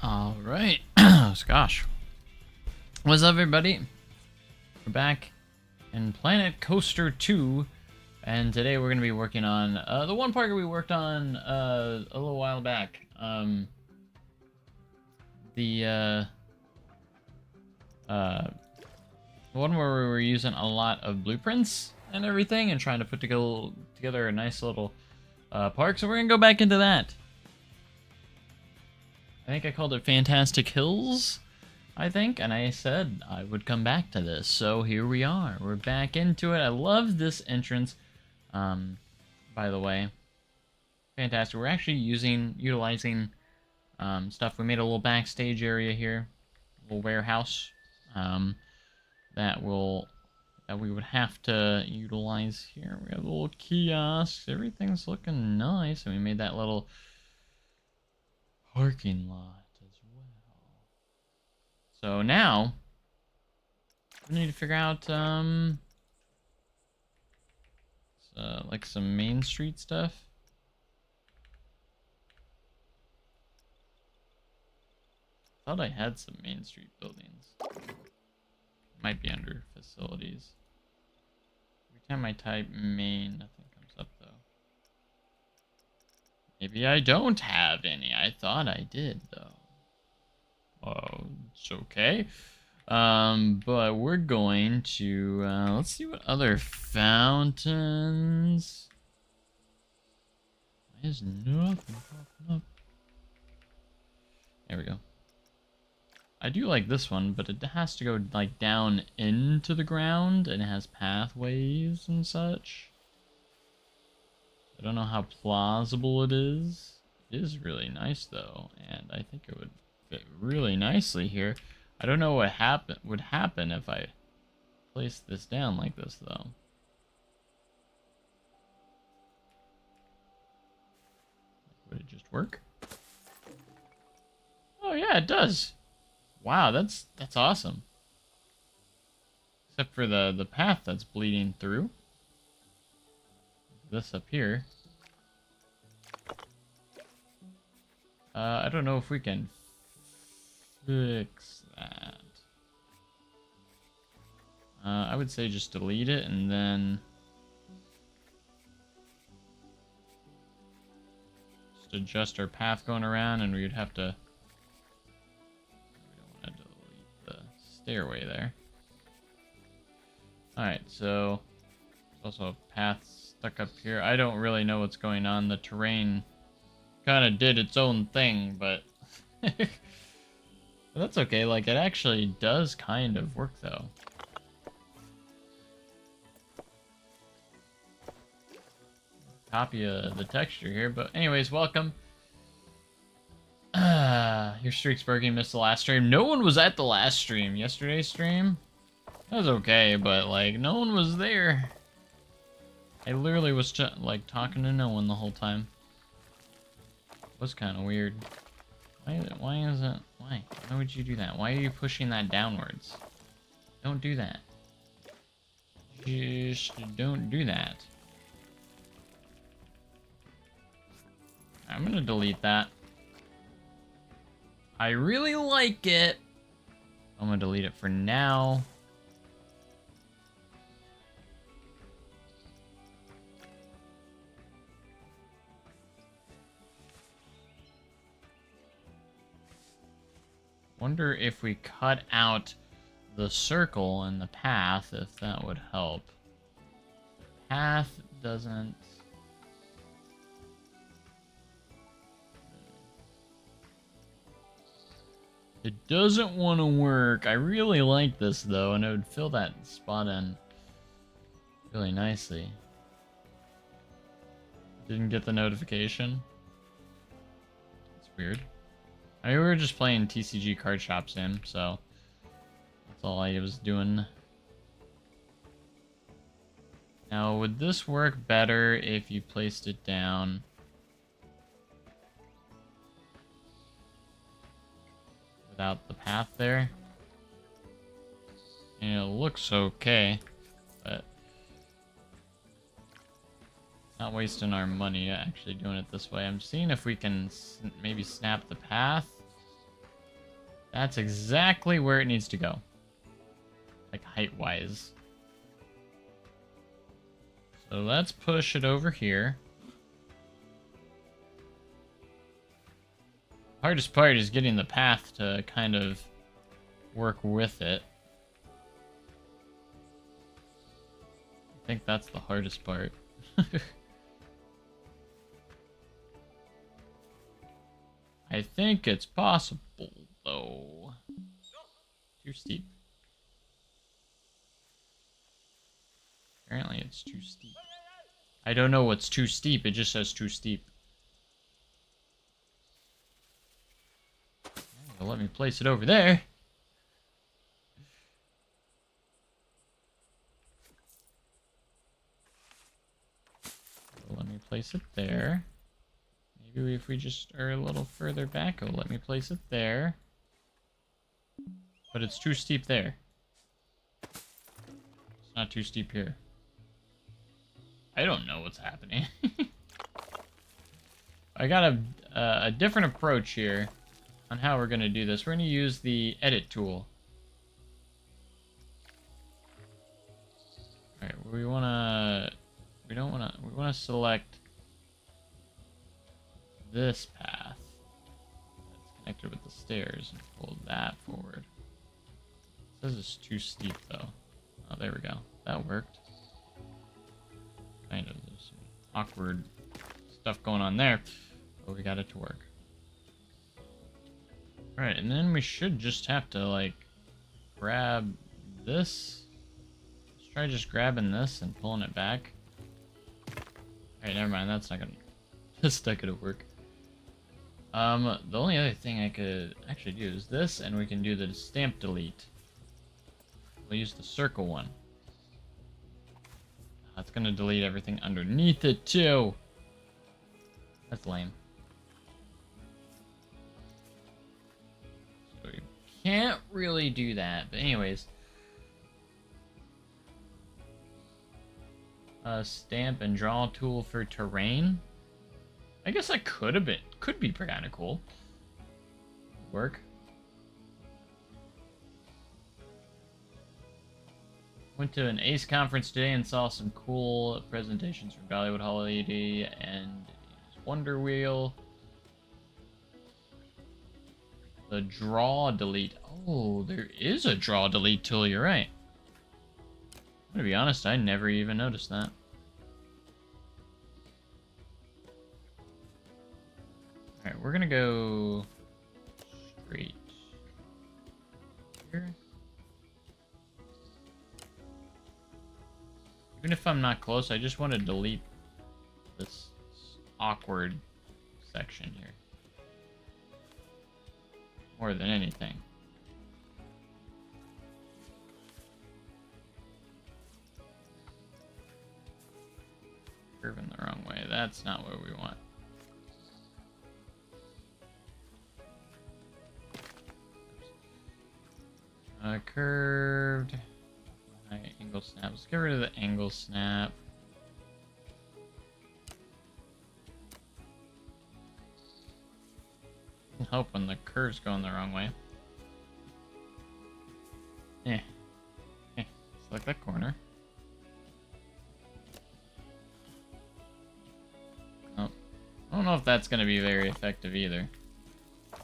All right. Gosh. What's up, everybody? We're back in Planet Coaster 2, and today we're going to be working on the one part we worked on a little while back. The one where we were using a lot of blueprints and everything and trying to put together a nice little park, so we're going to go back into that. I think I called it Fantastic Hills, I think, and I said I would come back to this. So here we are. We're back into it. I love this entrance, by the way. Fantastic. We're actually utilizing stuff. We made a little backstage area here, a little warehouse that we would have to utilize here. We have little kiosks. Everything's looking nice, and we made that little parking lot as well. So now we need to figure out like some Main Street stuff. Thought I had some Main Street buildings. Might be under facilities. Every time I type main, nothing comes up though. Maybe I don't have any. I thought I did, though. Oh, it's okay. But we're going to, let's see what other fountains. Why is nothing popping up? There we go. I do like this one, but it has to go, like, down into the ground, and it has pathways and such. I don't know how plausible it is. It is really nice though, and I think it would fit really nicely here. I don't know what would happen if I placed this down like this though. Would it just work? Oh yeah, it does. Wow, that's awesome. Except for the path that's bleeding through. This up here. I don't know if we can fix that. I would say just delete it and then just adjust our path going around, and we would have to. We don't want to delete the stairway there. Alright, so there's also a path stuck up here. I don't really know what's going on. The terrain kind of did its own thing, but that's okay. Like, it actually does kind of work though. Copy the texture here, but anyways, welcome. Your streak's breaking. Missed the last stream. No one was at the last stream. Yesterday's stream. That was okay, but like no one was there. I literally was like talking to no one the whole time. It was kind of weird. Why would you do that? Why are you pushing that downwards? Don't do that. Just don't do that. I'm gonna delete that. I really like it. I'm gonna delete it for now. Wonder if we cut out the circle and the path, if that would help. Path doesn't. It doesn't want to work. I really like this though, and it would fill that spot in really nicely. Didn't get the notification. It's weird. I mean, we were just playing TCG Card Shop Sim, so that's all I was doing. Now, would this work better if you placed it down without the path there? And it looks okay, but not wasting our money actually doing it this way. I'm seeing if we can maybe snap the path. That's exactly where it needs to go. Like, height-wise. So let's push it over here. Hardest part is getting the path to kind of work with it. I think that's the hardest part. I think it's possible, though. Too steep. Apparently it's too steep. I don't know what's too steep, it just says too steep. Well, let me place it over there. Let me place it there. Maybe if we just are a little further back, oh, let me place it there. But it's too steep there. It's not too steep here. I don't know what's happening. I got a different approach here on how we're going to do this. We're going to use the edit tool. Alright, we want to select this path that's connected with the stairs and pull that forward. It says it's too steep though. Oh, there we go. That worked. Kind of. There's some awkward stuff going on there, but we got it to work. Alright, and then we should just have to, like, grab this. Let's try just grabbing this and pulling it back. Alright, never mind. That's not gonna work. The only other thing I could actually do is this, and we can do the stamp delete. We'll use the circle one. That's gonna delete everything underneath it too. That's lame. So you can't really do that. But anyways. Stamp and draw tool for terrain. I guess that could be kind of cool. Work. Went to an ACE conference today and saw some cool presentations from Dollywood Holiday and Wonder Wheel. The draw delete. Oh, there is a draw delete tool, you're right. I'm gonna be honest, I never even noticed that. Alright, we're gonna go straight here. Even if I'm not close, I just want to delete this awkward section here. More than anything. Curving the wrong way. That's not what we want. Curved. Angle snap. Let's get rid of the angle snap. It'll help when the curve's going the wrong way. Select that corner. Oh, I don't know if that's going to be very effective either. I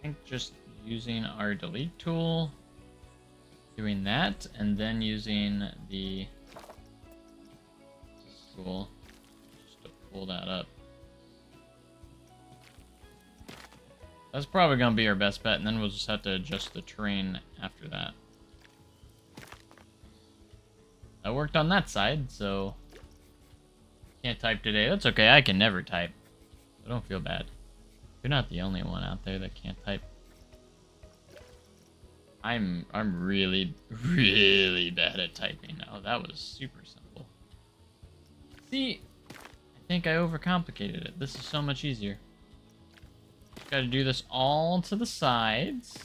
think just using our delete tool, doing that, and then using the tool just to pull that up. That's probably going to be our best bet, and then we'll just have to adjust the terrain after that. That worked on that side, so can't type today. That's okay, I can never type. So don't feel bad. You're not the only one out there that can't type. I'm really, really bad at typing. Oh, that was super simple. See, I think I overcomplicated it. This is so much easier. Got to do this all to the sides.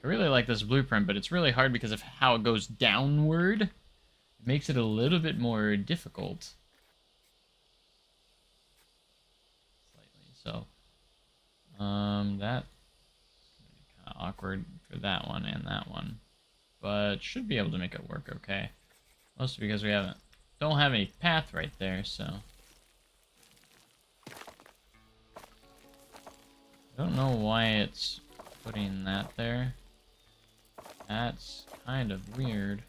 I really like this blueprint, but it's really hard because of how it goes downward. It makes it a little bit more difficult. Slightly. So That kind of awkward for that one and that one, but should be able to make it work okay. Mostly because we don't have any path right there, so I don't know why it's putting that there. That's kind of weird.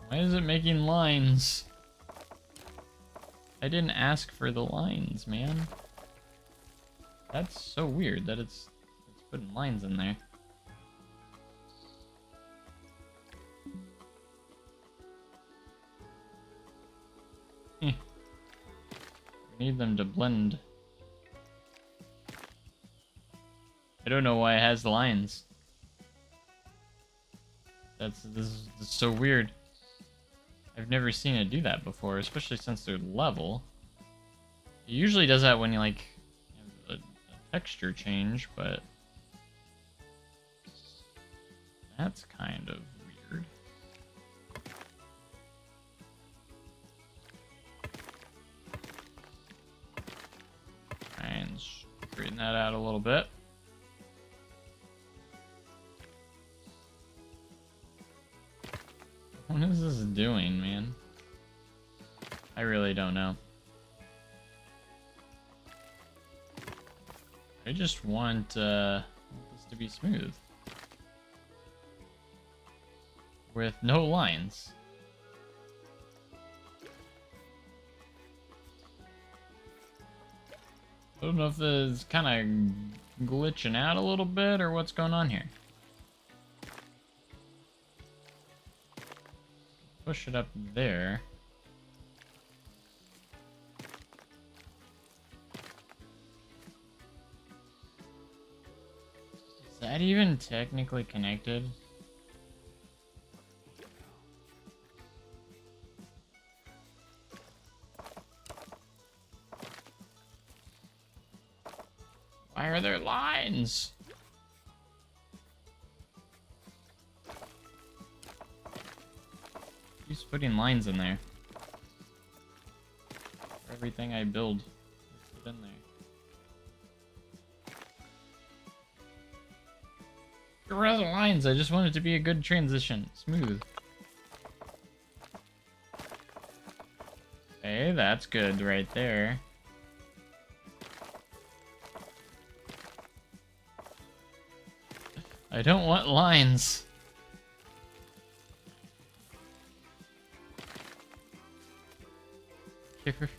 Why is it making lines? I didn't ask for the lines, man. That's so weird that it's putting lines in there. We need them to blend. I don't know why it has lines. This is so weird. I've never seen it do that before, especially since they're level. It usually does that when you like have a texture change, but that's kind of weird. Try and straighten that out a little bit. What is this doing, man? I really don't know. I just want this to be smooth. With no lines. I don't know if this is kind of glitching out a little bit or what's going on here. Push it up there. Is that even technically connected? Why are there lines? Who's putting lines in there? For everything I build, put in there. Get rid of the lines. I just want it to be a good transition, smooth. Okay, that's good right there. I don't want lines. Here.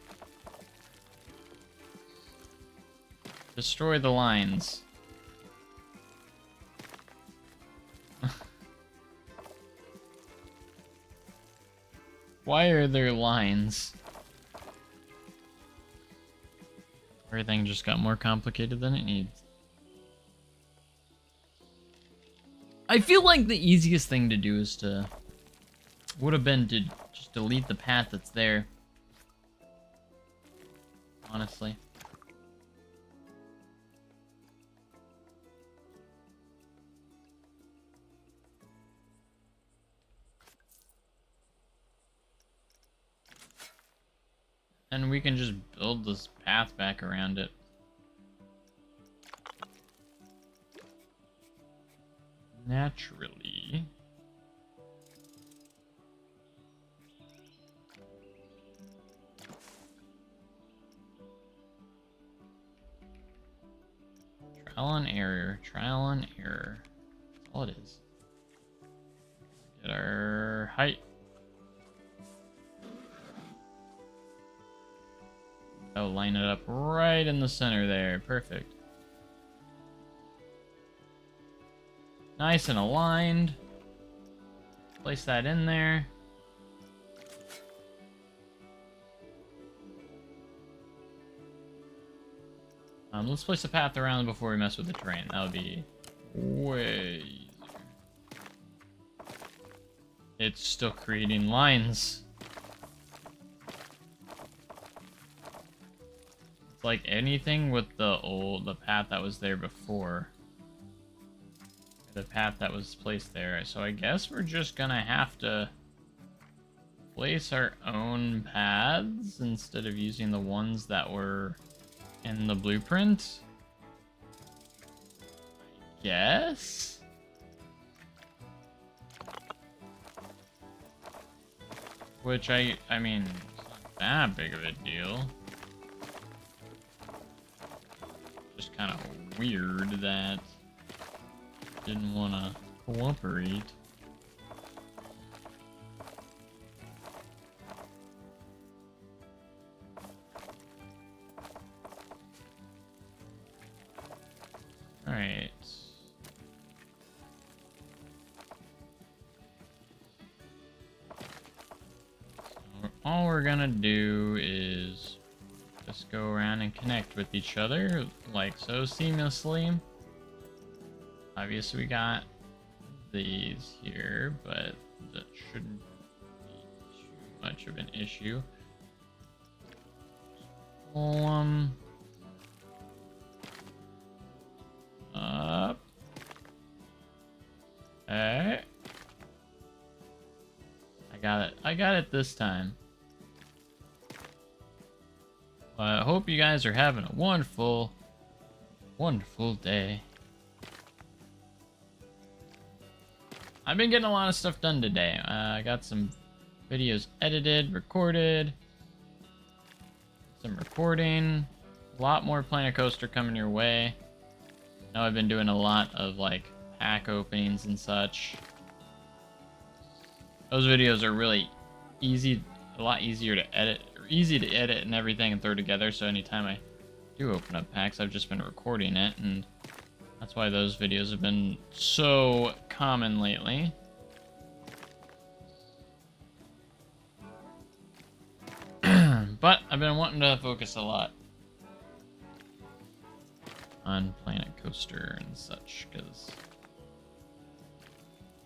Destroy the lines. Why are there lines? Everything just got more complicated than it needs. I feel like the easiest thing to do is to... would have been to just delete the path that's there. Honestly. And we can just build this path back around it. Naturally. Trial and error. Trial and error. That's all it is. Get our height. Oh, line it up right in the center there. Perfect. Nice and aligned. Place that in there. Let's place a path around before we mess with the terrain. That would be way easier. It's still creating lines. It's like anything with the path that was there before. the path that was placed there. So I guess we're just gonna have to place our own paths instead of using the ones that were in the blueprint. I guess? Which I mean, it's not that big of a deal. Just kind of weird that didn't want to cooperate. Alright. So all we're gonna do is just go around and connect with each other like so seamlessly. Obviously we got these here, but that shouldn't be too much of an issue. Pull them up. Alright. I got it this time. I hope you guys are having a wonderful, wonderful day. I've been getting a lot of stuff done today. I got some videos edited, recorded, some recording, a lot more Planet Coaster coming your way. I know I've been doing a lot of like pack openings and such. Those videos are really easy, a lot easier to edit, easy to edit and everything and throw together. So anytime I do open up packs, I've just been recording it, and that's why those videos have been so common lately. But I've been wanting to focus a lot on Planet Coaster and such, because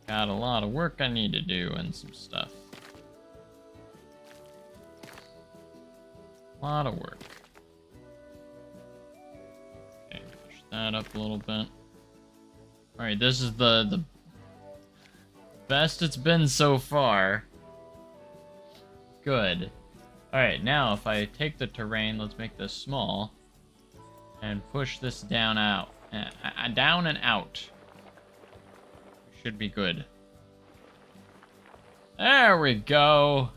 got a lot of work I need to do and some stuff. A lot of work. Okay, push that up a little bit. Alright, this is the best it's been so far. Good. Alright, now if I take the terrain, let's make this small, and push this down out. Down and out. Should be good. There we go.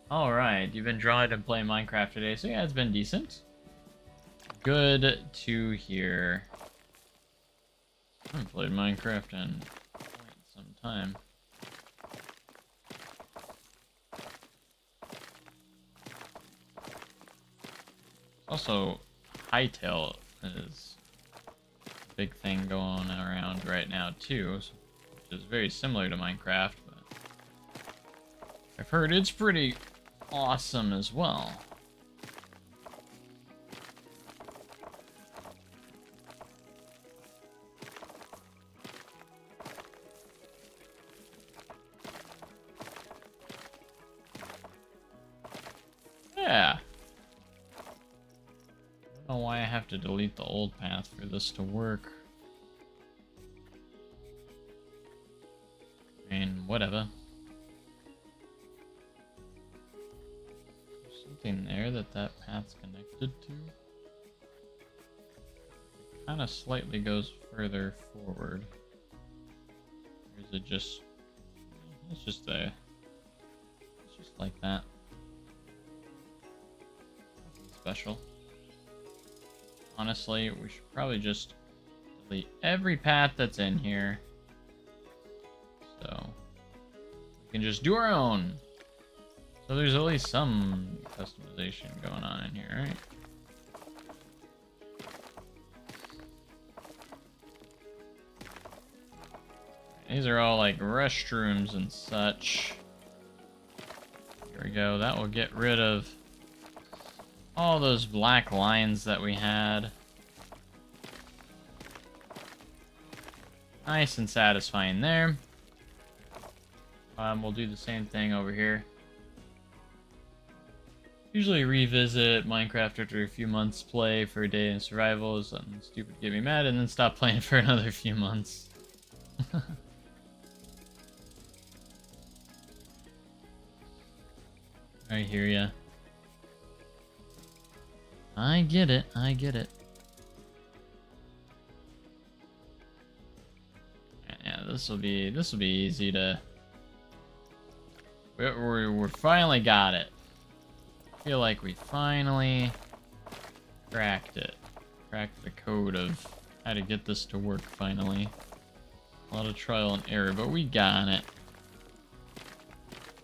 Alright, you've been drawing and playing Minecraft today, so yeah, it's been decent. Good to hear. I haven't played Minecraft in quite some time. Also, Hytale is a big thing going around right now too, which is very similar to Minecraft, but I've heard it's pretty awesome as well. Yeah. I don't know why I have to delete the old path for this to work. I mean, whatever. There's something there that path's connected to. It kind of slightly goes further forward. Or is it just... It's just there. It's just like that. Nothing special. Honestly, we should probably just delete every path that's in here. So we can just do our own. So there's at least some customization going on in here, right? These are all like restrooms and such. Here we go. That will get rid of all those black lines that we had. Nice and satisfying there. We'll do the same thing over here. Usually revisit Minecraft after a few months play for a day in survival. Something stupid get me mad, and then stop playing for another few months. I hear ya. I get it. I get it. Yeah, this will be easy to. We finally got it. I feel like we finally cracked it. Cracked the code of how to get this to work finally. A lot of trial and error, but we got it.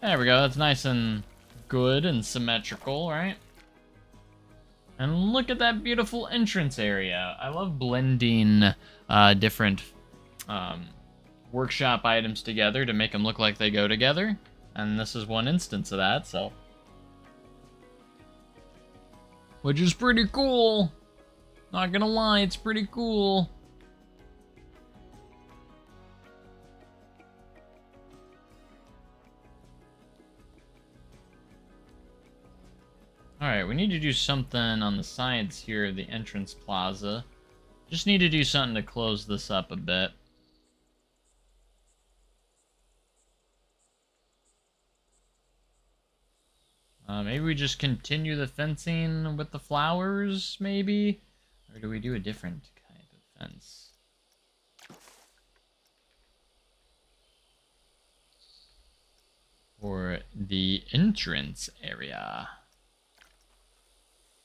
There we go. That's nice and good and symmetrical, right? And look at that beautiful entrance area. I love blending different workshop items together to make them look like they go together. And this is one instance of that, so. Which is pretty cool. Not gonna lie, it's pretty cool. Alright, we need to do something on the sides here of the entrance plaza. Just need to do something to close this up a bit. Maybe we just continue the fencing with the flowers, maybe? Or do we do a different kind of fence? For the entrance area.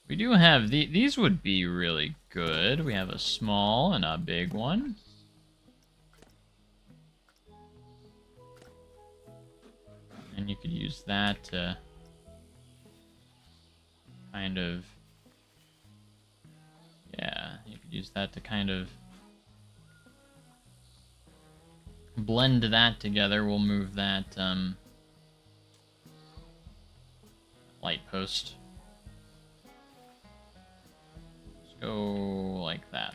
We do have these would be really good. We have a small and a big one. And you could use that to kind of, yeah, you could use that to kind of blend that together. We'll move that light post. Let's go like that.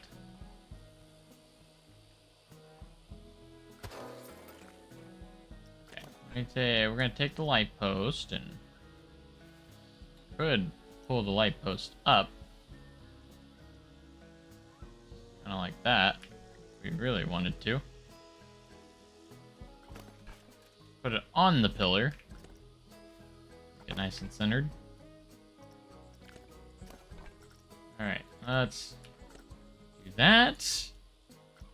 Okay, we're gonna take the light post and could pull the light post up. Kind of like that, if we really wanted to. Put it on the pillar. Get nice and centered. Alright, let's do that.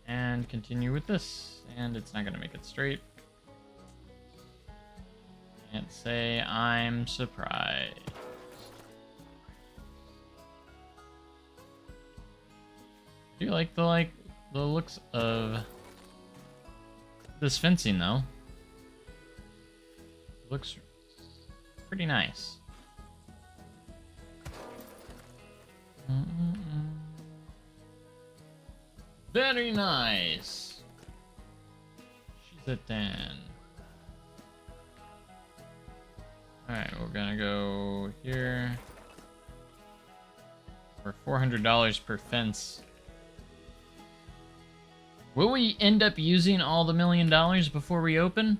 And continue with this. And it's not going to make it straight. Can't say I'm surprised. I do like the looks of this fencing though. Looks pretty nice. Very nice. She's a 10. Alright, we're gonna go here. For $400 per fence. Will we end up using all the $1 million before we open?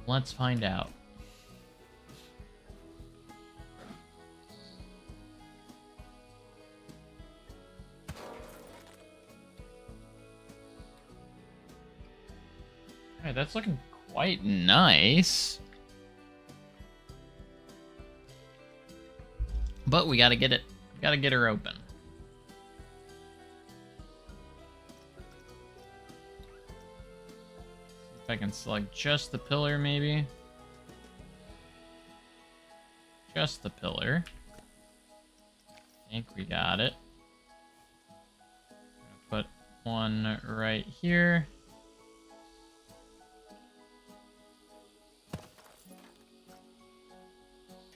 Let's find out. Alright, that's looking quite nice. But we gotta get it. We gotta get her open. See if I can select just the pillar, maybe. Just the pillar. I think we got it. Put one right here.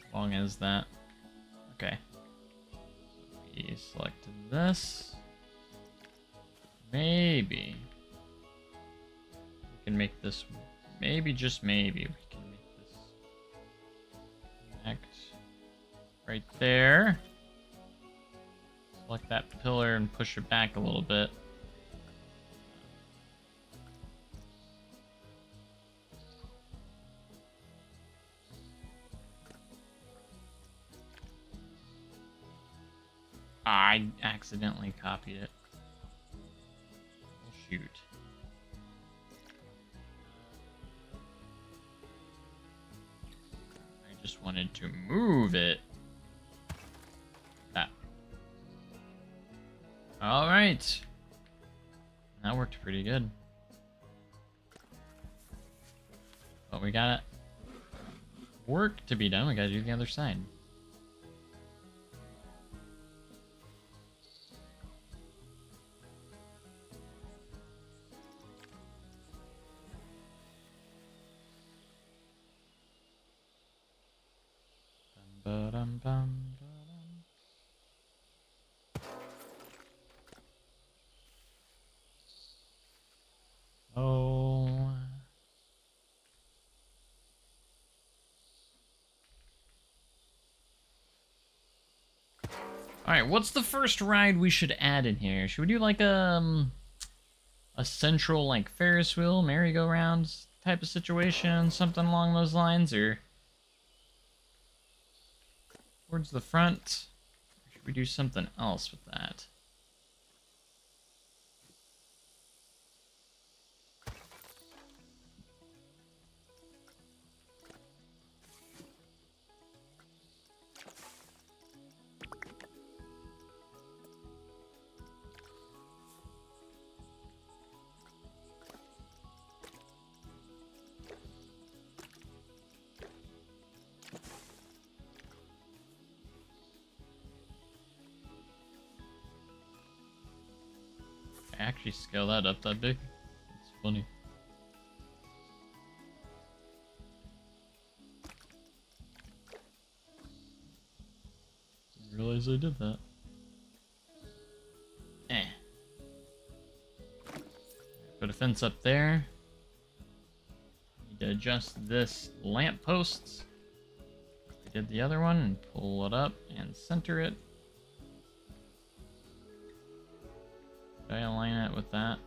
As long as that. Okay. We selected this. Maybe we can make this. Maybe, just maybe, we can make this connect right there. Select that pillar and push it back a little bit. I accidentally copied it. Shoot. I just wanted to move it. That. All right. That worked pretty good. But we got work to be done. We gotta do the other side. Ba-dum-bum. Oh. Alright, what's the first ride we should add in here? Should we do like a central like Ferris wheel, merry-go-round type of situation, something along those lines, or towards the front? Or should we do something else with that? I actually scale that up that big. It's funny. Didn't realize I did that. Put a fence up there. Need to adjust this lamppost. We did the other one and pull it up and center it. Did I align it with that?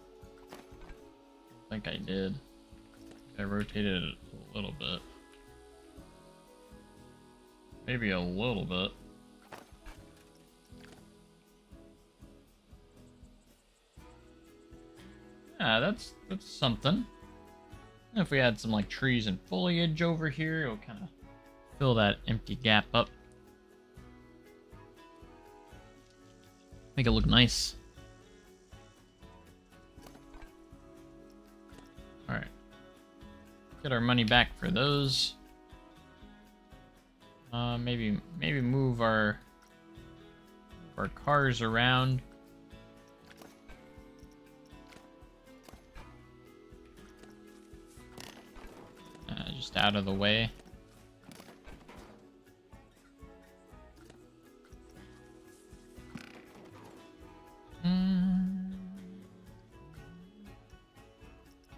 I think I did. I rotated it a little bit. Maybe a little bit. Yeah, that's something. If we had some like trees and foliage over here, it'll kind of fill that empty gap up. Make it look nice. Alright. Get our money back for those. Maybe move our cars around. Just out of the way.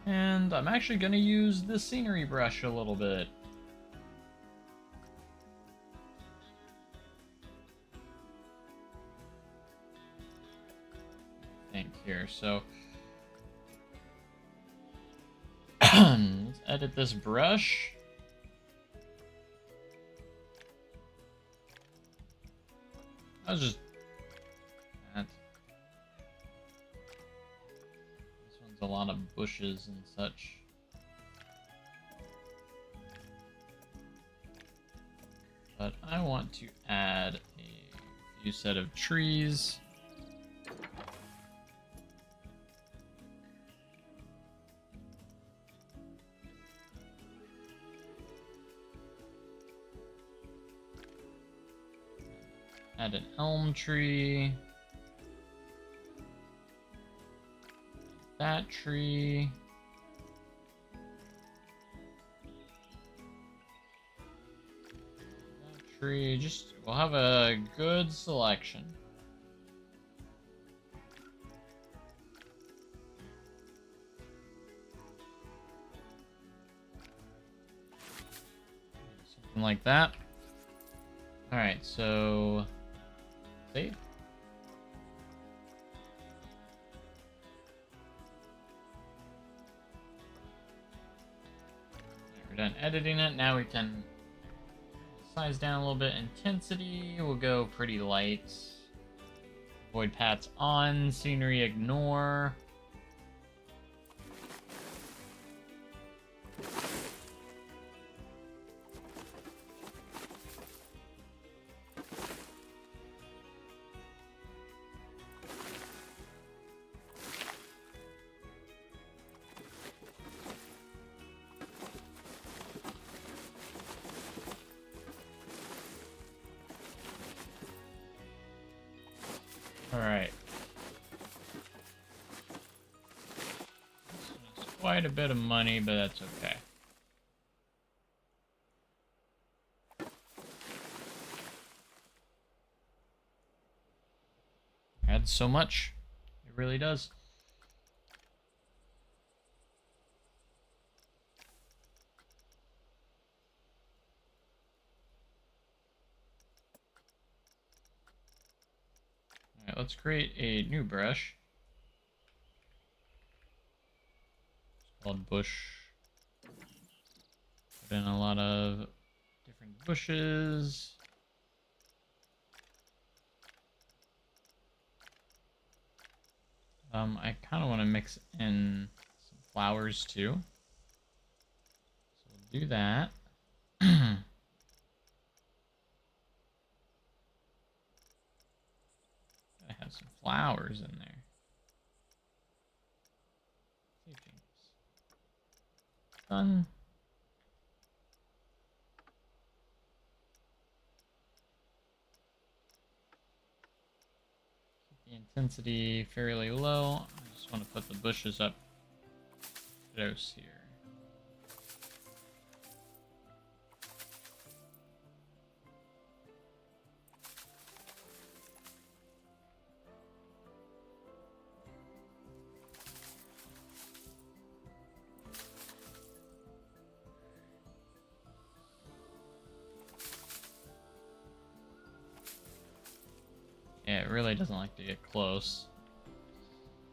And I'm actually going to use the scenery brush a little bit. I think here, so let's edit this brush. I was just this one's a lot of bushes and such. But I want to add a few set of trees. Add an elm tree. That tree. That tree. Just, we'll have a good selection. Something like that. Alright, so save. We're done editing it. Now we can size down a little bit. Intensity, we'll go pretty light. Void Pat's on. Scenery ignore. Alright. It's quite a bit of money, but that's okay. Adds so much. It really does. Alright, let's create a new brush. It's called Bush. Put in a lot of different bushes. I kind of want to mix in some flowers too. So we'll do that. Gotta have some flowers in there. Done. Keep the intensity fairly low. I just want to put the bushes up close here. Yeah, it really doesn't like to get close,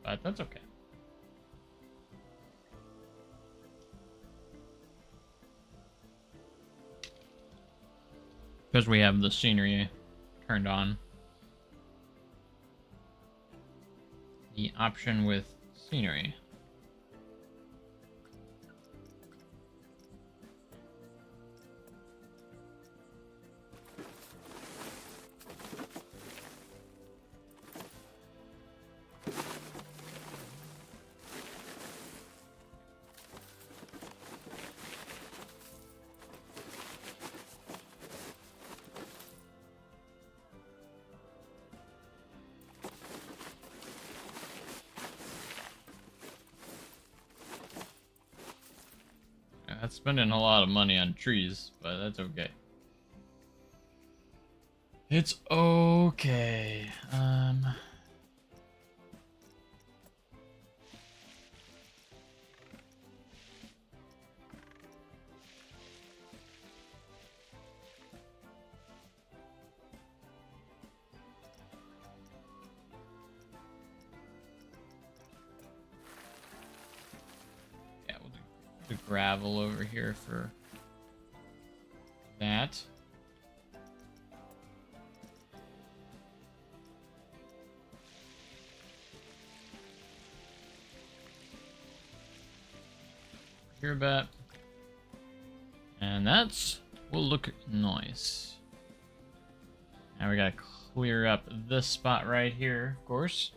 but that's okay. Because we have the scenery turned on. The option with scenery. That's spending a lot of money on trees, but that's okay. It's okay. Yeah, we'll do the gravel over here for that. Here a bit. And that's will look nice. Now we gotta clear up this spot right here, of course.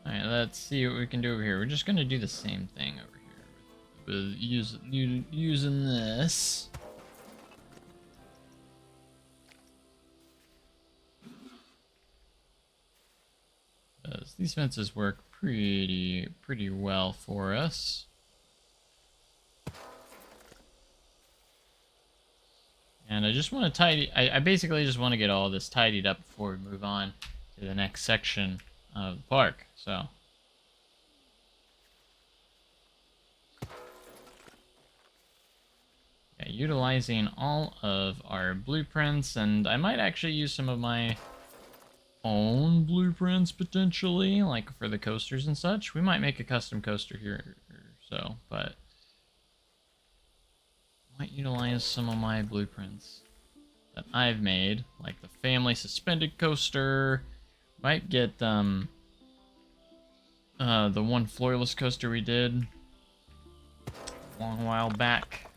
Alright, let's see what we can do over here. We're just gonna do the same thing over here with using this. Because these fences work pretty well for us. And I just want to I basically just want to get all this tidied up before we move on to to the next section of the park. So yeah, utilizing all of our blueprints, and I might actually use some of my own blueprints potentially, like for the coasters and such. We might make a custom coaster here or so, but I might utilize some of my blueprints that I've made, like the family suspended coaster. Might get the one floorless coaster we did a long while back.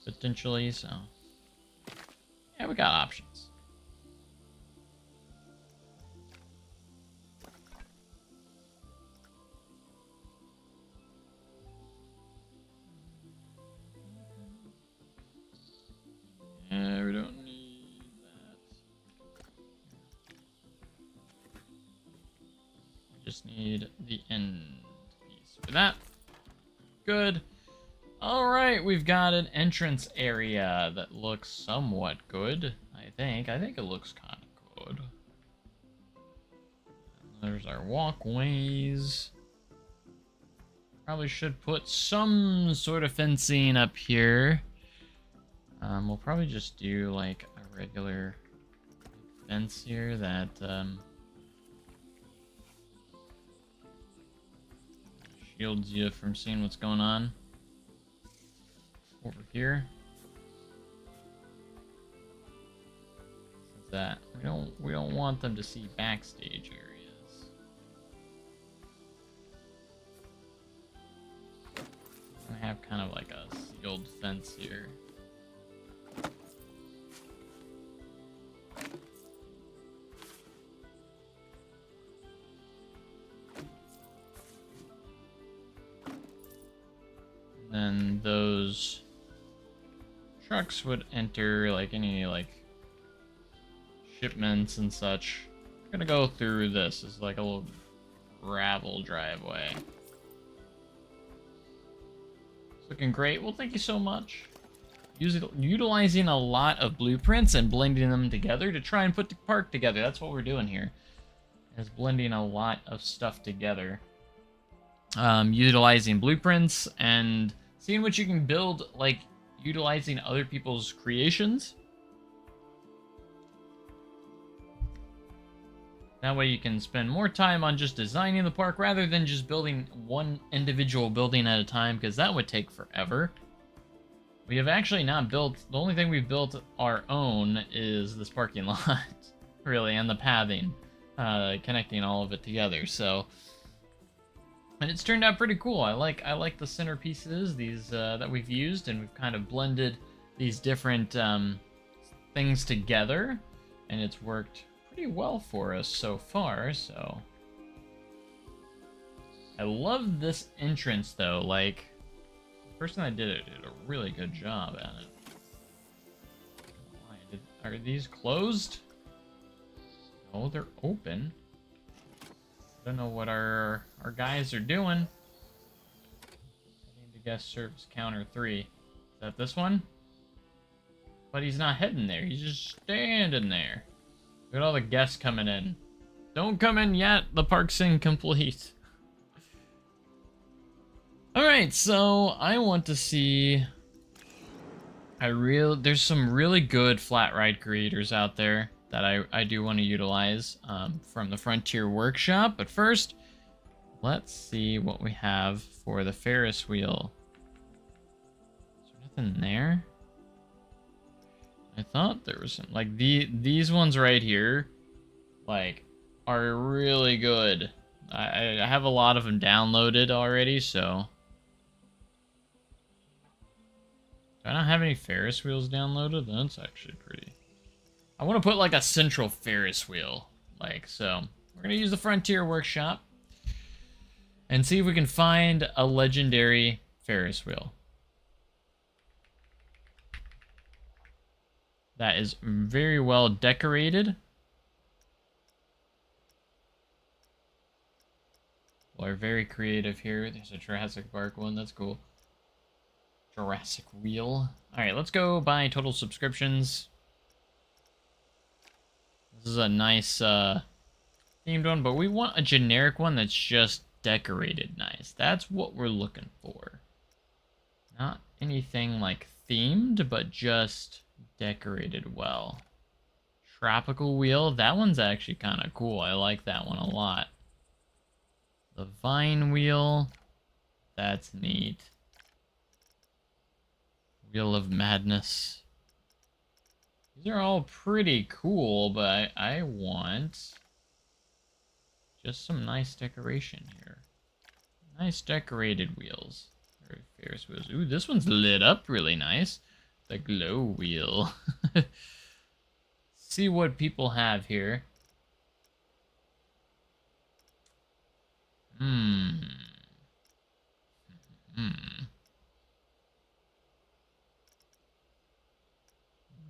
Potentially, so yeah, we got options. Yeah, we don't need that. We just need the end piece for that. Good. Alright, we've got an entrance area that looks somewhat good, I think. I think it looks kind of good. And there's our walkways. Probably should put some sort of fencing up here. We'll probably just do like a regular fence here that shields you from seeing what's going on over here. That we don't want them to see backstage areas. I have kind of like a sealed fence here. And then those trucks would enter like any like shipments and such. I'm gonna go through this. It's like a little gravel driveway. It's looking great. Well, thank you so much. Utilizing a lot of blueprints and blending them together to try and put the park together. That's what we're doing here. Is blending a lot of stuff together. Utilizing blueprints and seeing what you can build, like utilizing other people's creations. That way you can spend more time on just designing the park rather than just building one individual building at a time, because that would take forever. We have actually not built, the only thing we've built our own is this parking lot, really, and the pathing, connecting all of it together, so. And it's turned out pretty cool. I like the centerpieces, these, that we've used, and we've kind of blended these different, things together, and it's worked pretty well for us so far, so. I love this entrance, though, like, the person that did it did a really good job at it. Are these closed? No, they're open. I don't know what our guys are doing. Heading to guest service counter 3. Is that this one? But he's not heading there. He's just standing there. Look at all the guests coming in. Don't come in yet. The park's incomplete. Alright, so I want to see... There's some really good flat ride creators out there that I do want to utilize from the Frontier Workshop. But first, let's see what we have for the Ferris wheel. Is there nothing there? I thought there was some, like these ones right here, like, are really good. I have a lot of them downloaded already, so. Do I not have any Ferris wheels downloaded? That's actually pretty. I want to put like a central Ferris wheel, like, so. We're gonna use the Frontier Workshop and see if we can find a legendary Ferris wheel that is very well decorated. We're very creative here. There's a Jurassic Park one. That's cool. Jurassic Wheel. Alright, let's go buy total subscriptions. This is a nice themed one, but we want a generic one that's just decorated nice. That's what we're looking for. Not anything like themed, but just decorated well. Tropical Wheel, that one's actually kind of cool. I like that one a lot. The Vine Wheel, that's neat. Wheel of Madness. These are all pretty cool, but I want just some nice decoration here. Nice decorated wheels. Or Ferris wheels. Ooh, this one's lit up really nice. The glow wheel. See what people have here.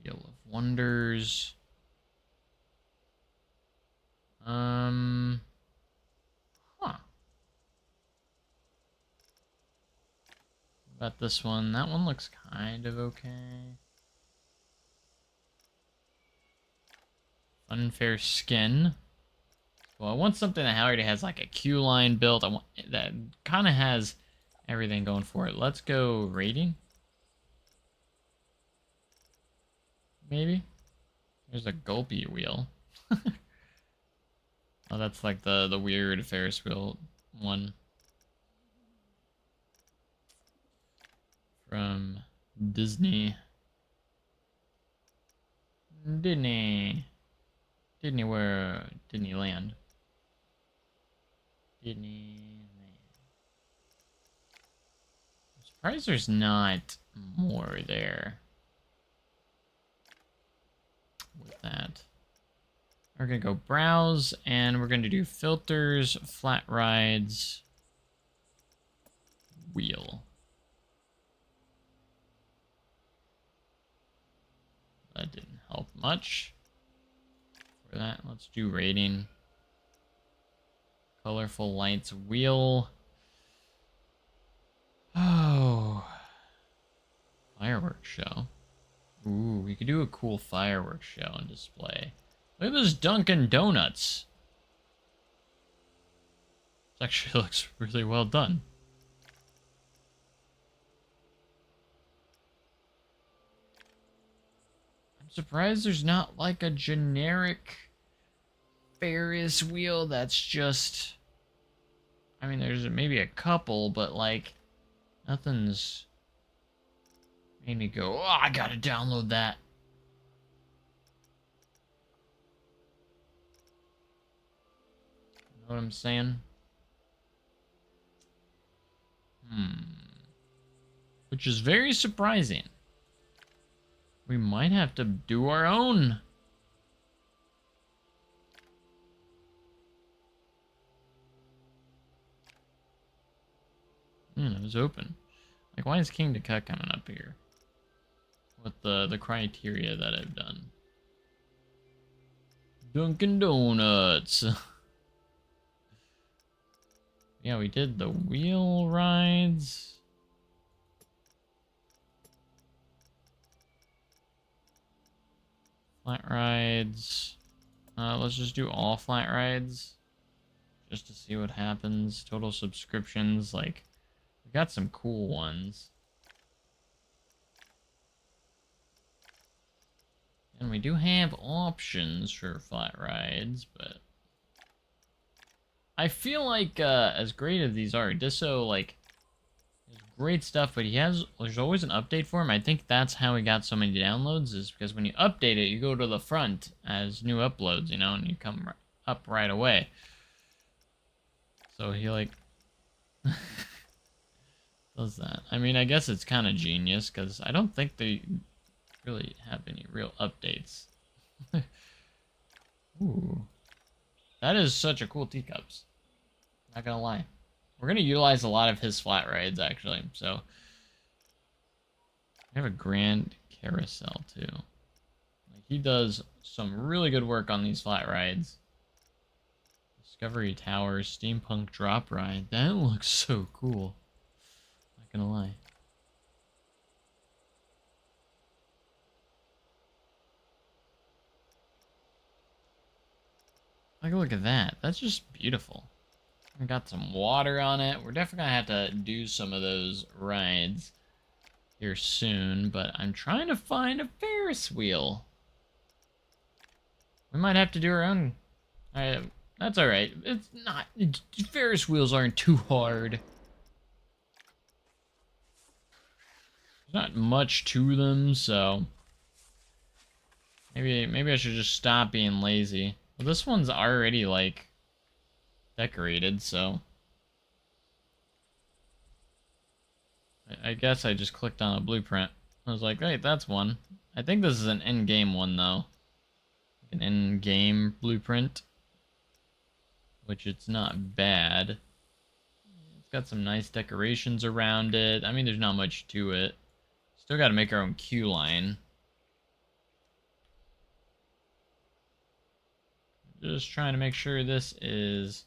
Wheel of Wonders. Huh. About this one. That one looks kind of okay. Unfair Skin. Well, I want something that already has like a queue line built. I want that kind of has everything going for it. Let's go rating. Maybe. There's a Gulpy wheel. Oh, that's like the weird Ferris wheel one. From Disney. Disneyland. Disneyland. I'm surprised there's not more there. With that. We're gonna go browse, and we're gonna do filters, flat rides, wheel. That didn't help much. For that, let's do rating. Colorful lights, wheel. Oh. Fireworks show. Ooh, we could do a cool fireworks show and display. Look at this Dunkin' Donuts. It actually looks really well done. I'm surprised there's not like a generic Ferris wheel that's just... I mean, there's maybe a couple, but like, nothing's made me go, oh, I gotta download that. Know what I'm saying? Which is very surprising. We might have to do our own. It was open. Like, why is King Decay coming up here? With the criteria that I've done. Dunkin' Donuts. Yeah, we did the wheel rides. Flat rides. Let's just do all flat rides. Just to see what happens. Total subscriptions, like, we got some cool ones. And we do have options for flat rides, but I feel like, as great as these are, Disso, like, is great stuff, but there's always an update for him. I think that's how he got so many downloads, is because when you update it, you go to the front as new uploads, you know, and you come up right away. So he, like, does that. I mean, I guess it's kind of genius, because I don't think they really have any real updates. Ooh. That is such a cool teacups. Not gonna lie. We're gonna utilize a lot of his flat rides, actually, so. We have a Grand Carousel, too. Like, he does some really good work on these flat rides. Discovery Tower, Steampunk Drop Ride. That looks so cool. Not gonna lie. Like, look at that. That's just beautiful. We got some water on it. We're definitely gonna have to do some of those rides here soon, but I'm trying to find a Ferris wheel. We might have to do our own. That's alright. It's not. Ferris wheels aren't too hard. There's not much to them, so maybe I should just stop being lazy. Well, this one's already like decorated, so I guess I just clicked on a blueprint. I was like, right, that's one. I think this is an in-game one though, an in-game blueprint, which it's not bad. It's got some nice decorations around it. I mean, there's not much to it. Still got to make our own queue line. Just trying to make sure this is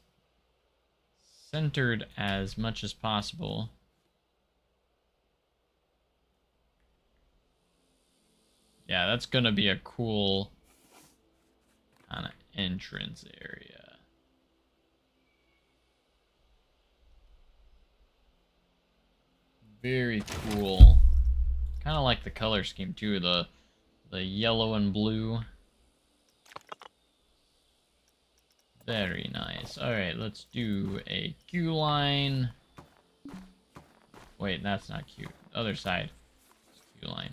centered as much as possible. Yeah, that's gonna be a cool kind of entrance area. Very cool. Kind of like the color scheme too, the yellow and blue. Very nice. Alright, let's do a queue line. Wait, that's not queue. Other side. Queue line.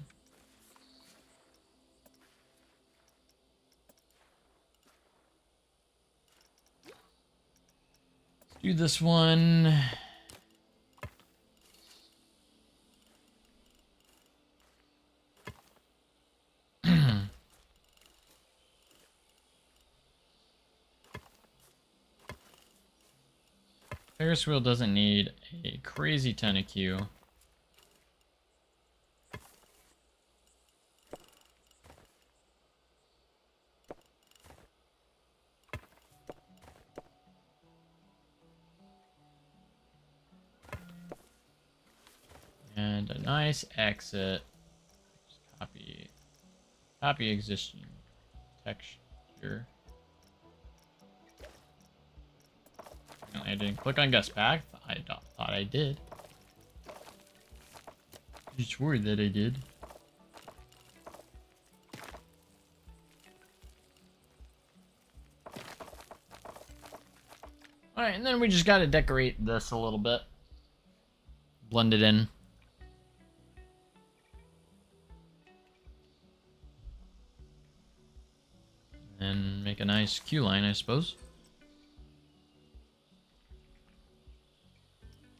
Let's do this one. Ferris wheel doesn't need a crazy ton of queue. And a nice exit. Just copy existing texture. I didn't click on guest back. I thought I did. Just worried that I did. Alright, and then we just gotta decorate this a little bit. Blend it in. And make a nice queue line, I suppose.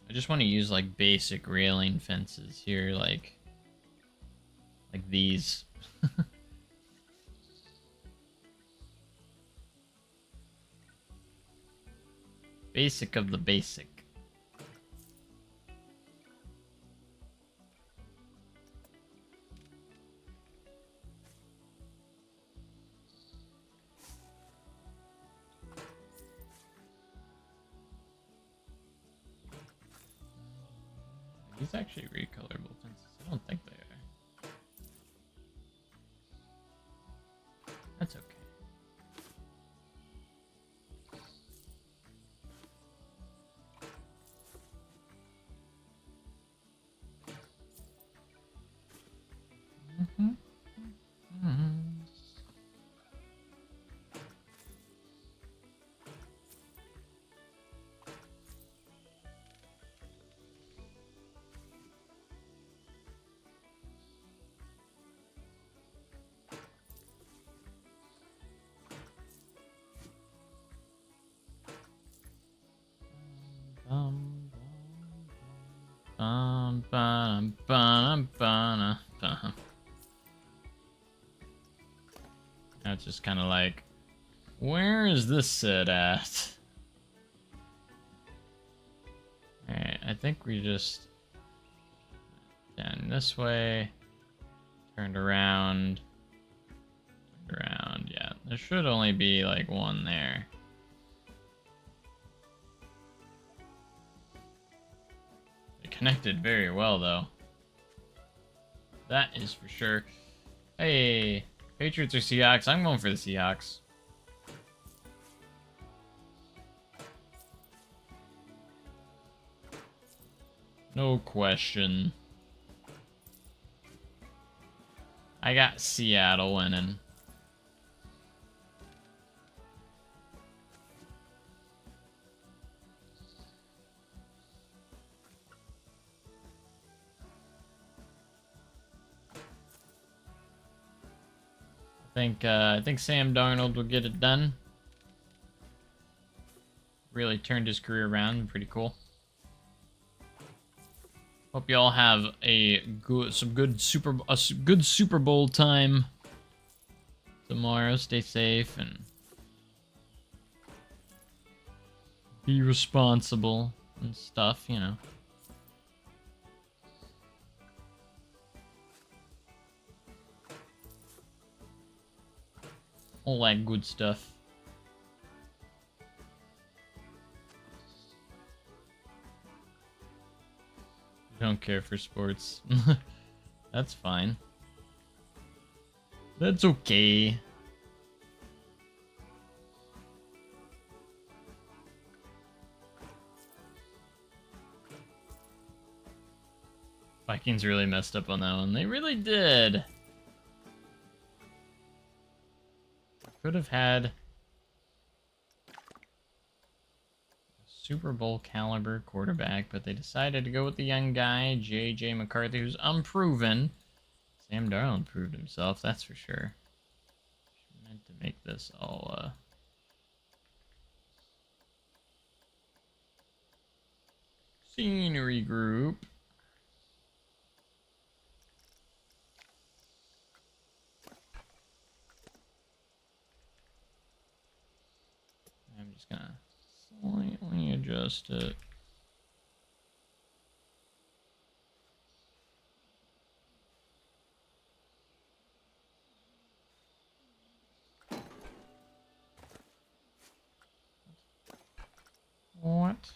I just want to use like basic railing fences here, like these. Basic of the basic. These actually recolorable fences? I don't think they are. That's okay. Now it's just kind of like, where is this sit at? Alright, I think we just down this way, turned around, yeah. There should only be like one there. They connected very well though. That is for sure. Hey, Patriots or Seahawks? I'm going for the Seahawks. No question. I got Seattle winning. I think Sam Darnold will get it done. Really turned his career around. Pretty cool. Hope you all have a good Super Bowl time tomorrow. Stay safe and be responsible and stuff, you know. All that good stuff. Don't care for sports. That's fine. That's okay. Vikings really messed up on that one. They really did. Could have had a Super Bowl caliber quarterback, but they decided to go with the young guy, J.J. McCarthy, who's unproven. Sam Darnold proved himself, that's for sure. She meant to make this all, scenery group. I'm just gonna slightly adjust it. What?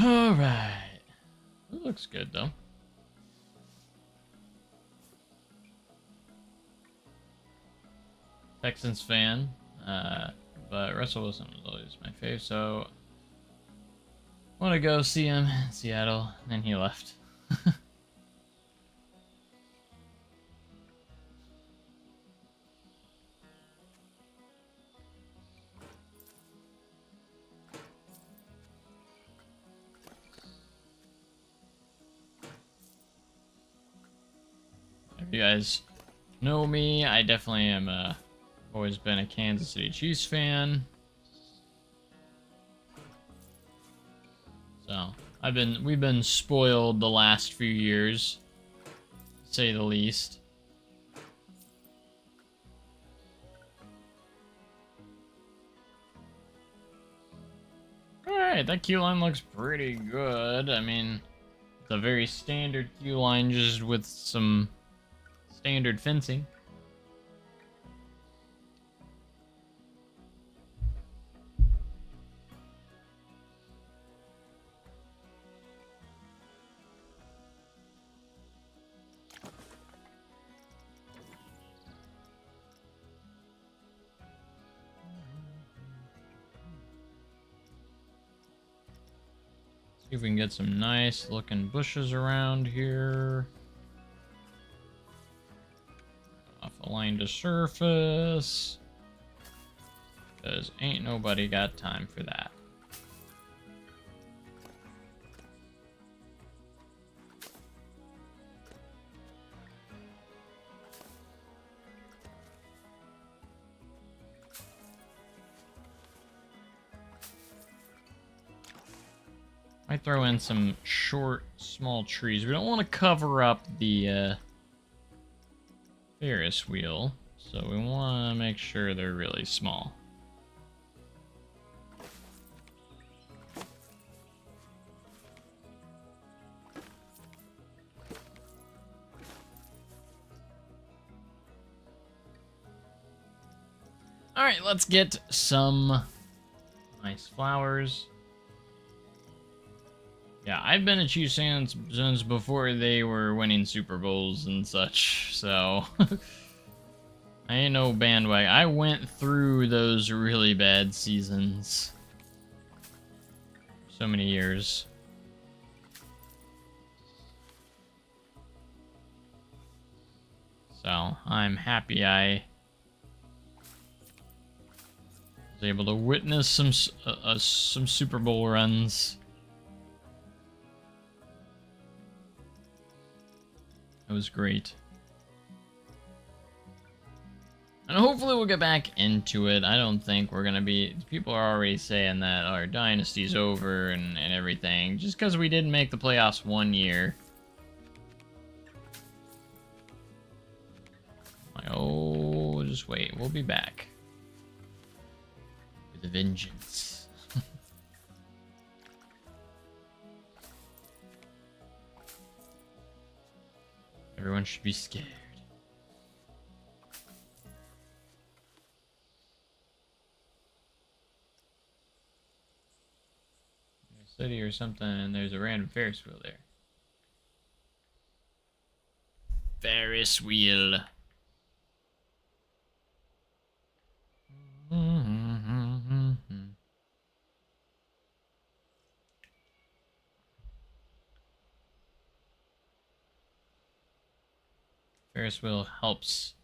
Alright. It looks good though. Texans fan, but Russell Wilson was always my fave, so I want to go see him in Seattle, and then he left. If you guys know me, I definitely am always been a Kansas City Chiefs fan. So we've been spoiled the last few years, to say the least. Alright, that queue line looks pretty good. I mean, it's a very standard queue line just with some standard fencing. See if we can get some nice looking bushes around here. Off a line to surface. Because ain't nobody got time for that. I throw in some short, small trees. We don't want to cover up the Ferris wheel, so we want to make sure they're really small. Alright, let's get some nice flowers. Yeah, I've been a Chiefs fan since before they were winning Super Bowls and such, so... I ain't no bandwagon. I went through those really bad seasons. So many years. So, I'm happy I was able to witness some Super Bowl runs. It was great. And hopefully we'll get back into it. I don't think we're gonna be... People are already saying that our dynasty's over and everything. Just because we didn't make the playoffs one year. Like, oh, just wait. We'll be back. With a vengeance. Everyone should be scared. City or something, and there's a random Ferris wheel there. Ferris wheel. Ferris wheel helps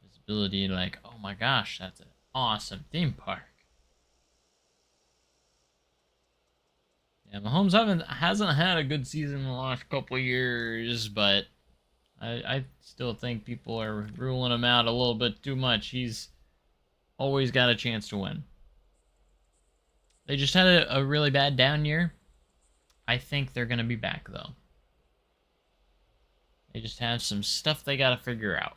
visibility, like, oh my gosh, that's an awesome theme park. Yeah, Mahomes hasn't had a good season in the last couple of years, but I still think people are ruling him out a little bit too much. He's always got a chance to win. They just had a really bad down year. I think they're going to be back, though. They just have some stuff they got to figure out.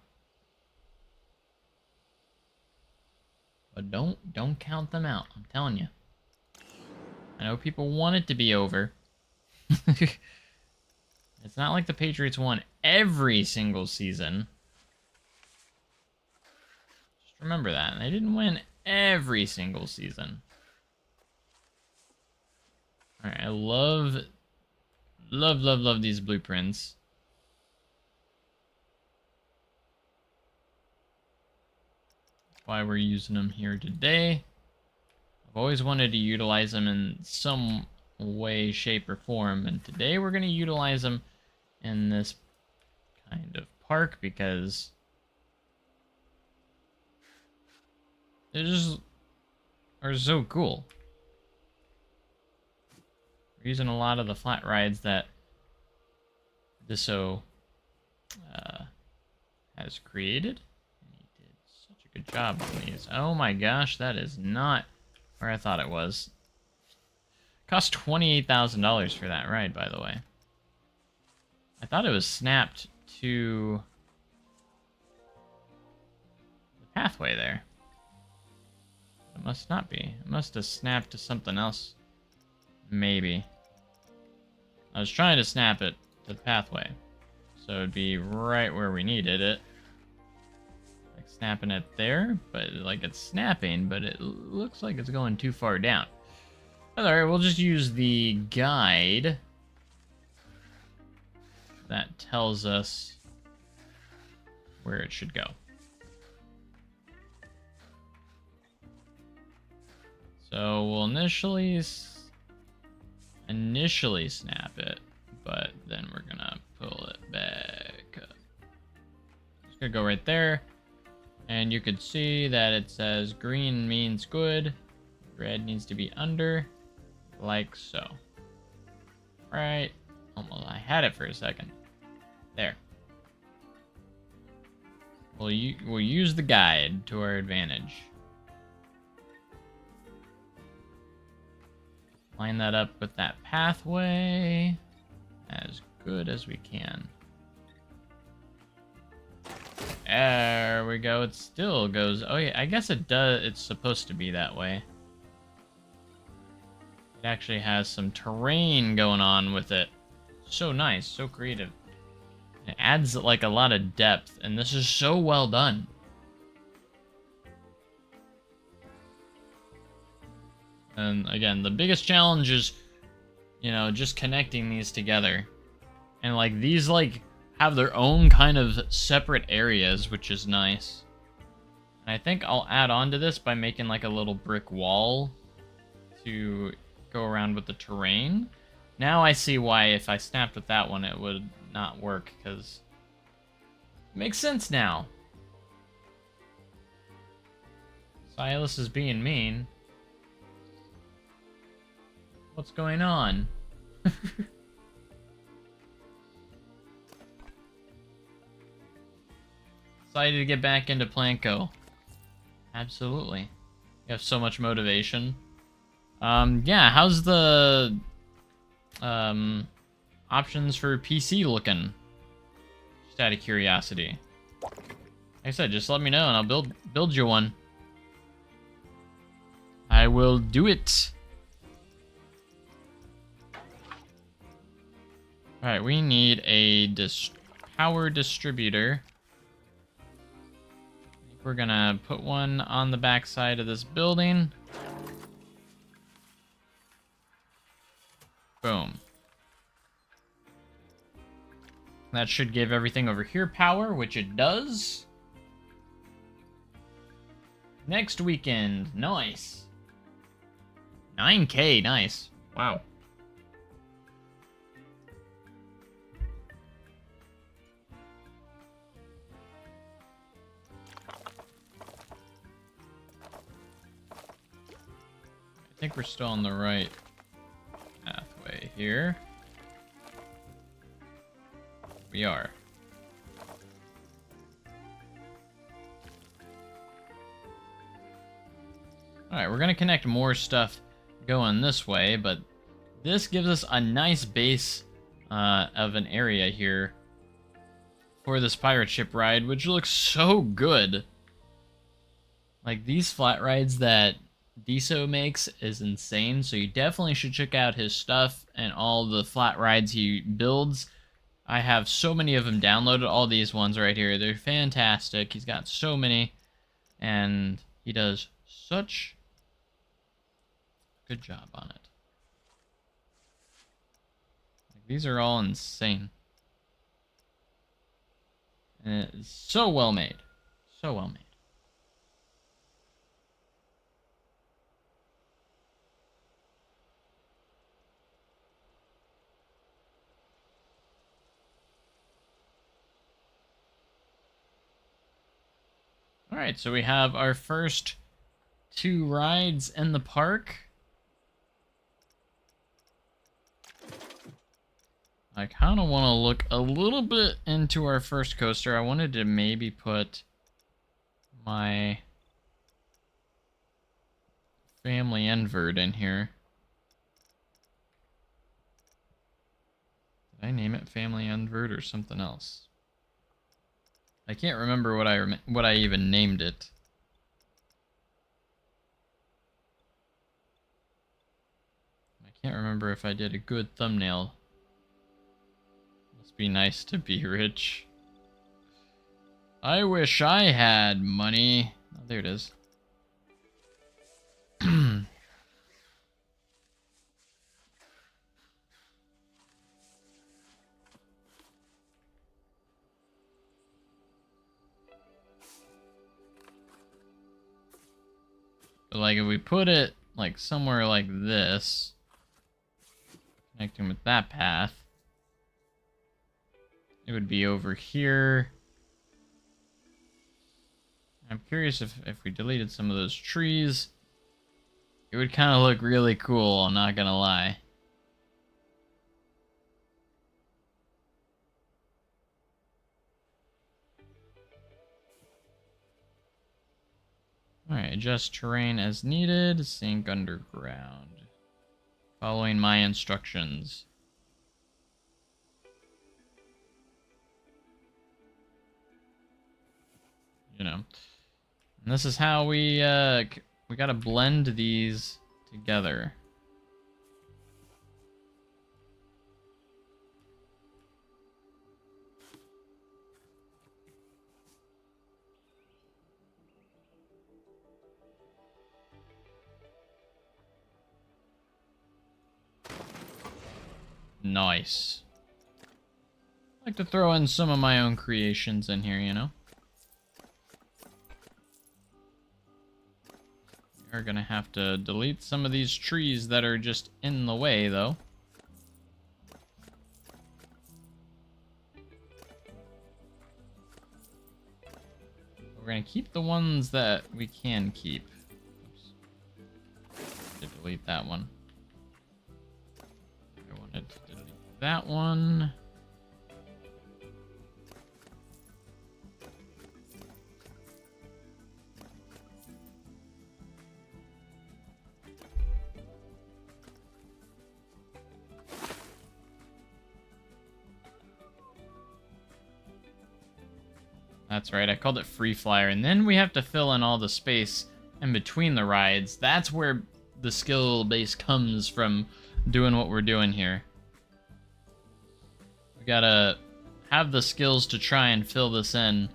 But don't count them out, I'm telling you. I know people want it to be over. It's not like the Patriots won every single season. Just remember that. They didn't win every single season. Alright, I love these blueprints. That's why we're using them here today. I've always wanted to utilize them in some way, shape, or form, and today we're going to utilize them in this kind of park because they just are so cool. We're using a lot of the flat rides that Disso has created. And he did such a good job on these. Oh my gosh, that is not where I thought it was. Cost $28,000 for that ride, by the way. I thought it was snapped to the pathway there. It must not be. It must have snapped to something else. Maybe. I was trying to snap it to the pathway. So it'd be right where we needed it. Like snapping it there, but like it's snapping, but it looks like it's going too far down. Alright, we'll just use the guide that tells us where it should go. So we'll initially snap it, but then we're gonna pull it back up. It's gonna go right there, and you can see that it says green means good, red needs to be under, like so. Right, almost. I had it for a second. There. We'll use the guide to our advantage. Line that up with that pathway as good as we can. There we go. It still goes. Oh yeah, I guess it does. It's supposed to be that way. It actually has some terrain going on with it. So nice, so creative. It adds like a lot of depth, and this is so well done. And again, the biggest challenge is, you know, just connecting these together. And like these like have their own kind of separate areas, which is nice. And I think I'll add on to this by making like a little brick wall to go around with the terrain. Now I see why if I snapped with that one it would not work, because it makes sense now. Silas is being mean. What's going on? Excited to get back into Planko. Absolutely. You have so much motivation. Yeah, how's the options for PC looking? Just out of curiosity. Like I said, just let me know and I'll build you one. I will do it. Alright, we need a power distributor. We're gonna put one on the back side of this building. Boom. That should give everything over here power, which it does. Next weekend, nice. 9K, nice. Wow. I think we're still on the right pathway here. We are. Alright, we're gonna connect more stuff going this way, but this gives us a nice base of an area here for this pirate ship ride, which looks so good. Like, these flat rides that Deso makes is insane, so you definitely should check out his stuff and all the flat rides he builds. I have so many of them downloaded, all these ones right here. They're fantastic. He's got so many, and he does such a good job on it. Like, these are all insane. And it's so well made. So well made. Alright, so we have our first 2 rides in the park. I kind of want to look a little bit into our first coaster. I wanted to maybe put my family invert in here. Did I name it family invert or something else? I can't remember what I even named it. I can't remember if I did a good thumbnail. Must be nice to be rich. I wish I had money. Oh, there it is. But like if we put it like somewhere like this, connecting with that path, it would be over here. I'm curious if we deleted some of those trees, it would kind of look really cool, I'm not gonna lie. Alright, adjust terrain as needed, sync underground. Following my instructions. You know. And this is how we gotta blend these together. Nice. I like to throw in some of my own creations in here, you know? We're gonna have to delete some of these trees that are just in the way, though. We're gonna keep the ones that we can keep. Oops. To delete that one. I wanted to delete that one. That's right, I called it Free Flyer, and then we have to fill in all the space in between the rides. That's where the skill base comes from doing what we're doing here. We gotta have the skills to try and fill this in.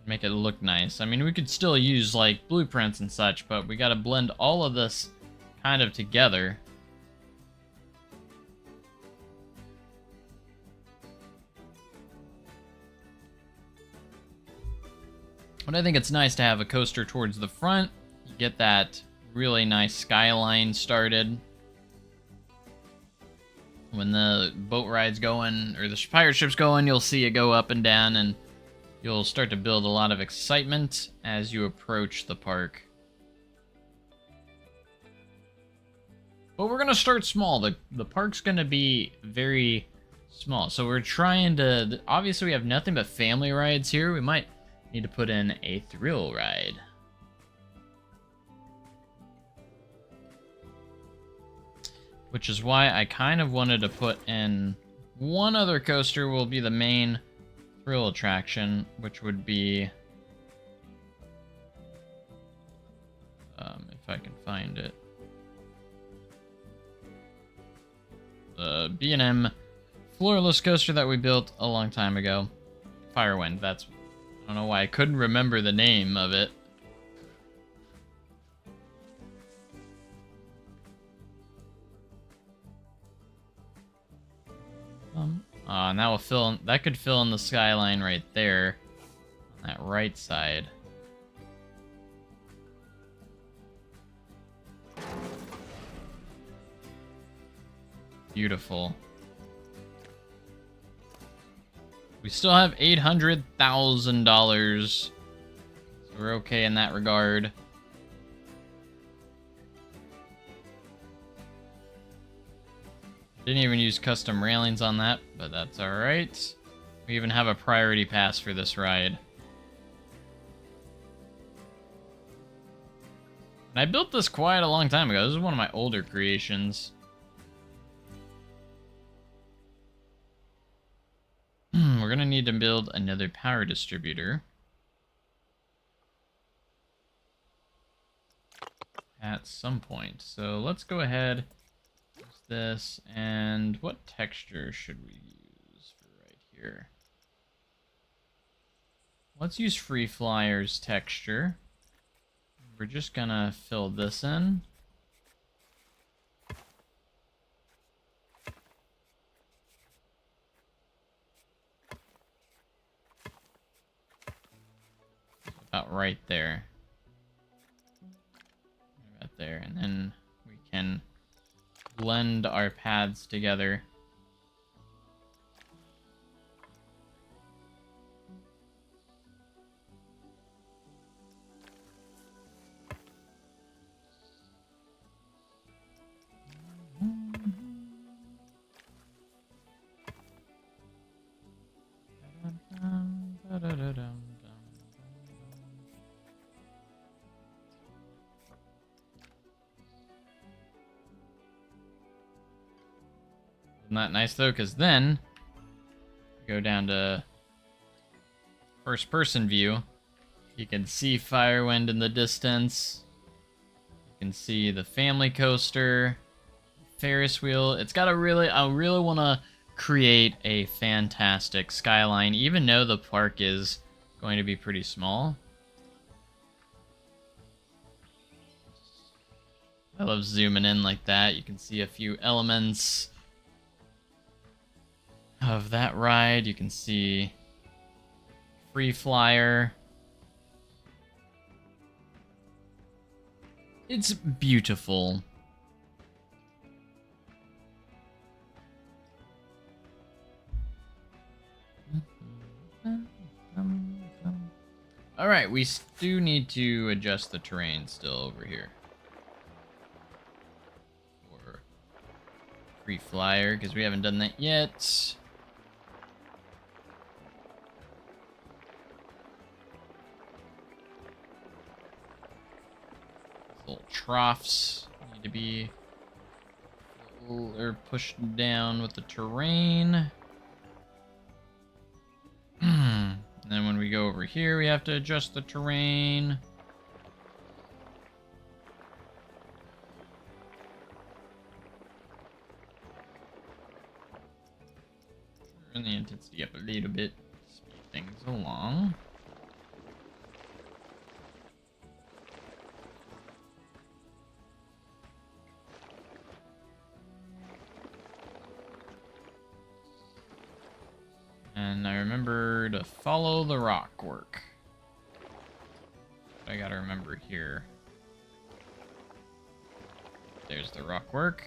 Make it look nice. I mean, we could still use, like, blueprints and such, but we gotta blend all of this kind of together. But I think it's nice to have a coaster towards the front. You get that really nice skyline started. When the boat ride's going, or the pirate ship's going, you'll see it go up and down, and you'll start to build a lot of excitement as you approach the park. But we're gonna start small. The park's gonna be very small. So we're trying to, obviously we have nothing but family rides here. We might need to put in a thrill ride. Which is why I kind of wanted to put in one other coaster will be the main thrill attraction, which would be, if I can find it, the B&M floorless coaster that we built a long time ago. Firewind, that's, I don't know why I couldn't remember the name of it. And that will fill in, that could fill in the skyline right there on that right side. Beautiful. We still have $800,000, so we're okay in that regard. Didn't even use custom railings on that, but that's alright. We even have a priority pass for this ride. And I built this quite a long time ago. This is one of my older creations. We're gonna need to build another power distributor. At some point. So let's go ahead. This, and what texture should we use for right here? Let's use Free Flyer's texture. We're just gonna fill this in. About right there. Right there, and then we can blend our paths together. Isn't that nice though? Because then go down to first person view. You can see Firewind in the distance. You can see the family coaster, Ferris wheel. It's got a really, I really want to create a fantastic skyline, even though the park is going to be pretty small. I love zooming in like that. You can see a few elements. of that ride. You can see Free Flyer. It's beautiful. Alright, we do need to adjust the terrain still over here. For Free Flyer, because we haven't done that yet. Little troughs need to be or pushed down with the terrain. And then when we go over here, we have to adjust the terrain. Turn the intensity up a little bit, speed things along. And I remember to follow the rock work. I gotta remember here. There's the rock work.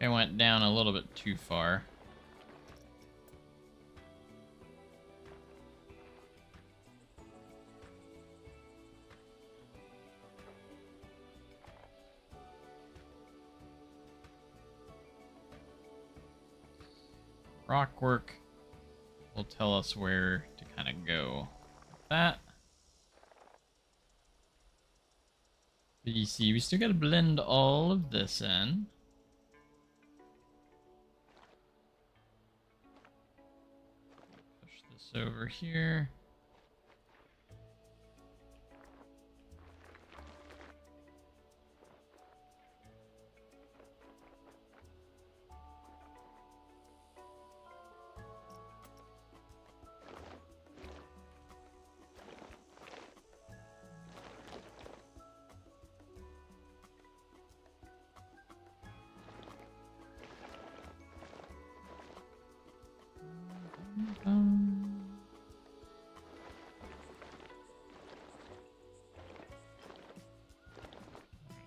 I went down a little bit too far. Rock work will tell us where to kind of go with that. But you see, we still gotta blend all of this in. Push this over here.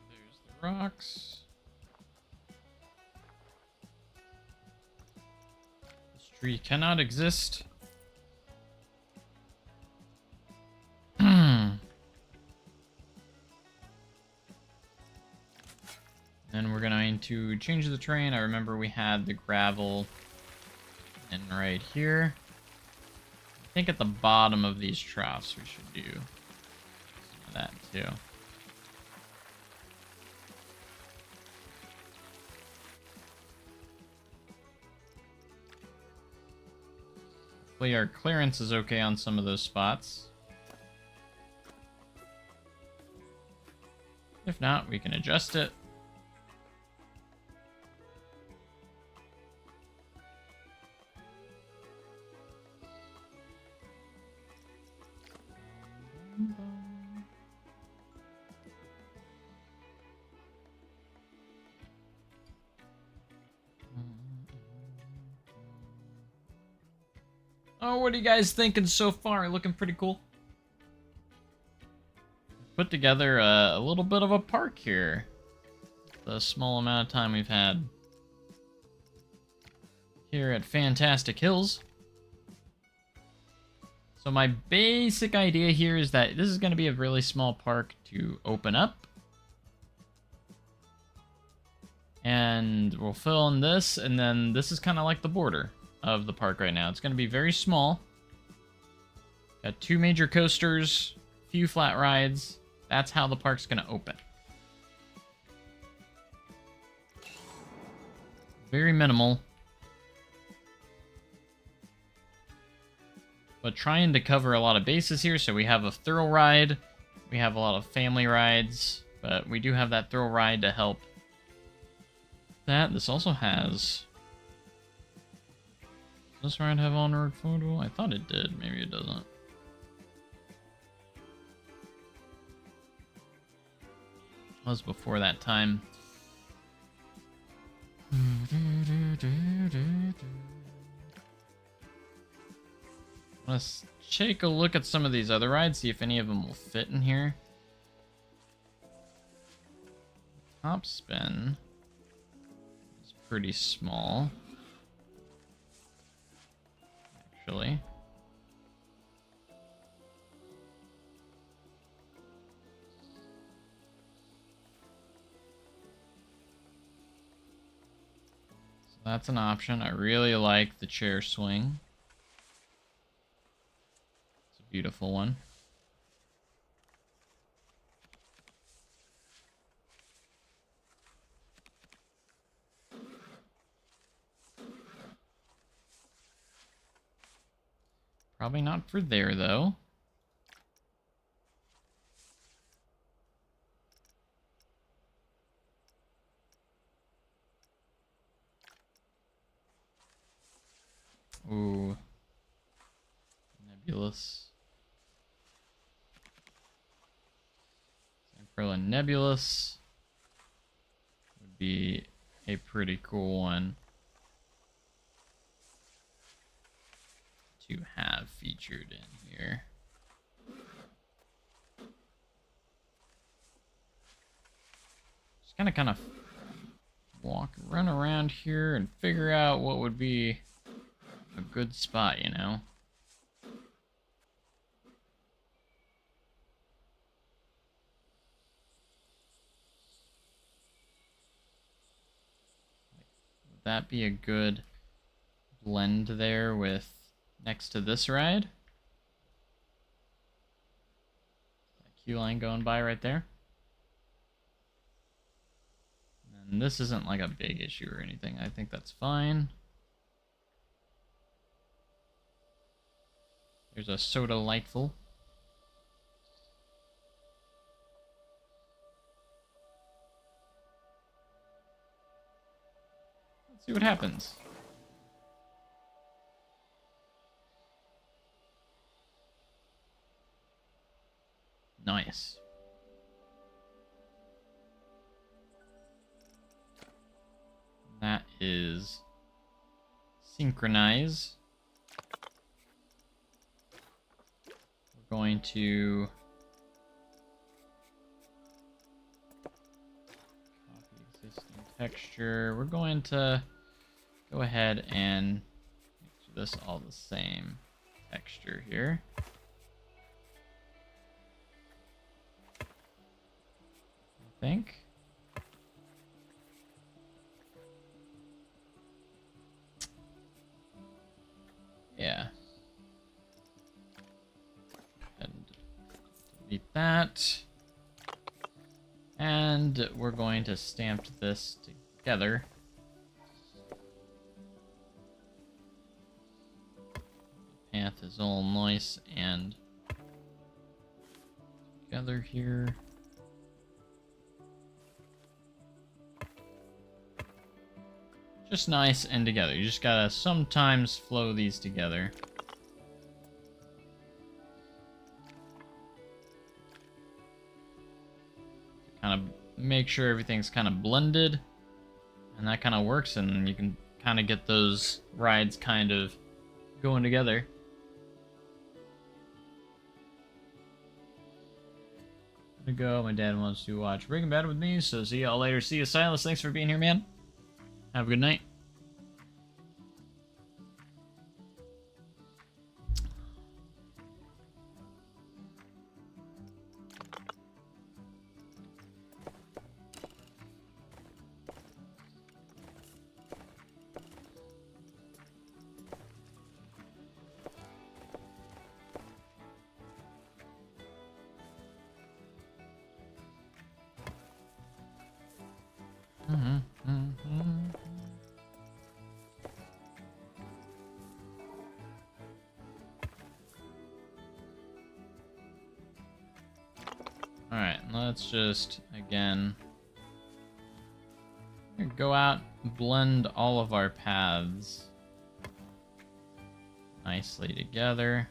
There's the rocks. This tree cannot exist. Then we're going to change the terrain. I remember we had the gravel in right here. I think at the bottom of these troughs we should do some of that too. Hopefully our clearance is okay on some of those spots. If not, we can adjust it. Oh, what are you guys thinking so far? Looking pretty cool. Put together a little bit of a park here. The small amount of time we've had here at Fantastic Hills. So my basic idea here is that this is going to be a really small park to open up. And we'll fill in this, and then this is kind of like the border of the park right now. It's going to be very small. Got 2 major coasters, few flat rides. That's how the park's going to open. Very minimal. But trying to cover a lot of bases here. So we have a thrill ride. We have a lot of family rides. But we do have that thrill ride to help that. This also has... Does this ride have on-road photo? I thought it did. Maybe it doesn't. It was before that time. Let's take a look at some of these other rides, see if any of them will fit in here. Top spin is pretty small, actually. So that's an option. I really like the chair swing. It's a beautiful one. Probably not for there, though. Ooh. Nebulous. Zamperla Nebulous would be a pretty cool one to have featured in here. Just kind of run around here and figure out what would be a good spot, you know? Would that be a good blend there with next to this ride? That queue line going by right there. And this isn't like a big issue or anything. I think that's fine. There's a Soda Lightful. Let's see what happens. Nice. That is synchronize. We're going to copy existing texture. We're going to go ahead and make this all the same texture here. I think. Yeah. And delete that. And we're going to stamp this together. The path is all nice and together here. Just nice and together. You just gotta sometimes flow these together. Kind of make sure everything's kind of blended. And that kind of works, and you can kind of get those rides kind of going together. I'm gonna go. My dad wants to watch Breaking Bad with me, so see y'all later. See you, Silas. Thanks for being here, man. Have a good night. Alright, let's just, again, go out, blend all of our paths nicely together.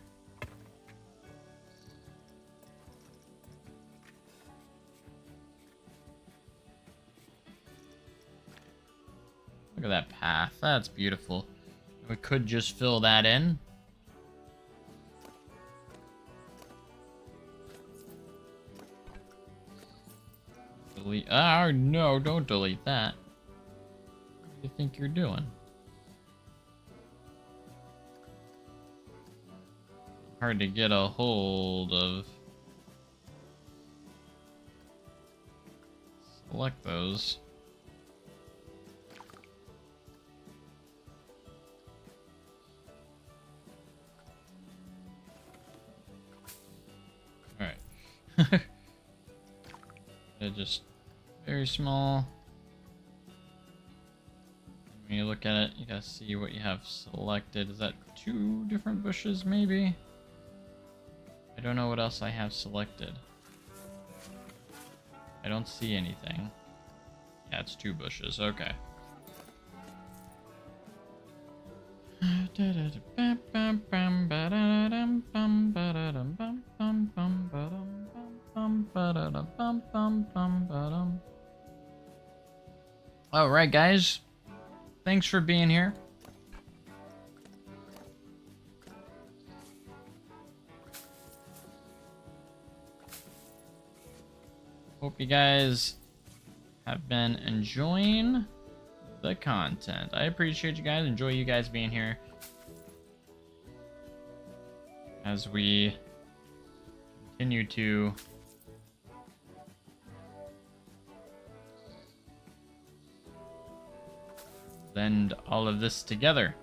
Look at that path, that's beautiful. We could just fill that in. Delete. Ah, no, don't delete that. What do you think you're doing? Hard to get a hold of. Select those. Alright. They're just very small. When you look at it, you gotta see what you have selected. Is that 2 different bushes, maybe? I don't know what else I have selected. I don't see anything. Yeah, it's 2 bushes. Okay. All right, guys. Thanks for being here. Hope you guys have been enjoying the content. I appreciate you guys. Enjoy you guys being here as we continue to blend all of this together.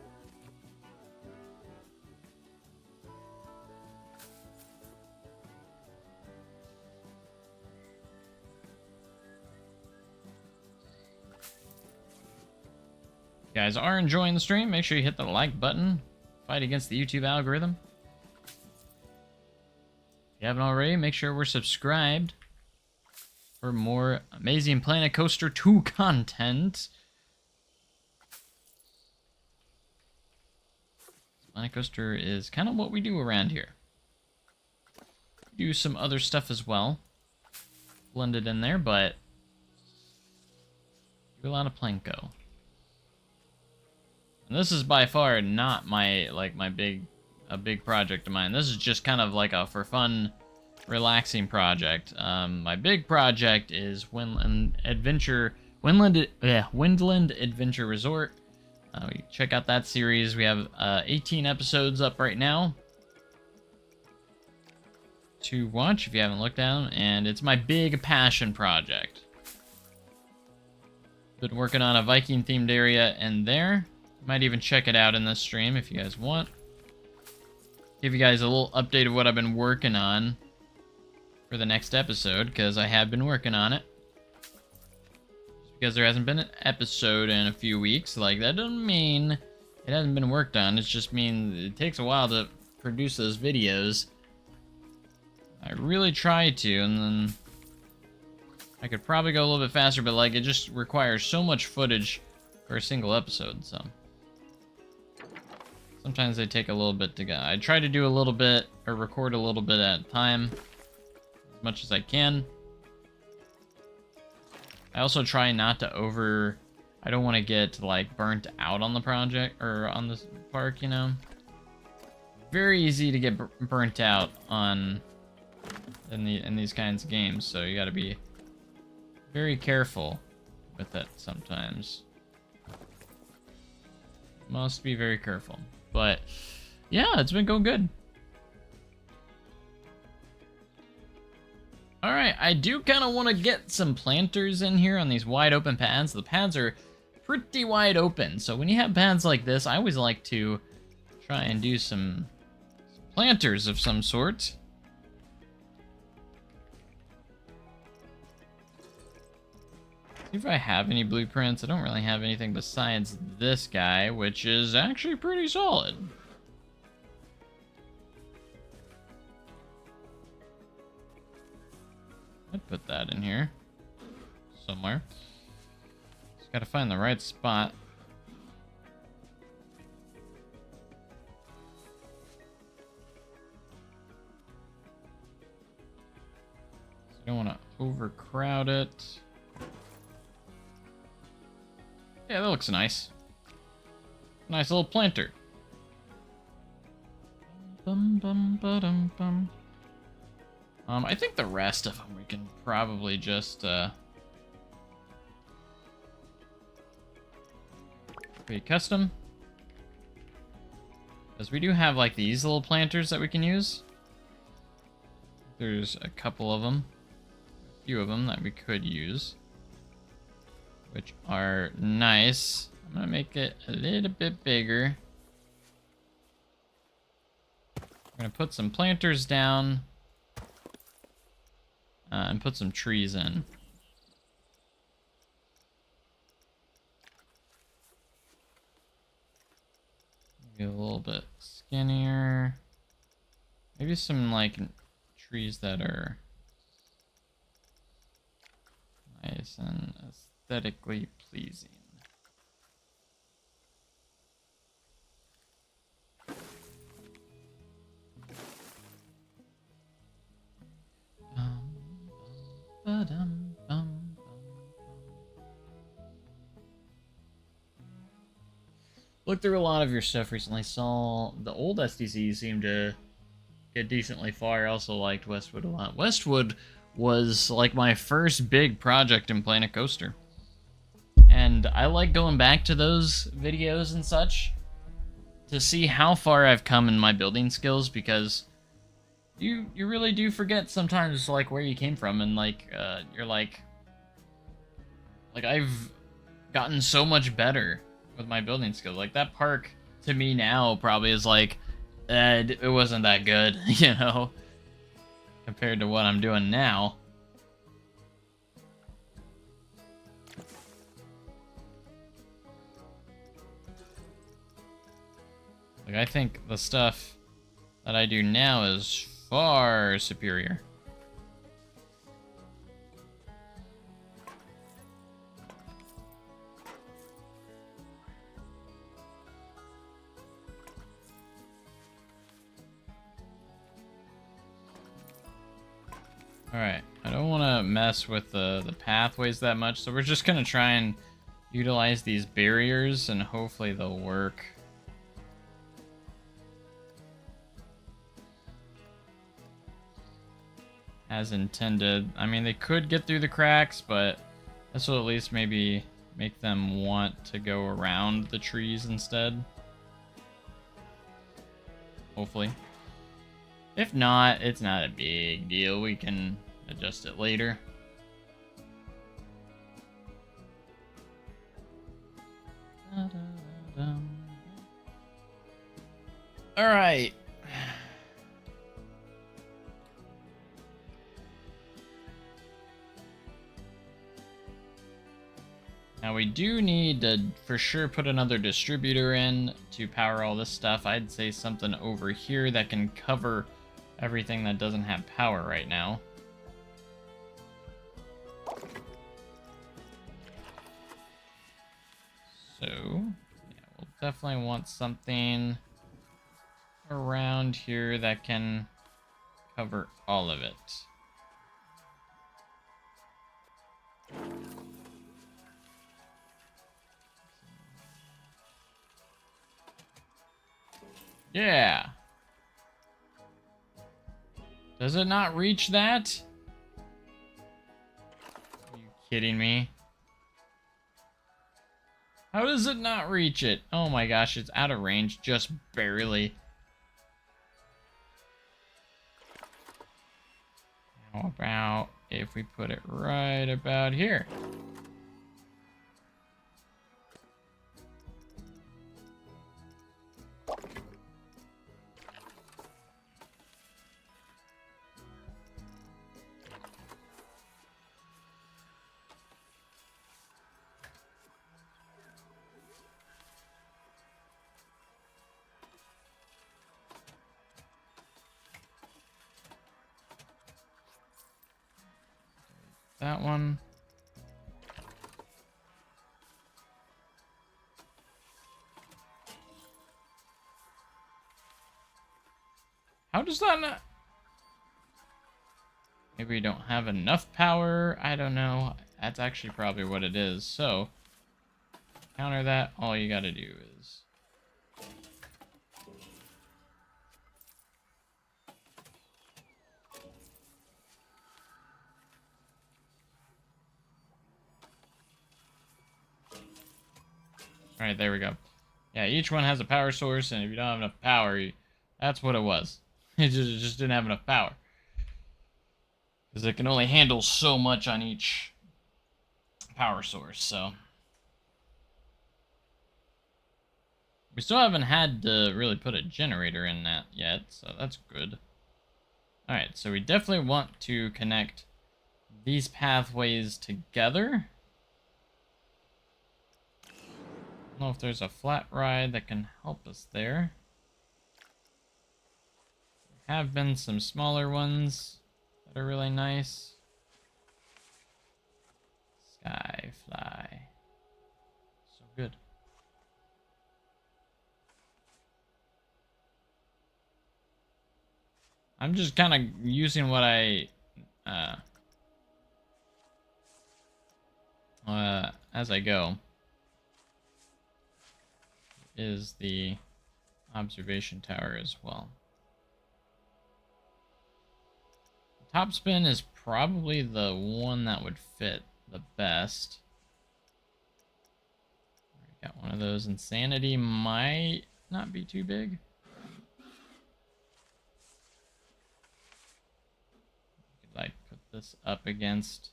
If you guys are enjoying the stream, make sure you hit the like button. Fight against the YouTube algorithm. If you haven't already, make sure we're subscribed for more amazing Planet Coaster 2 content. Planet Coaster is kind of what we do around here. We do some other stuff as well, blended in there, but do a lot of Planko. And this is by far not my big project of mine. This is just kind of like a for fun, relaxing project. My big project is Windland Adventure Resort. Check out that series. We have 18 episodes up right now to watch if you haven't looked down, and it's my big passion project. Been working on a Viking themed area in there. Might even check it out in this stream if you guys want. Give you guys a little update of what I've been working on for the next episode, because I have been working on it. Just because there hasn't been an episode in a few weeks, like, that doesn't mean it hasn't been worked on. It just means it takes a while to produce those videos. I really try to, and then I could probably go a little bit faster, but like, it just requires so much footage for a single episode, so sometimes they take a little bit to go. I try to do a little bit, or record a little bit at a time, as much as I can. I also try not to I don't want to get, like, burnt out on the project, or on this park, you know? Very easy to get burnt out on in these kinds of games, so you gotta be very careful with it sometimes. Must be very careful. But yeah, it's been going good. Alright, I do kind of want to get some planters in here on these wide open pads. The pads are pretty wide open, so when you have pads like this, I always like to try and do some planters of some sort. See if I have any blueprints. I don't really have anything besides this guy, which is actually pretty solid. I'd put that in here somewhere. Just gotta find the right spot. So I don't want to overcrowd it. Yeah, that looks nice. Nice little planter. I think the rest of them we can probably just Create custom. Because we do have like these little planters that we can use. There's a couple of them. A few of them that we could use. Which are nice. I'm going to make it a little bit bigger. I'm going to put some planters down. And put some trees in. Maybe a little bit skinnier. Maybe some like trees that are nice and aesthetically pleasing. Looked through a lot of your stuff recently. Saw the old SDC seemed to get decently far. I also liked Westwood a lot. Westwood was like my first big project in Planet Coaster. And I like going back to those videos and such to see how far I've come in my building skills, because you really do forget sometimes like where you came from, and like you're like I've gotten so much better with my building skills. Like that park to me now probably is like it wasn't that good, you know, compared to what I'm doing now. Like I think the stuff that I do now is far superior. Alright, I don't want to mess with the pathways that much, so we're just going to try and utilize these barriers, and hopefully they'll work. As intended. I mean, they could get through the cracks, but this will at least maybe make them want to go around the trees instead. Hopefully. If not, it's not a big deal. We can adjust it later. All right. Now we do need to for sure put another distributor in to power all this stuff. I'd say something over here that can cover everything that doesn't have power right now. So, yeah, we'll definitely want something around here that can cover all of it. Yeah. Does it not reach that? Are you kidding me? How does it not reach it? Oh my gosh, it's out of range just barely. How about if we put it right about here? That one. How does that not... Maybe we don't have enough power. I don't know. That's actually probably what it is. So, counter that. All you gotta do is... Alright, there we go. Yeah, each one has a power source, and if you don't have enough power, that's what it was. It just didn't have enough power. Because it can only handle so much on each power source, so. We still haven't had to really put a generator in that yet, so that's good. Alright, so we definitely want to connect these pathways together. I don't know if there's a flat ride that can help us there. There have been some smaller ones that are really nice. Skyfly. So good. I'm just kind of using what as I go. Is the observation tower as well. Top spin is probably the one that would fit the best. We got one of those. Insanity might not be too big. Like put this up against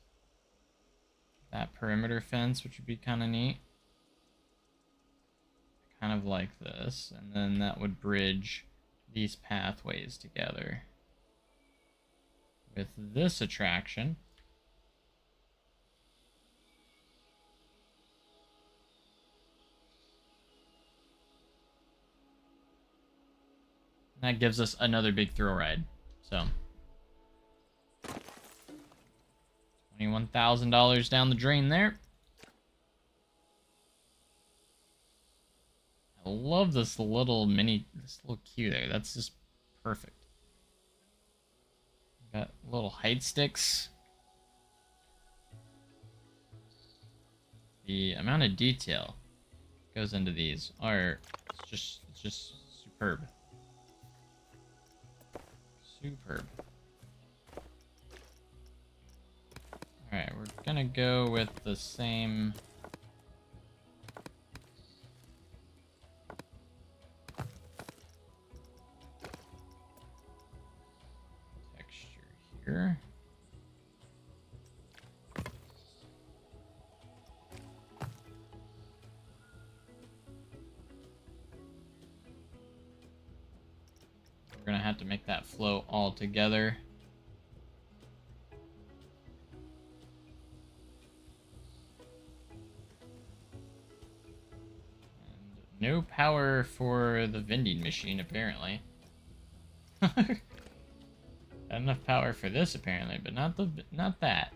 that perimeter fence, which would be kind of neat. Kind of like this, and then that would bridge these pathways together with this attraction. That gives us another big thrill ride. So $21,000 down the drain there. I love this little queue there. That's just perfect. Got little height sticks. The amount of detail goes into these are it's just superb. Superb. Alright, we're gonna go with the same texture here. We're gonna have to make that flow all together. No power for the vending machine, apparently. Got enough power for this, apparently, but not that.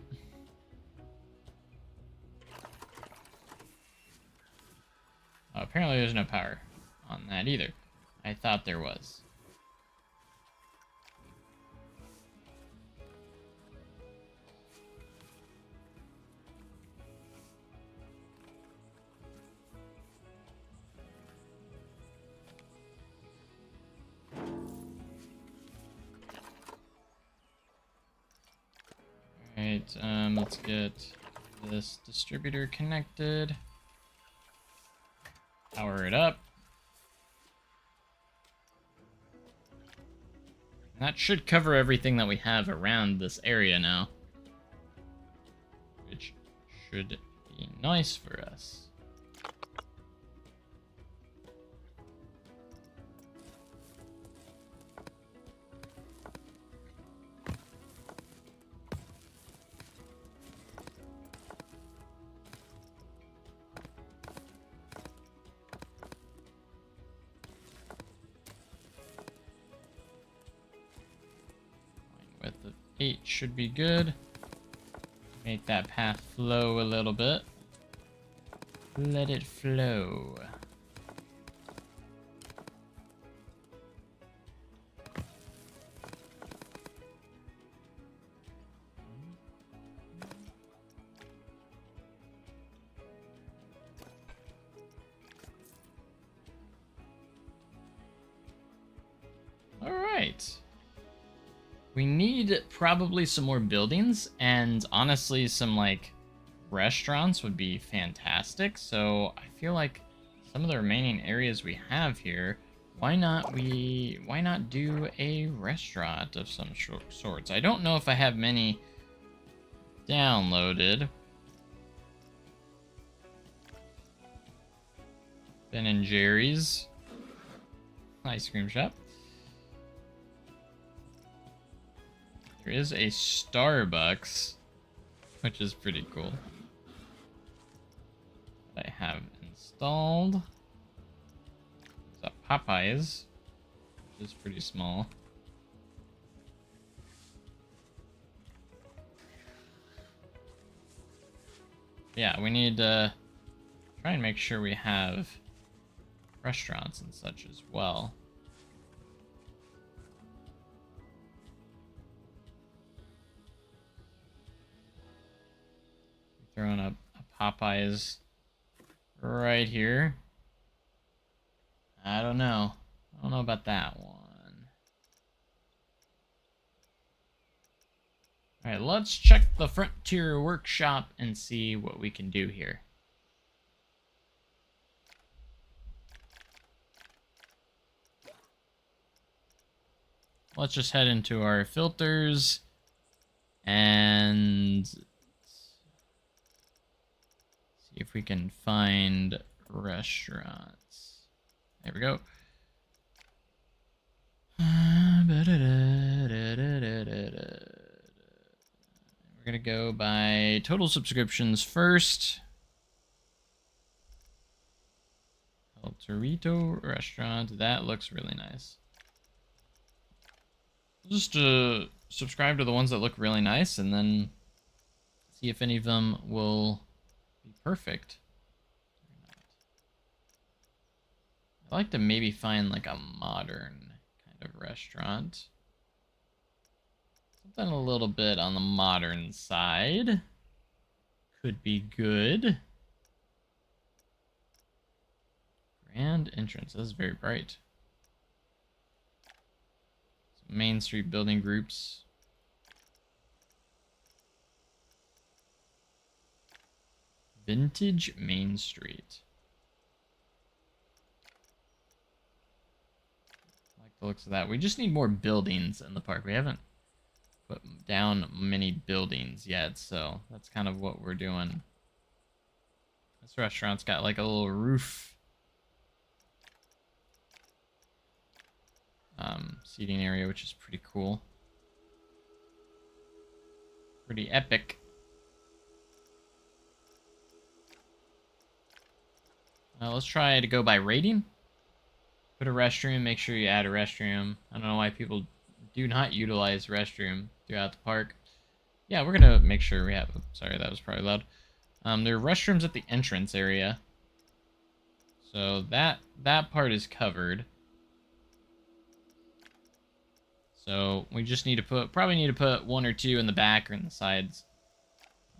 Oh, apparently there's no power on that either. I thought there was. Alright, let's get this distributor connected. Power it up. And that should cover everything that we have around this area now, which should be nice for us. With the 8 should be good. Make that path flow a little bit. Let it flow. All right. We need probably some more buildings, and honestly some like restaurants would be fantastic. So I feel like some of the remaining areas we have here, why not do a restaurant of some sorts? I don't know if I have many downloaded. Ben and Jerry's ice cream shop. There is a Starbucks, which is pretty cool. I have installed. So Popeyes, which is pretty small. Yeah, we need to try and make sure we have restaurants and such as well. Throwing up a Popeyes right here. I don't know. I don't know about that one. Alright, let's check the Frontier Workshop and see what we can do here. Let's just head into our filters and see if we can find restaurants. There we go. We're gonna go by total subscriptions first. El Torito restaurant. That looks really nice. Just subscribe to the ones that look really nice and then see if any of them will be perfect. I'd like to maybe find like a modern kind of restaurant. Something a little bit on the modern side. Could be good. Grand entrance. This is very bright. Some Main Street building groups. Vintage Main Street. I like the looks of that. We just need more buildings in the park. We haven't put down many buildings yet, so that's kind of what we're doing. This restaurant's got like a little roof seating area, which is pretty cool. Pretty epic. Let's try to go by rating. Put a restroom, make sure you add a restroom. I don't know why people do not utilize restroom throughout the park. Yeah, we're gonna make sure we have. Sorry, that was probably loud. There are restrooms at the entrance area, so that part is covered. So we just need to probably need to put one or two in the back or in the sides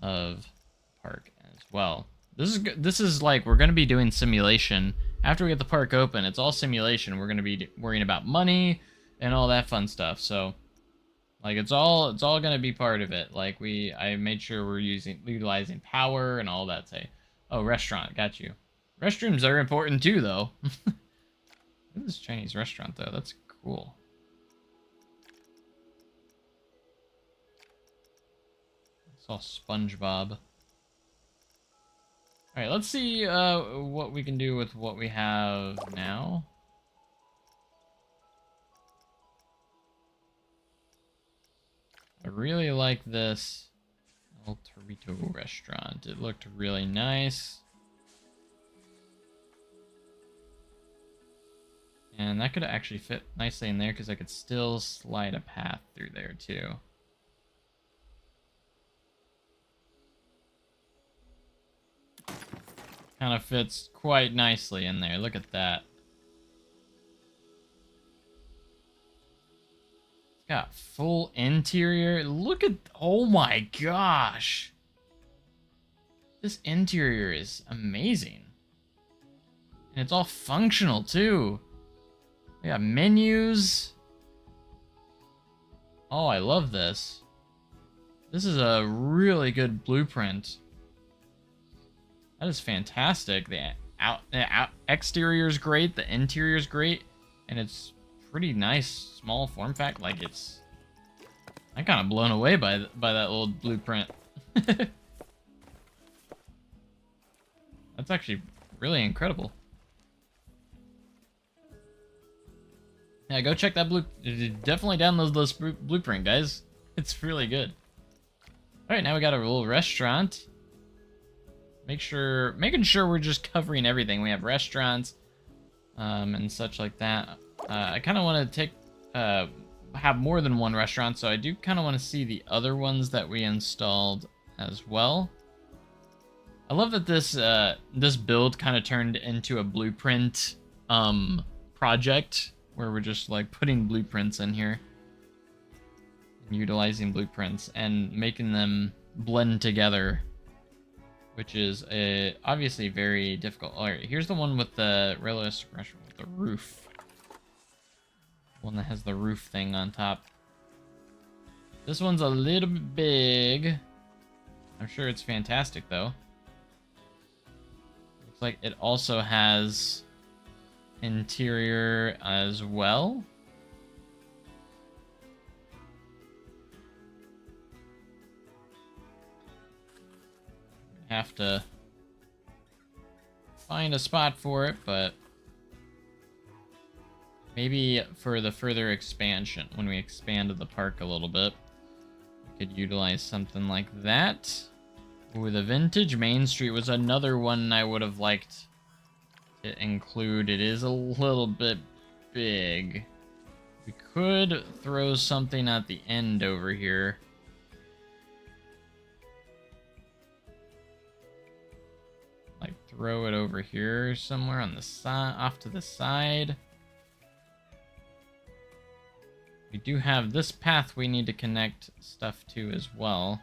of the park as well. This is like we're gonna be doing simulation after we get the park open. It's all simulation. We're gonna be worrying about money and all that fun stuff. So like it's all gonna be part of it. Like I made sure we're utilizing power and all that. Say, oh, restaurant, got you. Restrooms are important too, though. Look at this Chinese restaurant though. That's cool. It's all SpongeBob. All right, let's see what we can do with what we have now. I really like this El Torito restaurant. It looked really nice. And that could actually fit nicely in there because I could still slide a path through there too. Kind of fits quite nicely in there. Look at that. It's got full interior. Look at, oh my gosh. This interior is amazing. And it's all functional too. We got menus. Oh, I love this. This is a really good blueprint. That is fantastic. The exterior is great, the interior is great, and it's pretty nice, small form factor. Like I'm kind of blown away by that little blueprint. That's actually really incredible. Yeah, go check that definitely download this blueprint, guys. It's really good. All right, now we got a little restaurant. Making sure we're just covering everything. We have restaurants, and such like that. I kind of want to have more than one restaurant, so I do kind of want to see the other ones that we installed as well. I love that this build kind of turned into a blueprint project where we're just like putting blueprints in here, and utilizing blueprints and making them blend together, which is obviously very difficult. All right, here's the one with the realistic restaurant with the roof. One that has the roof thing on top. This one's a little bit big. I'm sure it's fantastic though. Looks like it also has interior as well. Have to find a spot for it, but maybe for the further expansion, when we expanded the park a little bit, we could utilize something like that. Ooh, the Vintage Main Street was another one I would have liked to include. It is a little bit big. We could throw something at the end over here. Like throw it over here somewhere on the side, off to the side. We do have this path we need to connect stuff to as well.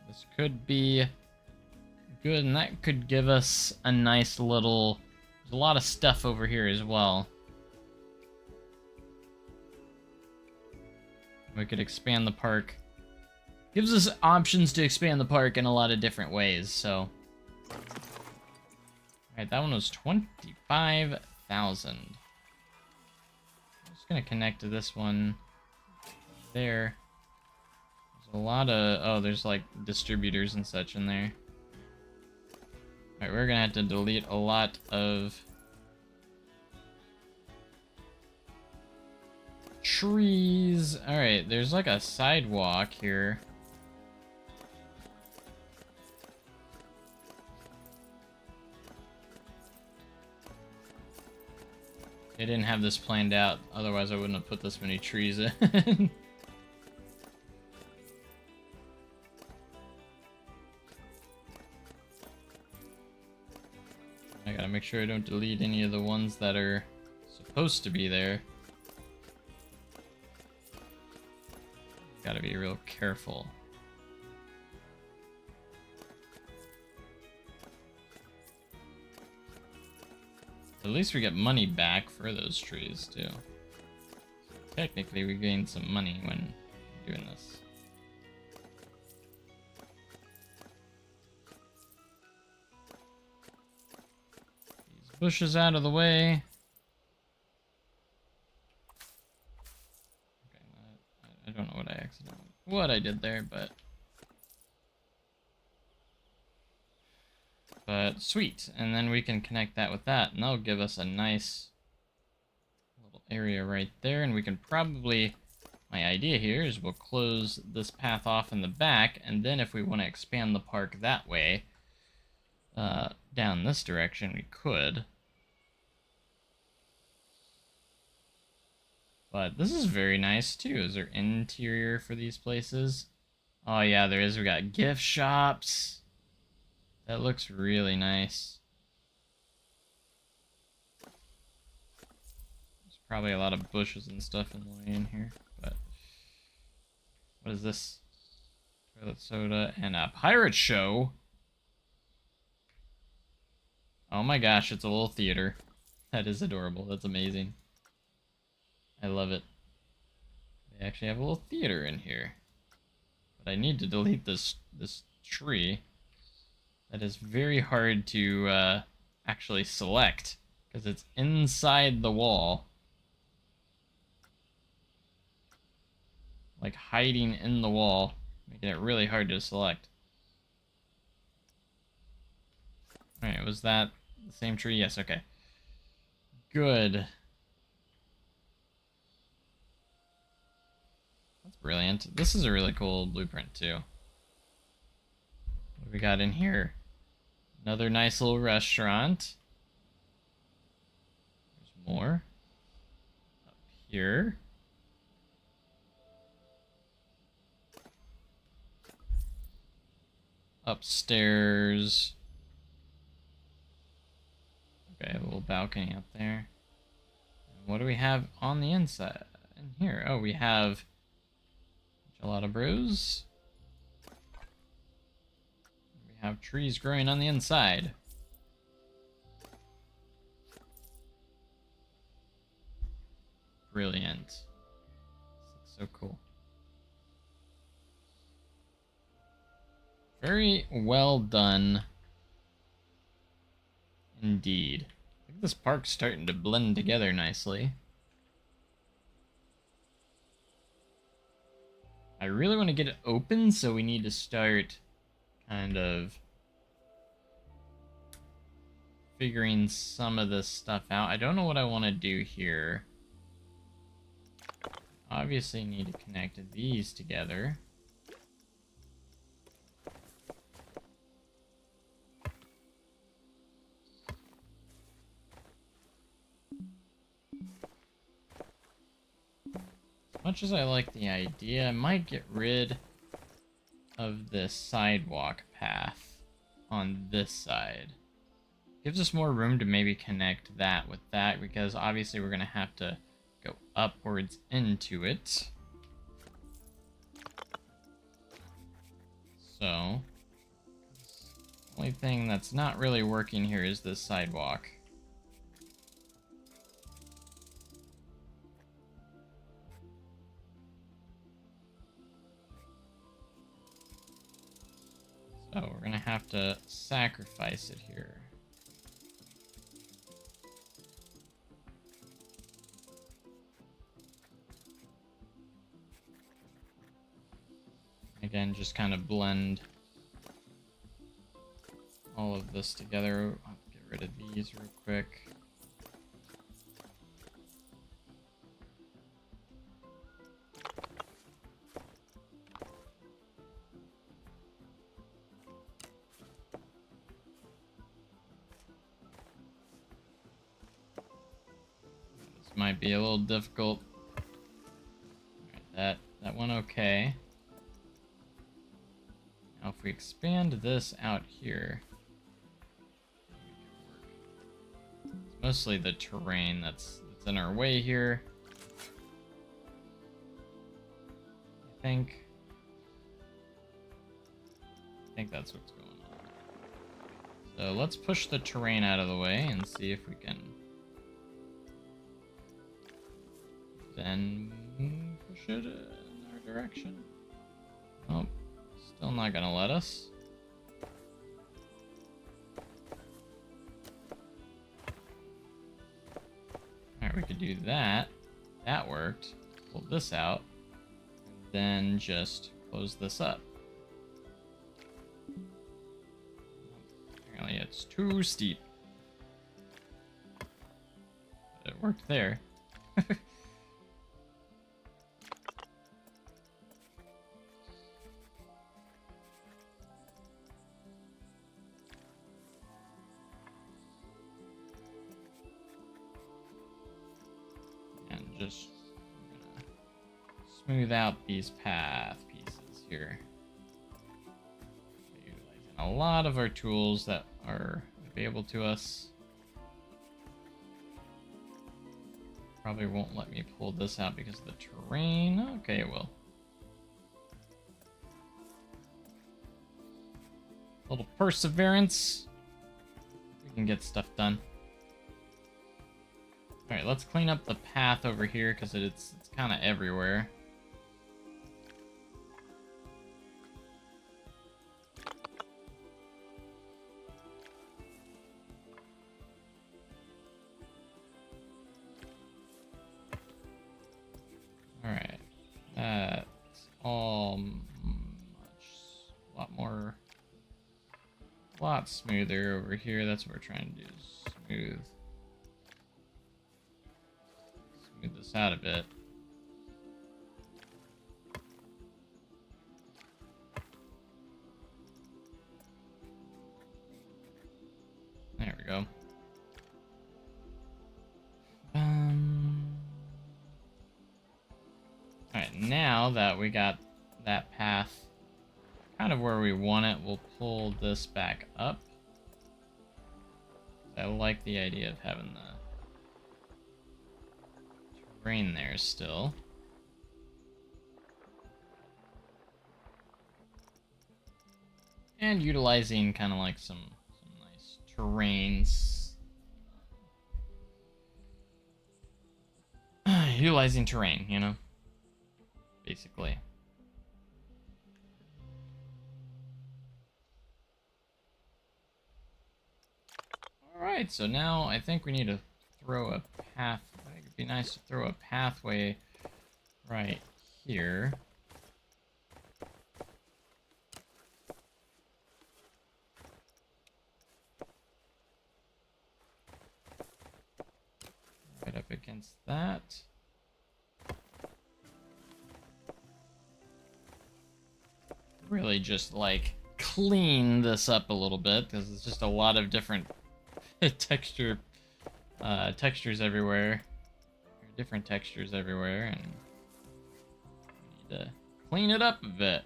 This could be good, and that could give us a nice little... There's a lot of stuff over here as well. We could expand the park. Gives us options to expand the park in a lot of different ways, so... Alright, that one was 25,000. I'm just gonna connect to this one there. There's a lot of... Oh, there's like distributors and such in there. Alright, we're gonna have to delete a lot of trees. Alright, there's like a sidewalk here. I didn't have this planned out, otherwise I wouldn't have put this many trees in. I gotta make sure I don't delete any of the ones that are supposed to be there. Gotta be real careful. At least we get money back for those trees, too. Technically, we gain some money when doing this. These bushes out of the way. Okay, I don't know what I did there, but sweet. And then we can connect that with that, and that'll give us a nice little area right there. And we can probably, my idea here is we'll close this path off in the back, and then if we want to expand the park that way, down this direction, we could. But this is very nice too. Is there interior for these places? Oh yeah, there is. We got gift shops. That looks really nice. There's probably a lot of bushes and stuff in the way in here, but what is this? Toilet soda and a pirate show. Oh my gosh, it's a little theater. That is adorable. That's amazing. I love it. They actually have a little theater in here. But I need to delete this tree. That is very hard to actually select because it's inside the wall. Like hiding in the wall, making it really hard to select. Alright, was that the same tree? Yes, okay. Good. That's brilliant. This is a really cool blueprint, too. What do we got in here? Another nice little restaurant. There's more. Up here. Upstairs. Okay, a little balcony up there. And what do we have on the inside? In here? Oh, we have Gelato Brews. We have trees growing on the inside. Brilliant. This looks so cool. Very well done. Indeed. I think this park's starting to blend together nicely. I really want to get it open, so we need to start kind of figuring some of this stuff out. I don't know what I want to do here. Obviously need to connect these together. As much as I like the idea, I might get rid of this sidewalk path on this side. Gives us more room to maybe connect that with that, because obviously we're going to have to go upwards into it. So, the only thing that's not really working here is this sidewalk. So we're going to have to sacrifice it here. Again, just kind of blend all of this together. I'll get rid of these real quick. This might be a little difficult. Alright, that went okay. Now if we expand this out here, it's mostly the terrain that's in our way here. I think that's what's going on. So let's push the terrain out of the way and see if we can then push it in our direction. Oh. Still not gonna let us. Alright, we could do that. That worked. Pull this out. And then just close this up. Apparently it's too steep. But it worked there. Just smooth out these path pieces here. Utilizing a lot of our tools that are available to us. Probably won't let me pull this out because of the terrain. Okay, it will. A little perseverance. We can get stuff done. Alright, let's clean up the path over here because it's kind of everywhere. all a lot smoother over here. That's what we're trying to do, smooth this out a bit. There we go. Alright, now that we got that path kind of where we want it, we'll pull this back up. I like the idea of having the terrain there still. And utilizing kind of like some nice terrains. Utilizing terrain, you know? Basically. Alright, so now I think we need to throw a path. I think it'd be nice to throw a pathway right here. Right up against that. Really just like clean this up a little bit because it's just a lot of different textures everywhere, different textures everywhere, and we need to clean it up a bit.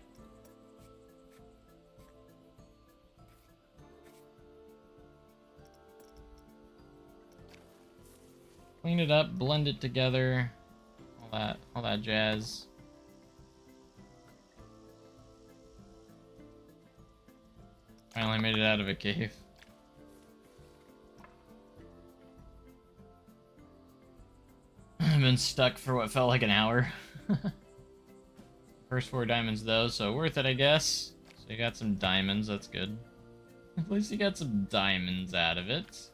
Clean it up, blend it together, all that jazz. Finally made it out of a cave. I've been stuck for what felt like an hour. First 4 diamonds though, so worth it, I guess. So you got some diamonds, that's good. At least you got some diamonds out of it.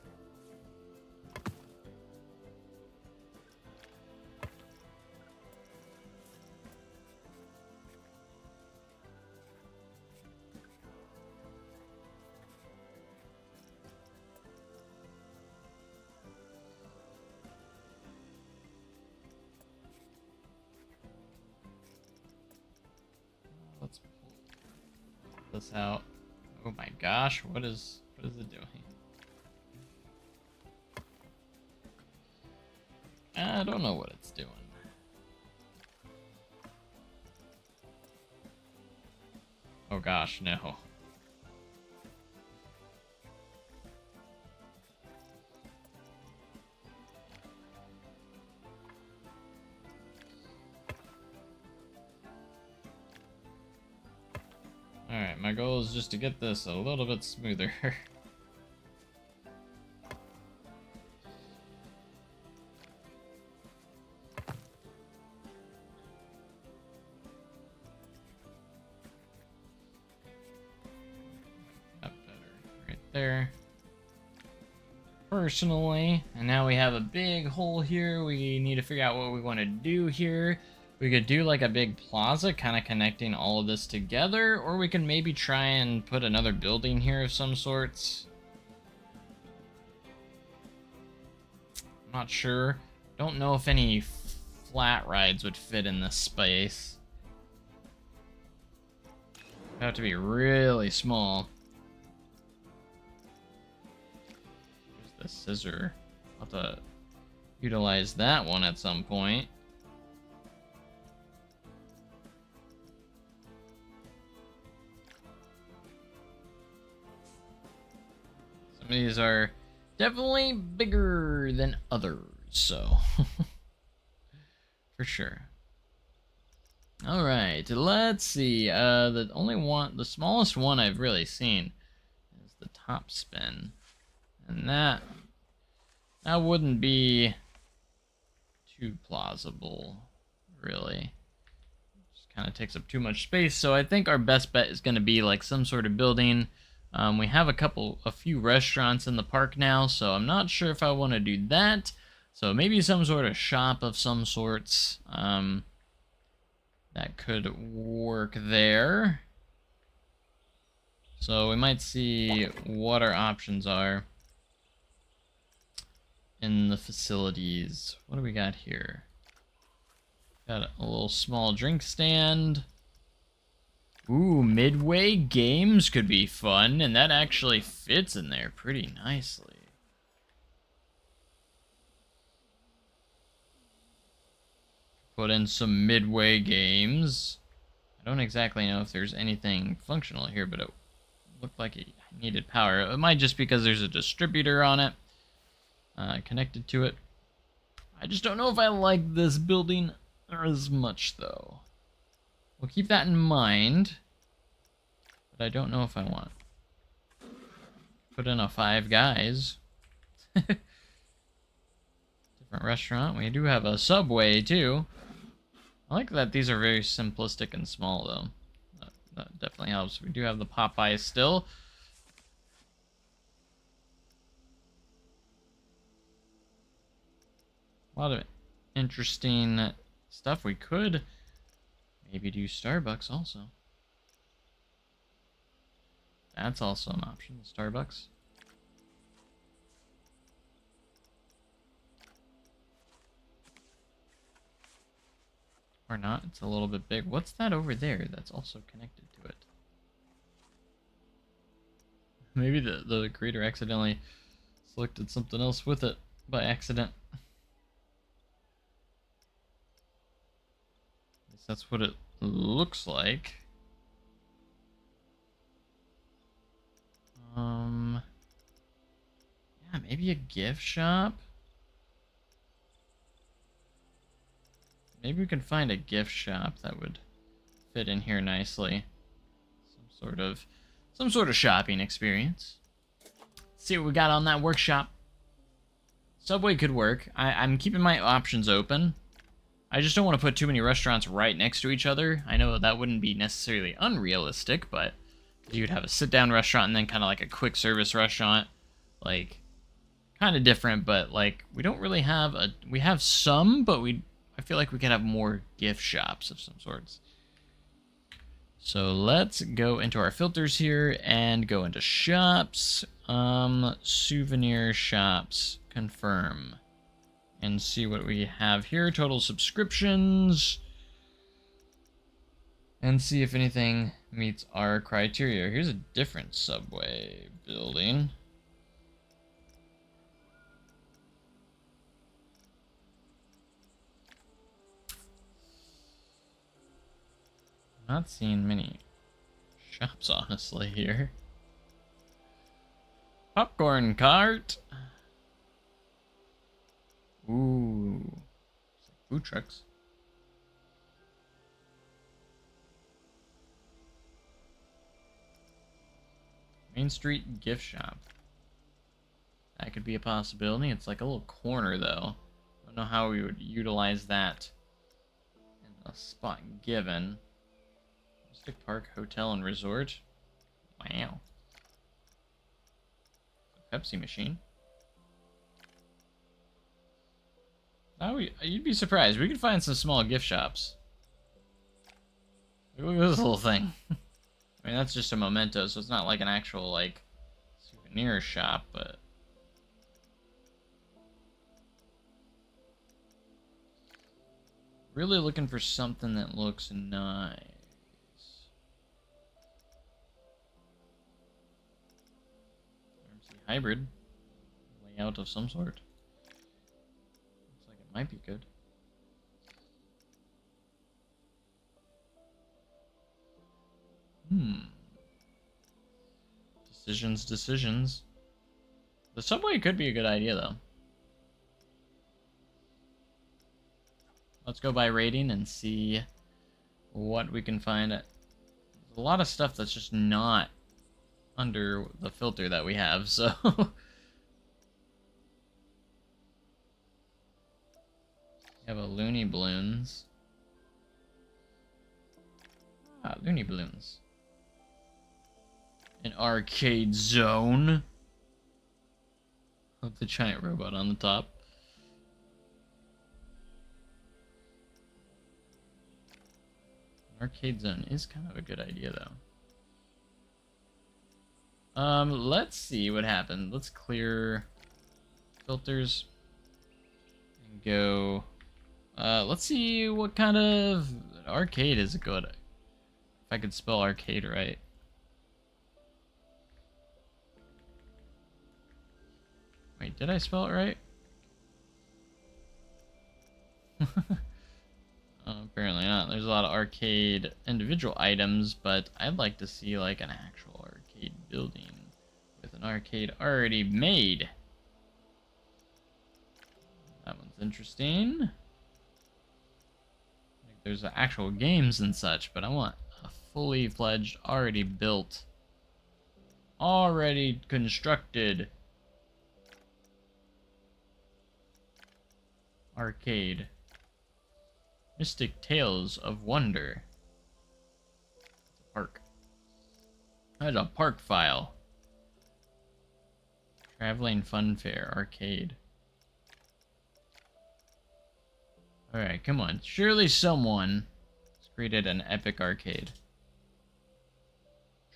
Let's pull this out. Oh my gosh, what is it doing? I don't know what it's doing. Oh gosh, no. Alright, my goal is just to get this a little bit smoother. Up better right there. Personally, and now we have a big hole here. We need to figure out what we want to do here. We could do like a big plaza kind of connecting all of this together, or we can maybe try and put another building here of some sorts. I'm not sure. Don't know if any flat rides would fit in this space. It'd have to be really small. There's the scissor. I'll have to utilize that one at some point. Some of these are definitely bigger than others, so for sure. All right, let's see. The smallest one I've really seen is the top spin, and that wouldn't be too plausible, really. Just kind of takes up too much space. So I think our best bet is going to be like some sort of building. We have a few restaurants in the park now, so I'm not sure if I want to do that. So maybe some sort of shop of some sorts. That could work there. So we might see what our options are in the facilities. What do we got here? Got a little small drink stand. Ooh, Midway Games could be fun, and that actually fits in there pretty nicely. Put in some Midway Games. I don't exactly know if there's anything functional here, but it looked like it needed power. It might just because there's a distributor on it connected to it. I just don't know if I like this building as much, though. We'll keep that in mind, but I don't know if I want. Put in a Five Guys. Different restaurant. We do have a Subway, too. I like that these are very simplistic and small, though. That definitely helps. We do have the Popeyes still. A lot of interesting stuff. We could maybe do Starbucks also. That's also an option, Starbucks. Or not, it's a little bit big. What's that over there that's also connected to it? Maybe the creator accidentally selected something else with it by accident. At least that's what it looks like. Yeah, maybe a gift shop. Maybe we can find a gift shop that would fit in here nicely. Some sort of shopping experience. Let's see what we got on that workshop. Subway could work. I'm keeping my options open. I just don't want to put too many restaurants right next to each other. I know that wouldn't be necessarily unrealistic, but you'd have a sit-down restaurant and then kind of like a quick service restaurant. Like, kind of different, but like, we don't really have a... We have some, but I feel like we could have more gift shops of some sorts. So let's go into our filters here and go into shops. Souvenir shops. Confirm. And see what we have here. Total subscriptions. And see if anything meets our criteria. Here's a different Subway building. Not seeing many shops, honestly, here. Popcorn cart. Ooh. Food trucks. Main Street gift shop. That could be a possibility. It's like a little corner, though. I don't know how we would utilize that in a spot given. Mystic Park Hotel and Resort. Wow. Pepsi machine. Oh, you'd be surprised. We could find some small gift shops. Look at this little thing. I mean, that's just a memento, so it's not like an actual, like, souvenir shop, but... Really looking for something that looks nice. Hybrid layout of some sort. Looks like it might be good. Decisions. The Subway could be a good idea, though. Let's go by rating and see what we can find. There's a lot of stuff that's just not under the filter that we have, so... We have a Looney Balloons. Ah, Looney Balloons. An arcade zone. With the giant robot on the top. Arcade zone is kind of a good idea, though. Let's see what happens. Let's clear filters and go. Let's see what kind of arcade is good. If I could spell arcade right. Wait, did I spell it right? Apparently not. There's a lot of arcade individual items, but I'd like to see like an actual arcade building with an arcade already made. That one's interesting. Like there's actual games and such, but I want a fully fledged, already built, already constructed arcade. Mystic Tales of Wonder. It's a park. That's a park file. Traveling Fun Fair Arcade. Alright, come on. Surely someone has created an epic arcade.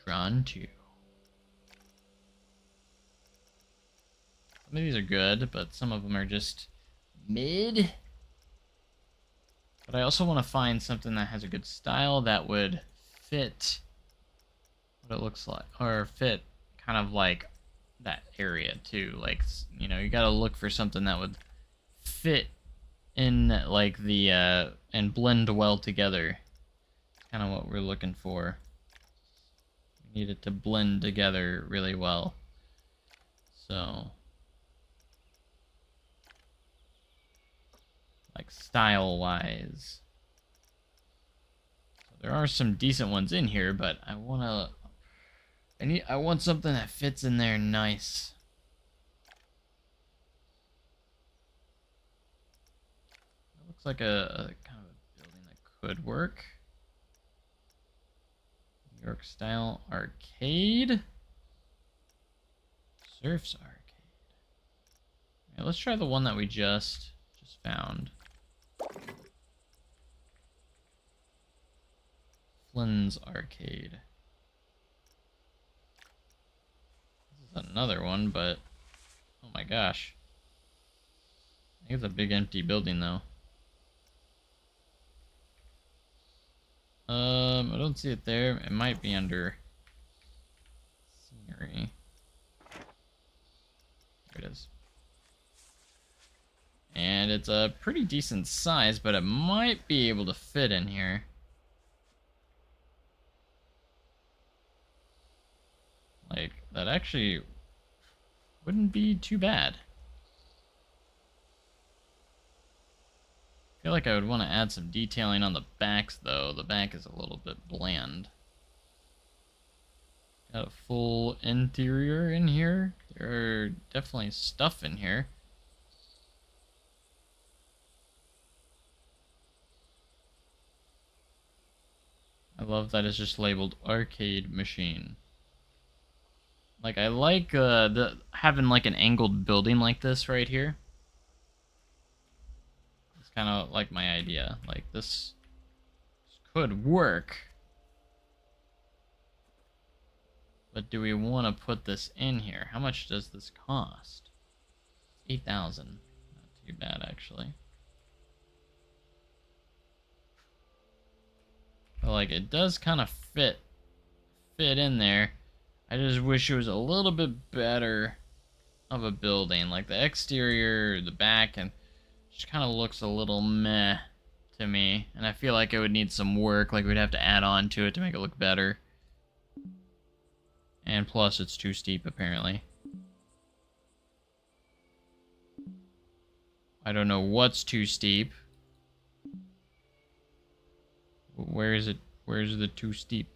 Tron 2. Some of these are good, but some of them are just mid. But I also want to find something that has a good style that would fit what it looks like, or fit kind of like that area too. Like, you know, you gotta look for something that would fit in like the and blend well together. It's kind of what we're looking for. We need it to blend together really well. So, like style wise, so there are some decent ones in here, but I want something that fits in there nice. It looks like a kind of a building that could work. New York style arcade. Surf's arcade. Yeah, let's try the one that we just found. Flynn's Arcade. This is another one, but oh my gosh. I think it's a big empty building though. I don't see it there. It might be under scenery. There it is. And it's a pretty decent size, but it might be able to fit in here. Like, that actually wouldn't be too bad. I feel like I would want to add some detailing on the backs, though. The back is a little bit bland. Got a full interior in here. There are definitely stuff in here. I love that it's just labeled arcade machine. Like, I like having like an angled building like this right here. It's kind of like my idea. Like this could work. But do we want to put this in here? How much does this cost? 8,000. Not too bad actually. But like it does kind of fit in there. I just wish it was a little bit better of a building. Like the exterior, the back, and just kind of looks a little meh to me. And I feel like it would need some work. Like we'd have to add on to it to make it look better. And plus it's too steep apparently. I don't know what's too steep. Where is it? Where's the too steep?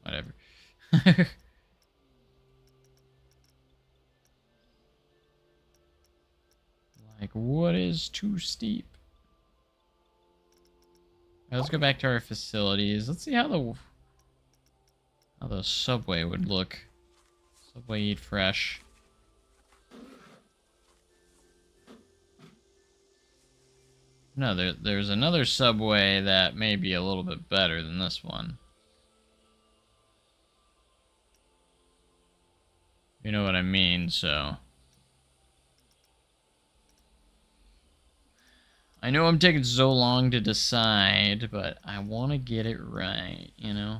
Whatever. Like, what is too steep? Right, let's go back to our facilities. Let's see how the subway would look. Subway Eat Fresh. No, there's another Subway that may be a little bit better than this one. You know what I mean, so. I know I'm taking so long to decide, but I want to get it right, you know?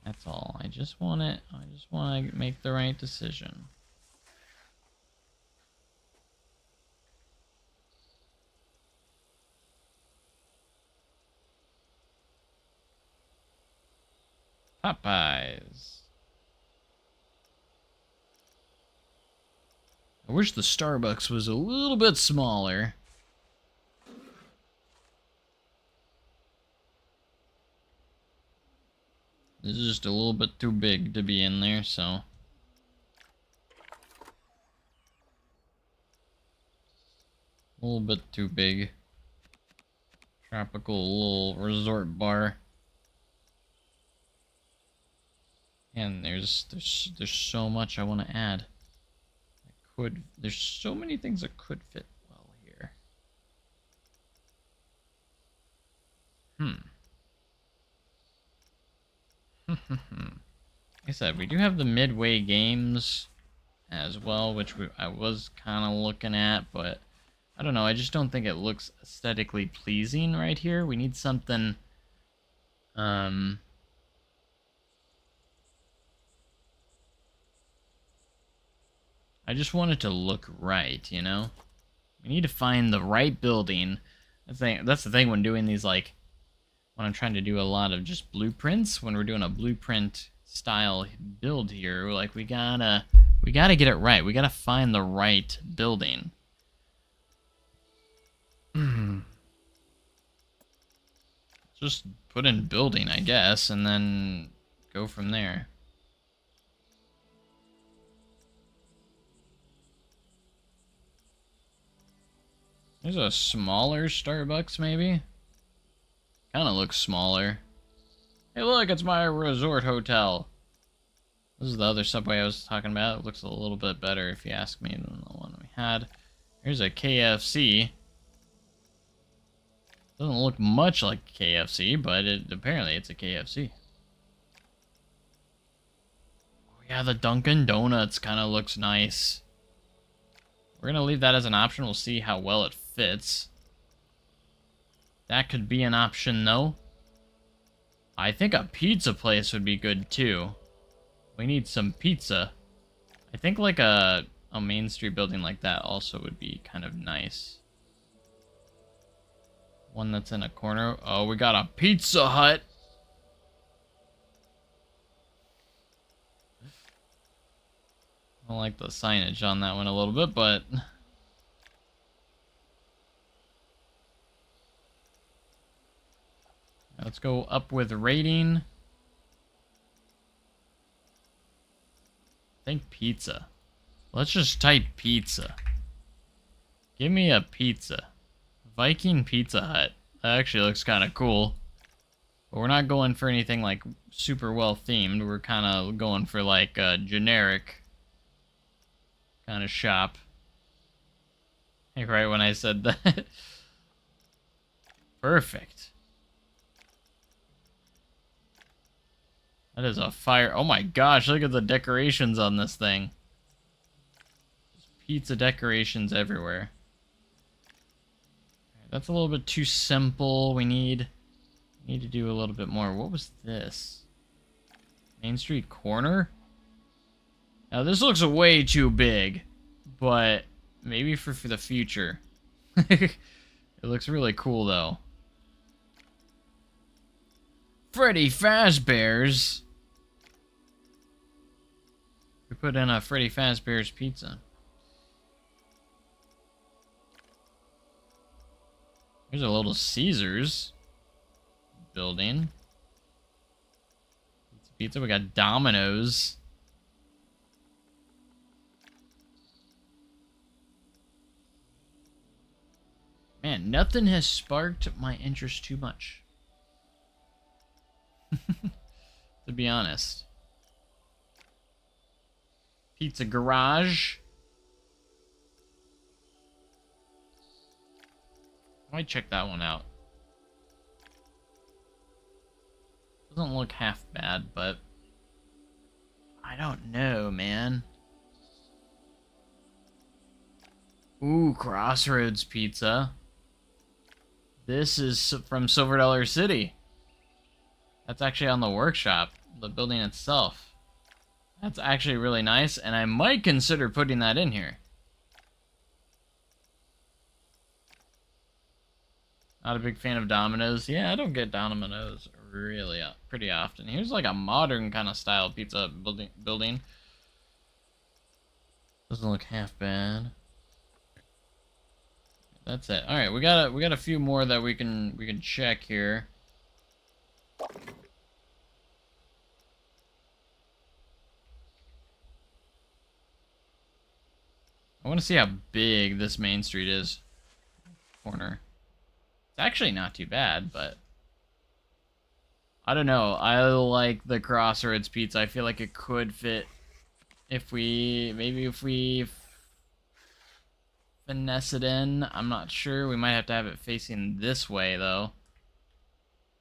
That's all. I just want to make the right decision. Popeyes. I wish the Starbucks was a little bit smaller. This is just a little bit too big to be in there, so. A little bit too big. Tropical little resort bar. And there's so much I want to add. There's so many things that could fit well here. Like I said, we do have the Midway games as well, which I was kind of looking at, but I don't know. I just don't think it looks aesthetically pleasing right here. We need something, I just want it to look right, you know? We need to find the right building. That's the thing when doing these, like, when I'm trying to do a lot of just blueprints, when we're doing a blueprint style build here, like, we gotta get it right. We gotta find the right building. Just put in building, I guess, and then go from there. There's a smaller Starbucks, maybe? Kind of looks smaller. Hey, look, it's my resort hotel. This is the other Subway I was talking about. It looks a little bit better, if you ask me, than the one we had. Here's a KFC. Doesn't look much like KFC, but apparently it's a KFC. Oh yeah, the Dunkin' Donuts kind of looks nice. We're going to leave that as an option. We'll see how well it fits. That could be an option, though. I think a pizza place would be good, too. We need some pizza. I think like a Main Street building like that also would be kind of nice. One that's in a corner. Oh, we got a Pizza Hut. I don't like the signage on that one a little bit, but let's go up with rating. I think pizza. Let's just type pizza. Give me a pizza. Viking Pizza Hut. That actually looks kind of cool. But we're not going for anything like super well themed. We're kind of going for like a generic kind of shop. Hey, right when I said that. Perfect. That is a fire. Oh my gosh, look at the decorations on this thing. There's pizza decorations everywhere. That's a little bit too simple. We need to do a little bit more. What was this? Main Street corner? Now this looks way too big, but maybe for the future. It looks really cool though. Freddy Fazbear's. We put in a Freddy Fazbear's pizza. Here's a Little Caesars building. Pizza. We got Domino's. Man, nothing has sparked my interest too much. To be honest. Pizza Garage. I might check that one out. Doesn't look half bad, but I don't know, man. Ooh, Crossroads Pizza. This is from Silver Dollar City. That's actually on the workshop, the building itself. That's actually really nice, and I might consider putting that in here. Not a big fan of Domino's. Yeah, I don't get Domino's really pretty often. Here's like a modern kind of style pizza building. Doesn't look half bad. That's it. All right, we got a few more that we can check here. I want to see how big this main street is. Corner. It's actually not too bad, but I don't know. I like the Crossroads Pizza. I feel like it could fit if we finesse it in. I'm not sure. We might have to have it facing this way though.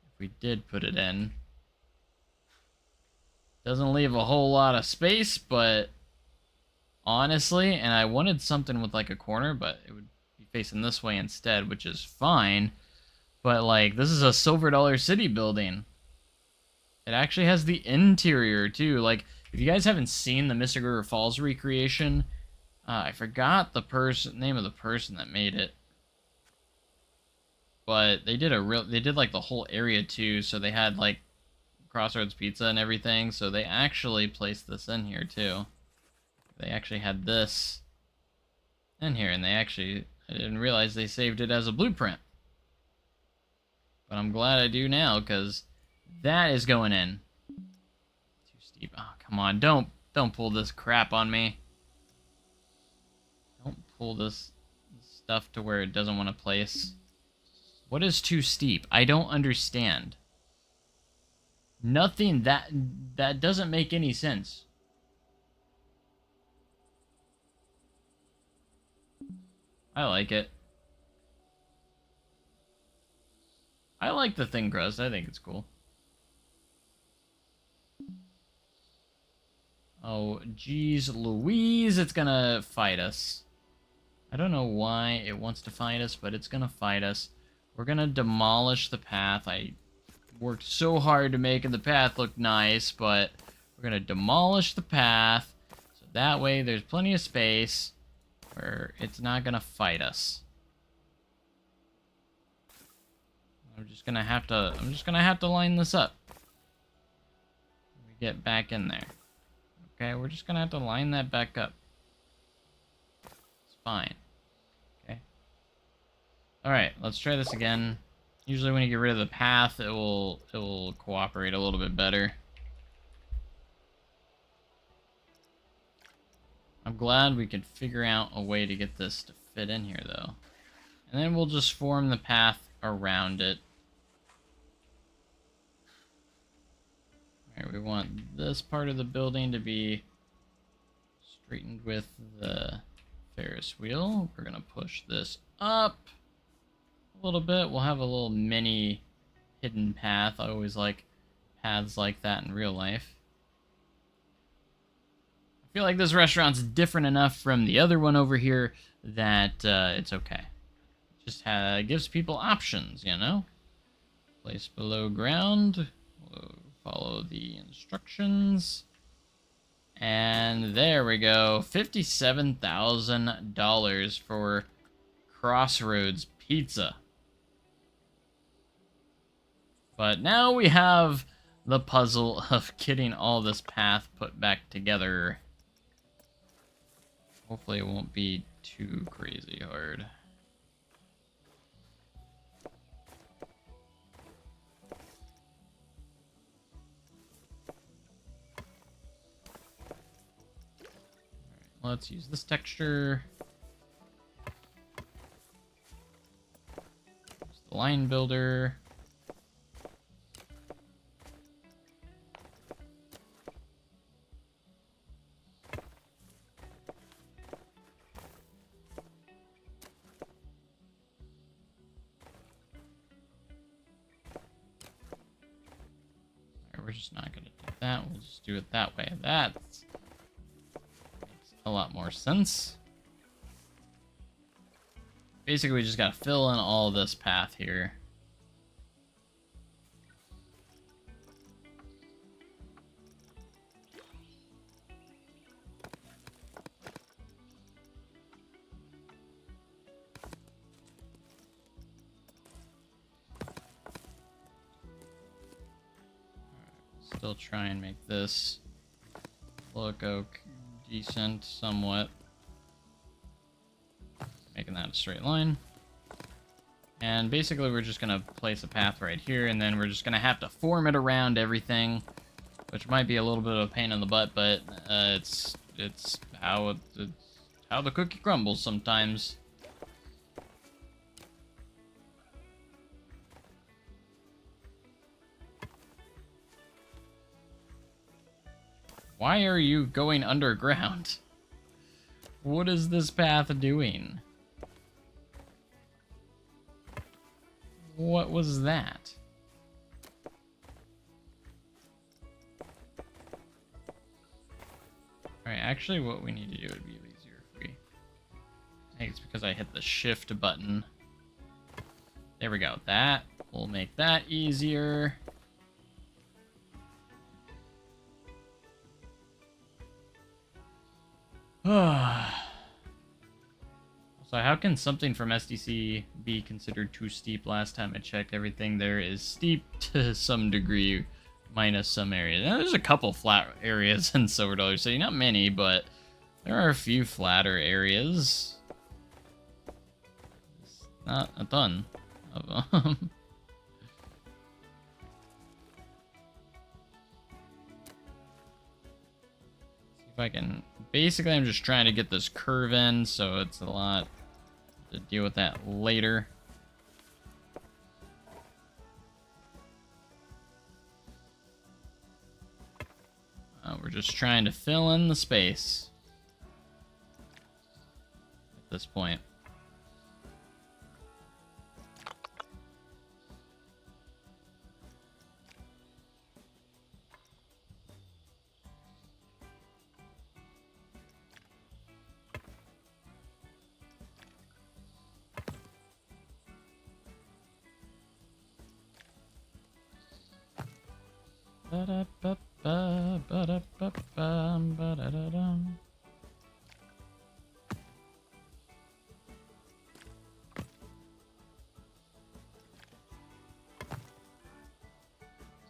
If we did put it in. Doesn't leave a whole lot of space, but honestly, and I wanted something with like a corner, but it would be facing this way instead, which is fine. But like, this is a Silver Dollar City building. It actually has the interior too. Like, if you guys haven't seen the Mystic River Falls recreation, I forgot the name of the person that made it. But they did like the whole area too, so they had like Crossroads Pizza and everything, so they actually placed this in here too. They actually had this in here, and I didn't realize they saved it as a blueprint. But I'm glad I do now, because that is going in. Too steep. Oh, come on. Don't pull this crap on me. Don't pull this stuff to where it doesn't want to place. What is too steep? I don't understand. Nothing that doesn't make any sense. I like it. I like the thin crust. I think it's cool. Oh, geez Louise, it's gonna fight us. I don't know why it wants to fight us, but it's gonna fight us. We're gonna demolish the path. I worked so hard to make the path look nice, but we're gonna demolish the path, so that way there's plenty of space where it's not gonna fight us. I'm just gonna have to line this up. We get back in there. Okay, we're just gonna have to line that back up. It's fine. Okay. Alright, let's try this again. Usually when you get rid of the path, it will cooperate a little bit better. I'm glad we could figure out a way to get this to fit in here though. And then we'll just form the path around it. Alright, we want this part of the building to be straightened with the Ferris wheel. We're gonna push this up a little bit. We'll have a little mini hidden path. I always like paths like that in real life. I feel like this restaurant's different enough from the other one over here that it's okay. It just gives people options, you know? Place below ground. We'll follow the instructions. And there we go. $57,000 for Crossroads Pizza. But now we have the puzzle of getting all this path put back together. Hopefully it won't be too crazy hard. Alright, let's use this texture. Use the line builder. we're just not gonna do that. We'll just do it that way. That makes a lot more sense. Basically, we just gotta fill in all this path here. Still try and make this look decent somewhat. Making that a straight line. And basically we're just gonna place a path right here, and then we're just gonna have to form it around everything, which might be a little bit of a pain in the butt, but it's how the cookie crumbles sometimes. Why are you going underground? What is this path doing? What was that? Alright, actually what we need to do would be easier if we... I think it's because I hit the shift button. There we go. That will make that easier. So how can something from SDC be considered too steep? Last time I checked, everything there is steep to some degree, minus some areas. Now, there's a couple flat areas in Silver Dollar City, not many, but there are a few flatter areas. It's not a ton of them. See if I can... Basically, I'm just trying to get this curve in, so it's a lot to deal with that later. We're just trying to fill in the space at this point.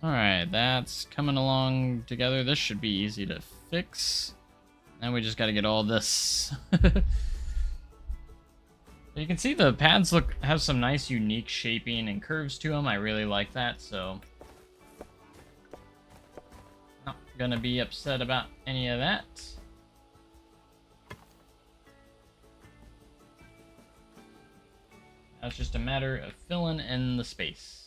Alright, that's coming along together. This should be easy to fix. Now we just gotta get all this. You can see the pads have some nice unique shaping and curves to them. I really like that, so not gonna be upset about any of that. Now it's just a matter of filling in the space.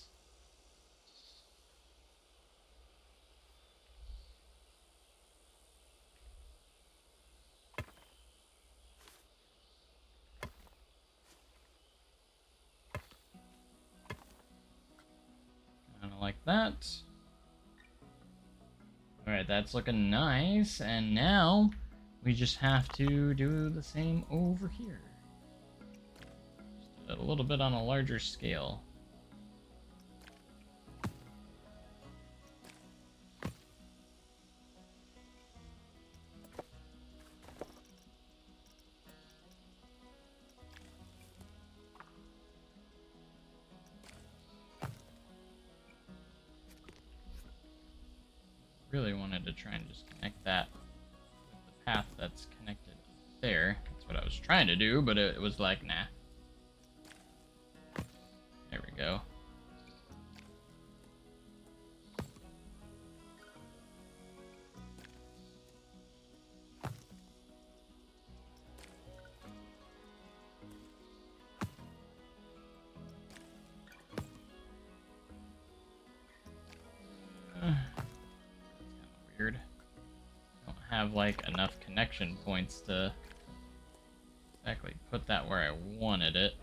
Like that. Alright, that's looking nice, and now we just have to do the same over here. Just a little bit on a larger scale. Really wanted to try and just connect that with the path that's connected there. That's what I was trying to do, but it was like, nah. There we go. Weird. Don't have like enough connection points to exactly put that where I wanted it.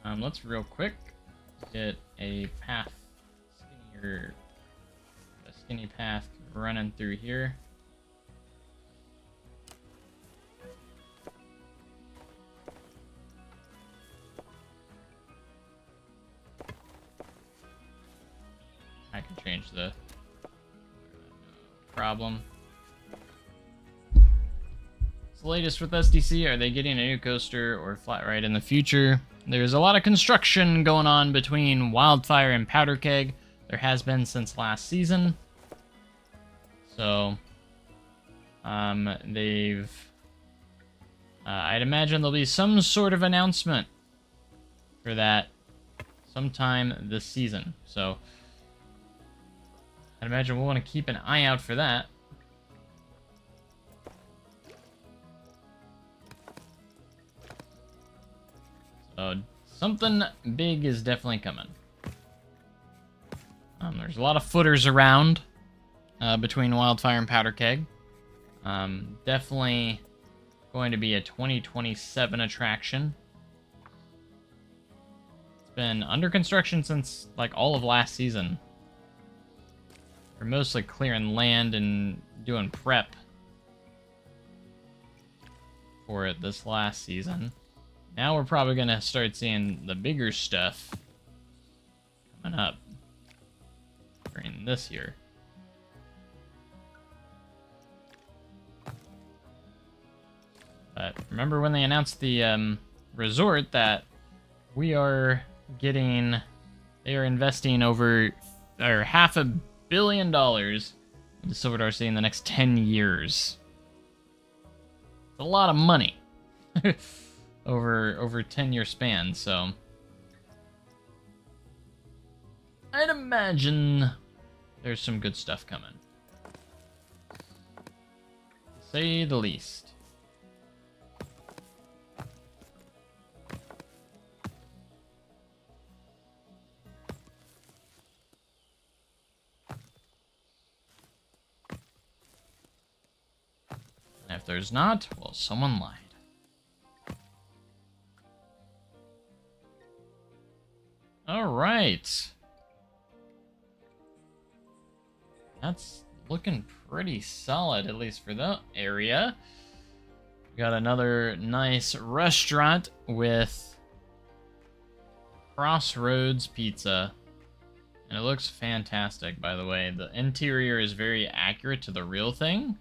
Let's real quick get a path, a skinny path running through here. I can change the problem. What's the latest with SDC? Are they getting a new coaster or flat ride in the future? There's a lot of construction going on between Wildfire and Powder Keg. There has been since last season. So, I'd imagine there'll be some sort of announcement for that sometime this season. So, I'd imagine we'll want to keep an eye out for that. So, something big is definitely coming. There's a lot of footers around between Wildfire and Powder Keg. Definitely going to be a 2027 attraction. It's been under construction since like all of last season. We're mostly clearing land and doing prep for it this last season. Now we're probably going to start seeing the bigger stuff coming up during this year. But remember when they announced the resort that they are investing over $500 million into Silver Darcy in the next 10 years. It's a lot of money. over 10-year span, so I'd imagine there's some good stuff coming, to say the least. And if there's not, well, someone lied. All right. That's looking pretty solid, at least for that area. We got another nice restaurant with Crossroads Pizza. And it looks fantastic, by the way. The interior is very accurate to the real thing.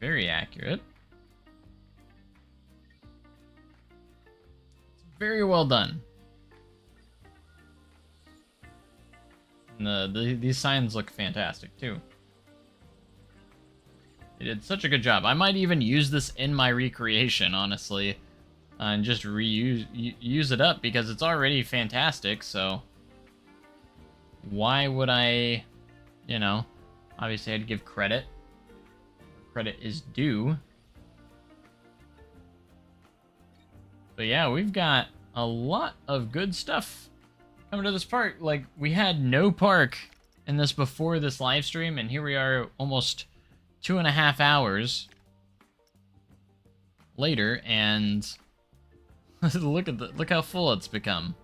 Very accurate. It's very well done. And these signs look fantastic too. They did such a good job. I might even use this in my recreation, honestly, and just use it up because it's already fantastic. So why would I? You know, obviously I'd give credit. Credit is due. But yeah, we've got a lot of good stuff coming to this park. Like, we had no park in this before this live stream, and here we are almost 2.5 hours later, and look how full it's become.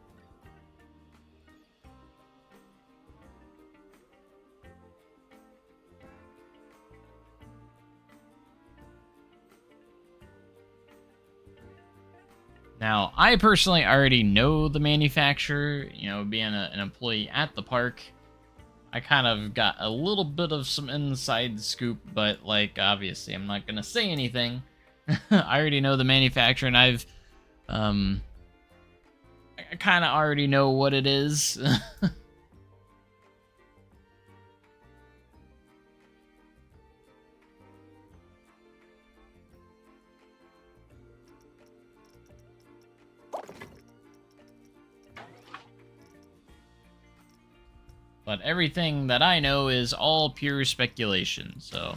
Now, I personally already know the manufacturer, you know, being an employee at the park. I kind of got a little bit of some inside scoop, but, like, obviously I'm not going to say anything. I already know the manufacturer, and I kind of already know what it is. But everything that I know is all pure speculation, so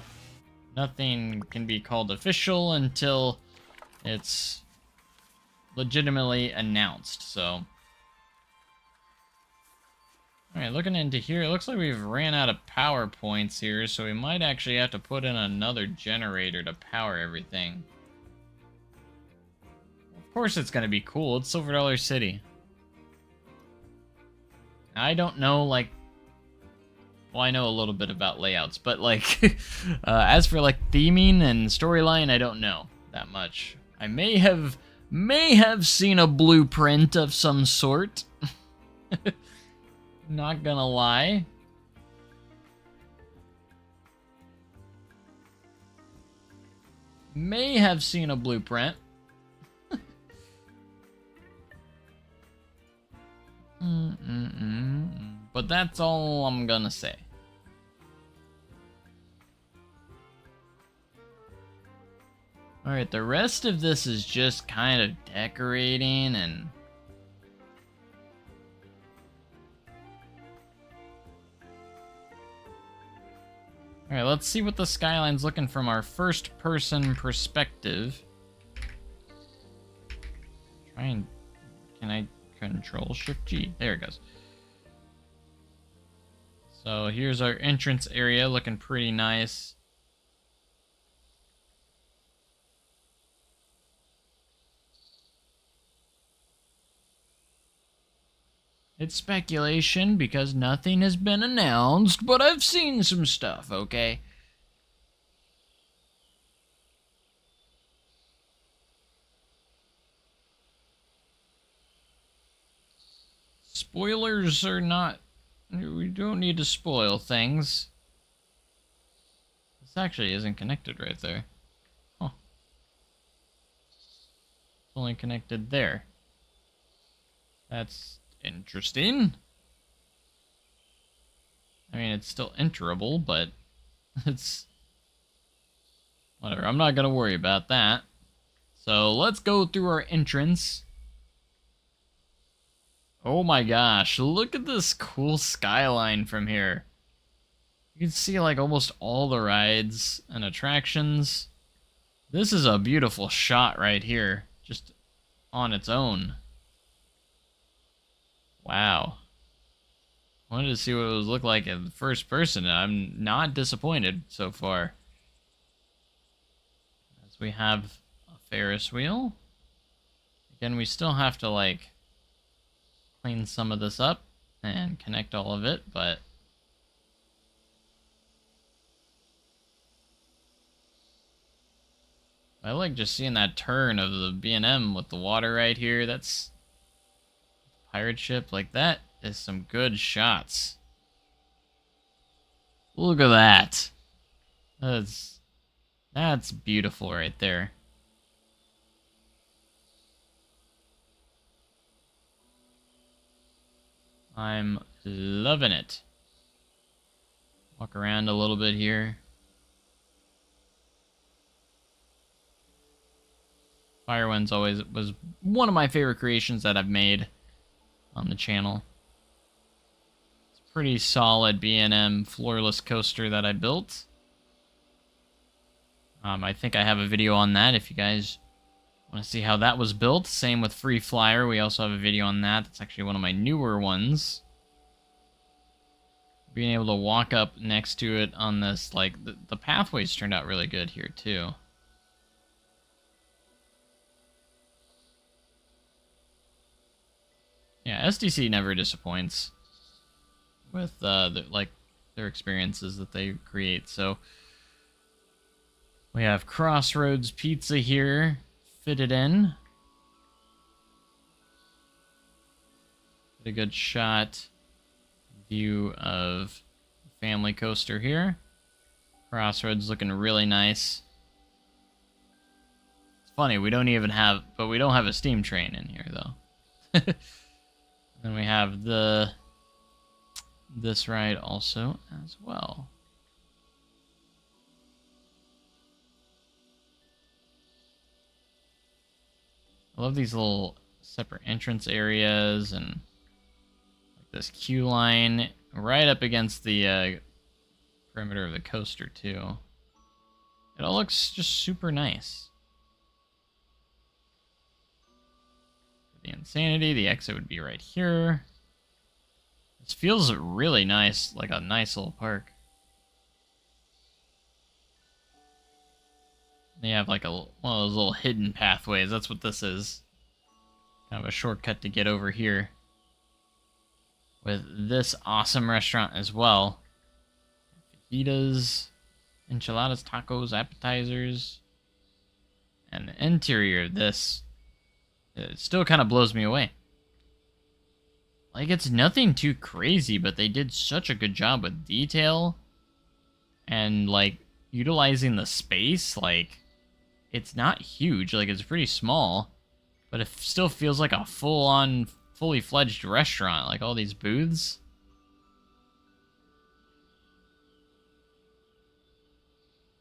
nothing can be called official until it's legitimately announced, so. Alright, looking into here, it looks like we've ran out of power points here, so we might actually have to put in another generator to power everything. Of course it's gonna be cool, it's Silver Dollar City. I don't know, like... Well, I know a little bit about layouts, but, like, as for, like, theming and storyline, I don't know that much. I may have seen a blueprint of some sort. Not gonna lie. May have seen a blueprint. But that's all I'm gonna say. Alright, the rest of this is just kind of decorating and... Alright, let's see what the skyline's looking from our first-person perspective. Can I control Shift G? There it goes. So here's our entrance area, looking pretty nice. It's speculation because nothing has been announced, but I've seen some stuff, okay? Spoilers are not... We don't need to spoil things. This actually isn't connected right there. Huh. It's only connected there. That's... interesting. I mean, it's still enterable, but it's... whatever, I'm not gonna worry about that. So, let's go through our entrance. Oh my gosh, look at this cool skyline from here. You can see, like, almost all the rides and attractions. This is a beautiful shot right here, just on its own. Wow. Wanted to see what it would look like in the first person, and I'm not disappointed so far. As we have a Ferris wheel. Again, we still have to, like, clean some of this up and connect all of it, but... I like just seeing that turn of the B&M with the water right here. That's... pirate ship, like that is some good shots. Look at that. That's beautiful right there. I'm loving it. Walk around a little bit here. Firewinds always was one of my favorite creations that I've made on the channel. It's a pretty solid B&M floorless coaster that I built. I think I have a video on that if you guys want to see how that was built. Same with Free Flyer. We also have a video on that. That's actually one of my newer ones. Being able to walk up next to it on this, like, the pathways turned out really good here, too. Yeah, SDC never disappoints with, their experiences that they create, so... We have Crossroads Pizza here, fitted in. Get a good shot, view of Family Coaster here. Crossroads looking really nice. It's funny, we don't have a steam train in here, though. Then we have this ride also as well. I love these little separate entrance areas and like this queue line right up against the perimeter of the coaster too. It all looks just super nice. The Insanity, the exit would be right here. This feels really nice, like a nice little park. They have like one of those little hidden pathways. That's what this is. Kind of a shortcut to get over here. With this awesome restaurant as well. Fajitas, enchiladas, tacos, appetizers. And the interior of this, it still kind of blows me away. Like, it's nothing too crazy, but they did such a good job with detail. And, like, utilizing the space. Like, it's not huge. Like, it's pretty small. But it still feels like a full-on, fully fledged restaurant. Like, all these booths.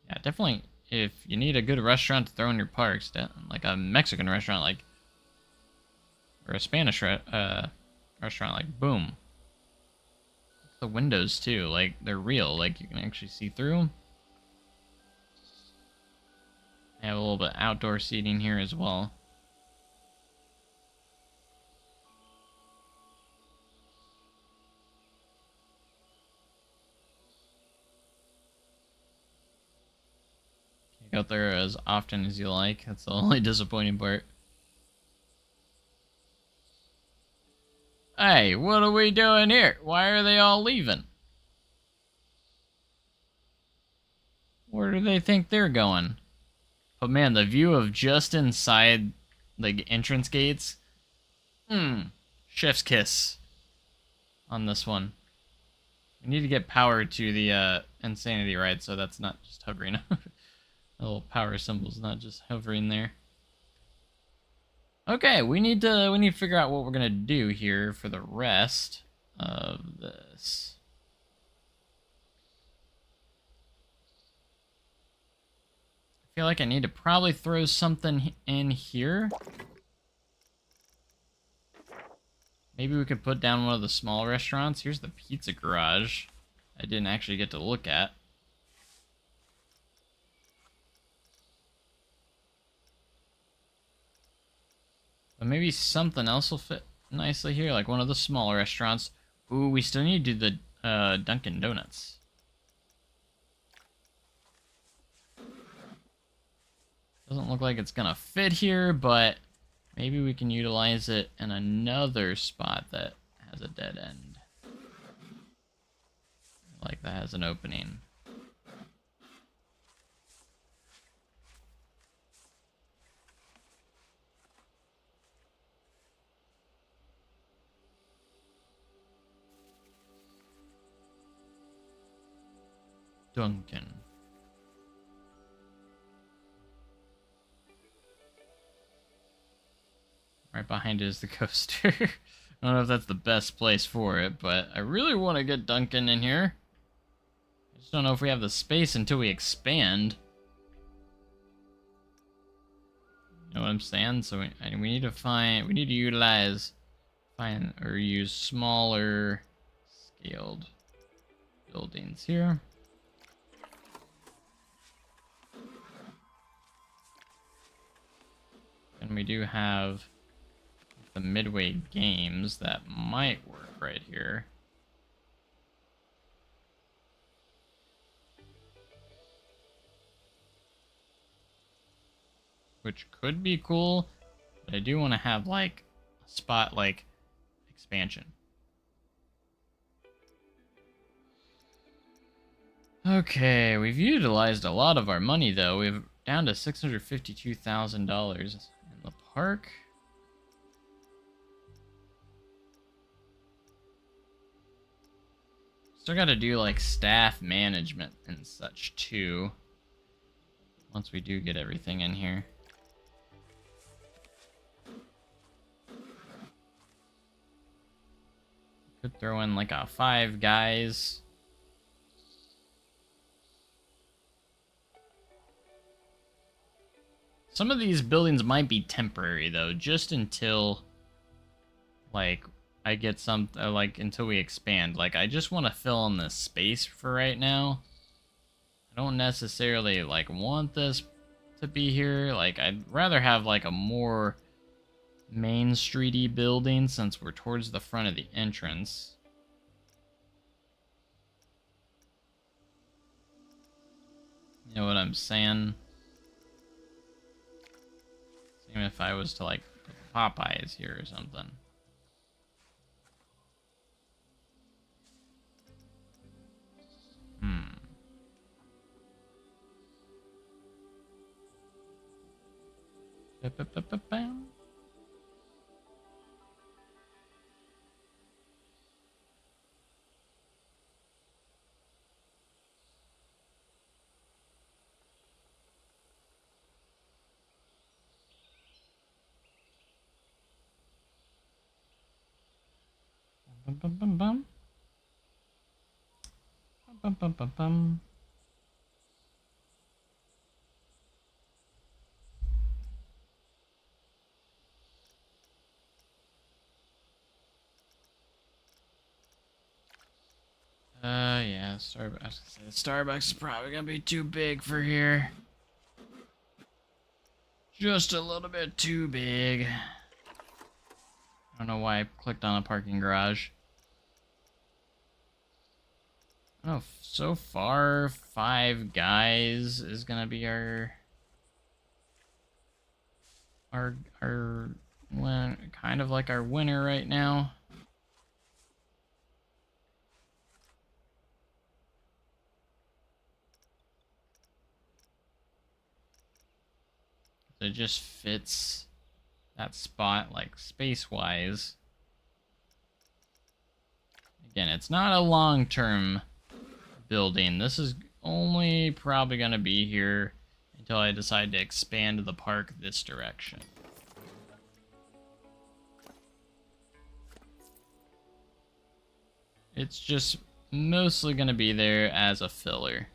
Yeah, definitely, if you need a good restaurant to throw in your parks, like a Mexican restaurant, like, or a Spanish restaurant, like, boom. The windows, too, like, they're real. Like, you can actually see through them. They have a little bit of outdoor seating here as well. Can't go out there as often as you like. That's the only disappointing part. Hey, what are we doing here? Why are they all leaving? Where do they think they're going? But man, the view of just inside the entrance gates. Chef's kiss on this one. We need to get power to the Insanity ride, so that's not just hovering. The little power symbol's not just hovering there. Okay, we need to figure out what we're gonna do here for the rest of this. I feel like I need to probably throw something in here. Maybe we could put down one of the small restaurants. Here's the pizza garage. I didn't actually get to look at. But maybe something else will fit nicely here, like one of the smaller restaurants. Ooh, we still need to do the Dunkin' Donuts. Doesn't look like it's gonna fit here, but maybe we can utilize it in another spot that has a dead end. Like that has an opening. Dunkin'. Right behind it is the coaster. I don't know if that's the best place for it, but I really want to get Dunkin' in here. I just don't know if we have the space until we expand. You know what I'm saying? So we need to utilize, or use smaller scaled buildings here. And we do have the Midway Games that might work right here. Which could be cool, but I do want to have like a spot like expansion. Okay, we've utilized a lot of our money though. We're down to $652,000 in the park. Still got to do like staff management and such too. Once we do get everything in here. Could throw in like a 5 guys. Some of these buildings might be temporary though, just until like I get some like until we expand. Like I just want to fill in this space for right now. I don't necessarily like want this to be here. Like I'd rather have like a more main streety building since we're towards the front of the entrance. You know what I'm saying? Same if I was to like put Popeyes here or something. Ba-ba-ba-ba-bam. Bum, bum, bum, bum. Bum, bum, bum, bum. Yeah, Starbucks. Starbucks is probably gonna be too big for here. Just a little bit too big. I don't know why I clicked on a parking garage. Oh, so far, Five Guys is gonna be our kind of like our winner right now. It just fits that spot like space-wise. Again, it's not a long-term building. This is only probably going to be here until I decide to expand the park this direction. It's just mostly going to be there as a filler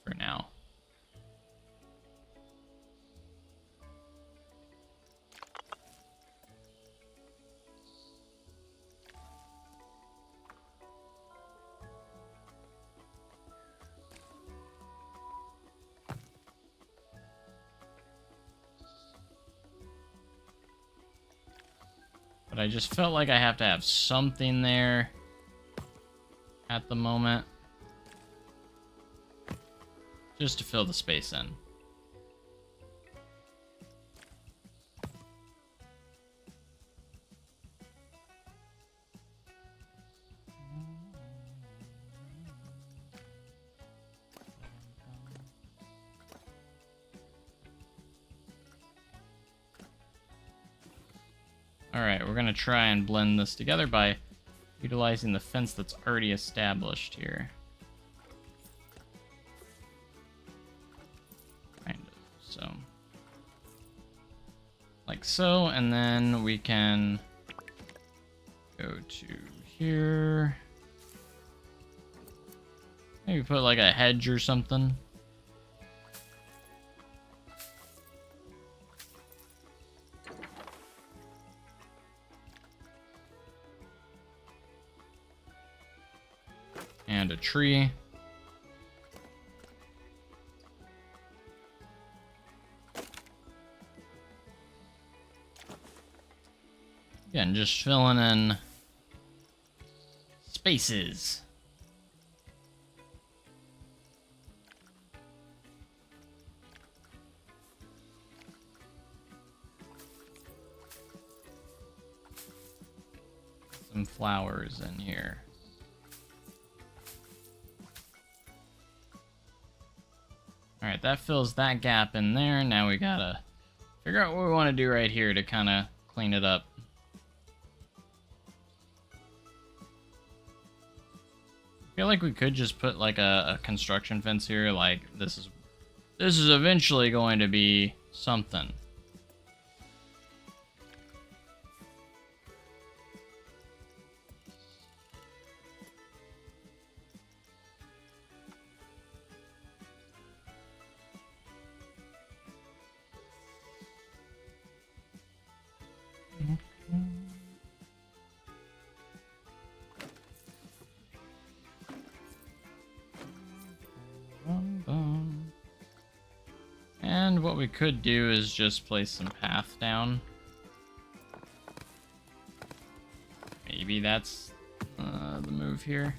for now. But I just felt like I have to have something there at the moment, just to fill the space in. Alright, we're gonna try and blend this together by utilizing the fence that's already established here. Kind of, so. Like so, and then we can go to here. Maybe put like a hedge or something. And a tree. Again, just filling in spaces. Some flowers in here. Alright, that fills that gap in there. Now we gotta figure out what we want to do right here to kind of clean it up. I feel like we could just put like a construction fence here. Like this is eventually going to be something. And what we could do is just place some path down. Maybe that's the move here.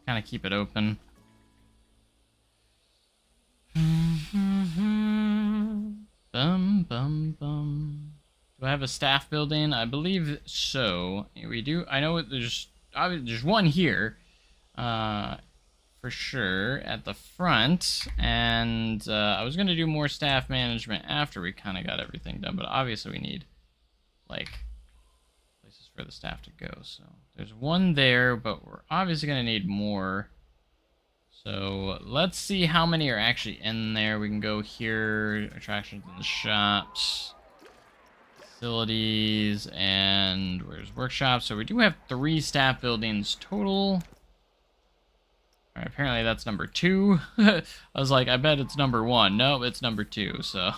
kind of keep it open. Bum, bum, bum. Do I have a staff building? I believe so. We do. I know there's one here, for sure at the front, and I was gonna do more staff management after we kind of got everything done, but obviously we need like places for the staff to go. So there's one there, but we're obviously gonna need more. So let's see how many are actually in there. We can go here, attractions in the shops, facilities, and where's workshops. So we do have 3 staff buildings total. All right, apparently that's number 2. I was like, I bet it's number 1. No, it's number 2, so.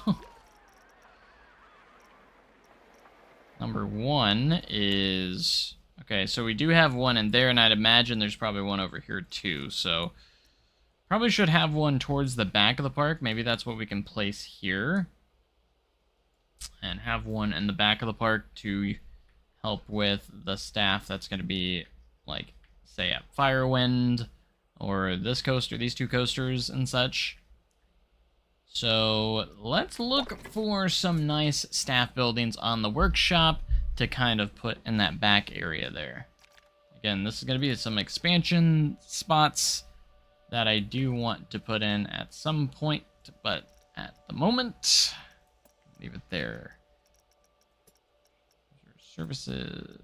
Number 1 is, okay, so we do have one in there, and I'd imagine there's probably one over here too, so. Probably should have one towards the back of the park. Maybe that's what we can place here. And have one in the back of the park to help with the staff that's going to be, like, say, at Firewind, or this coaster, these 2 coasters and such. So let's look for some nice staff buildings on the workshop to kind of put in that back area there. Again, this is going to be some expansion spots that I do want to put in at some point, but at the moment, leave it there. Services.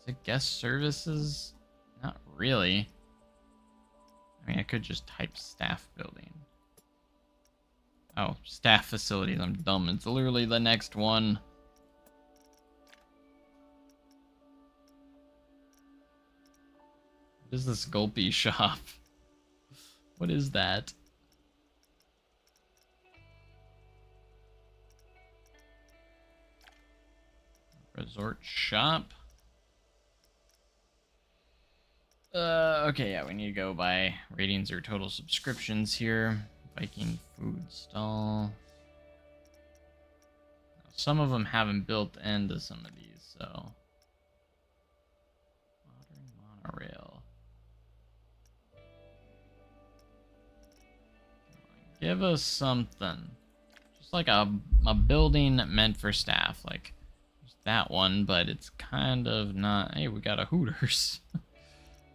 Is it guest services? Not really. I mean, I could just type staff building. Oh, staff facilities. I'm dumb. It's literally the next one. What is this Gulpy shop? What is that? Resort shop. Okay, yeah, we need to go by ratings or total subscriptions here. Viking food stall. Some of them haven't built into some of these, so. Modern monorail. Give us something. Just like a building meant for staff. Like, there's that one, but it's kind of not. Hey, we got a Hooters.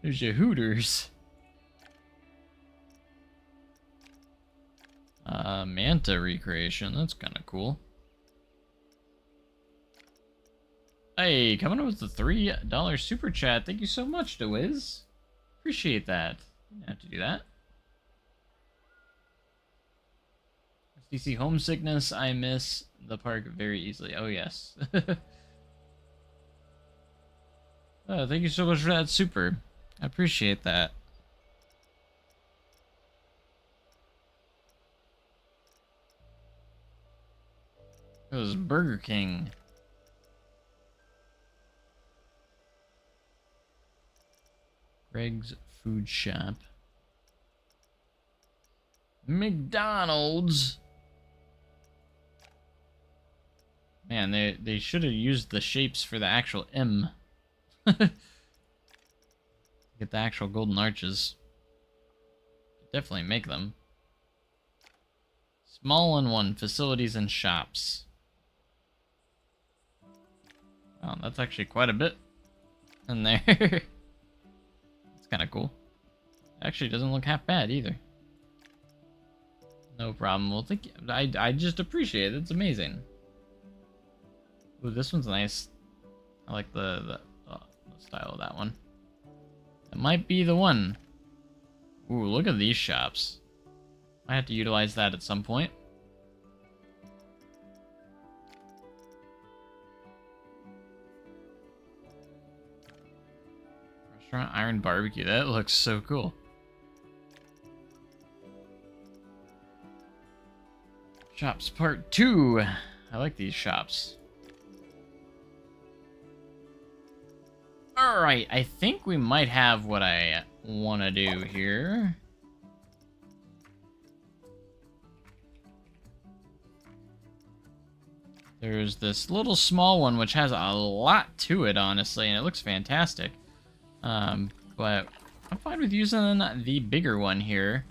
There's your Hooters. Manta recreation. That's kind of cool. Hey, coming up with the $3 super chat. Thank you so much, DeWiz. Appreciate that. Didn't have to do that. SDC homesickness. I miss the park very easily. Oh, yes. Thank you so much for that super. I appreciate that. It was Burger King. Greg's Food Shop. McDonald's. Man, they should have used the shapes for the actual M. Get the actual golden arches. Definitely make them. Small in one, facilities and shops. Oh, that's actually quite a bit in there. It's kind of cool. Actually, doesn't look half bad either. No problem. Well, thank you. I just appreciate it. It's amazing. Ooh, this one's nice. I like the style of that one. That might be the one. Ooh, look at these shops. I have to utilize that at some point. Restaurant Iron Barbecue. That looks so cool. Shops Part 2. I like these shops. Alright, I think we might have what I want to do here. There's this little small one which has a lot to it, honestly, and it looks fantastic. But I'm fine with using the bigger one here,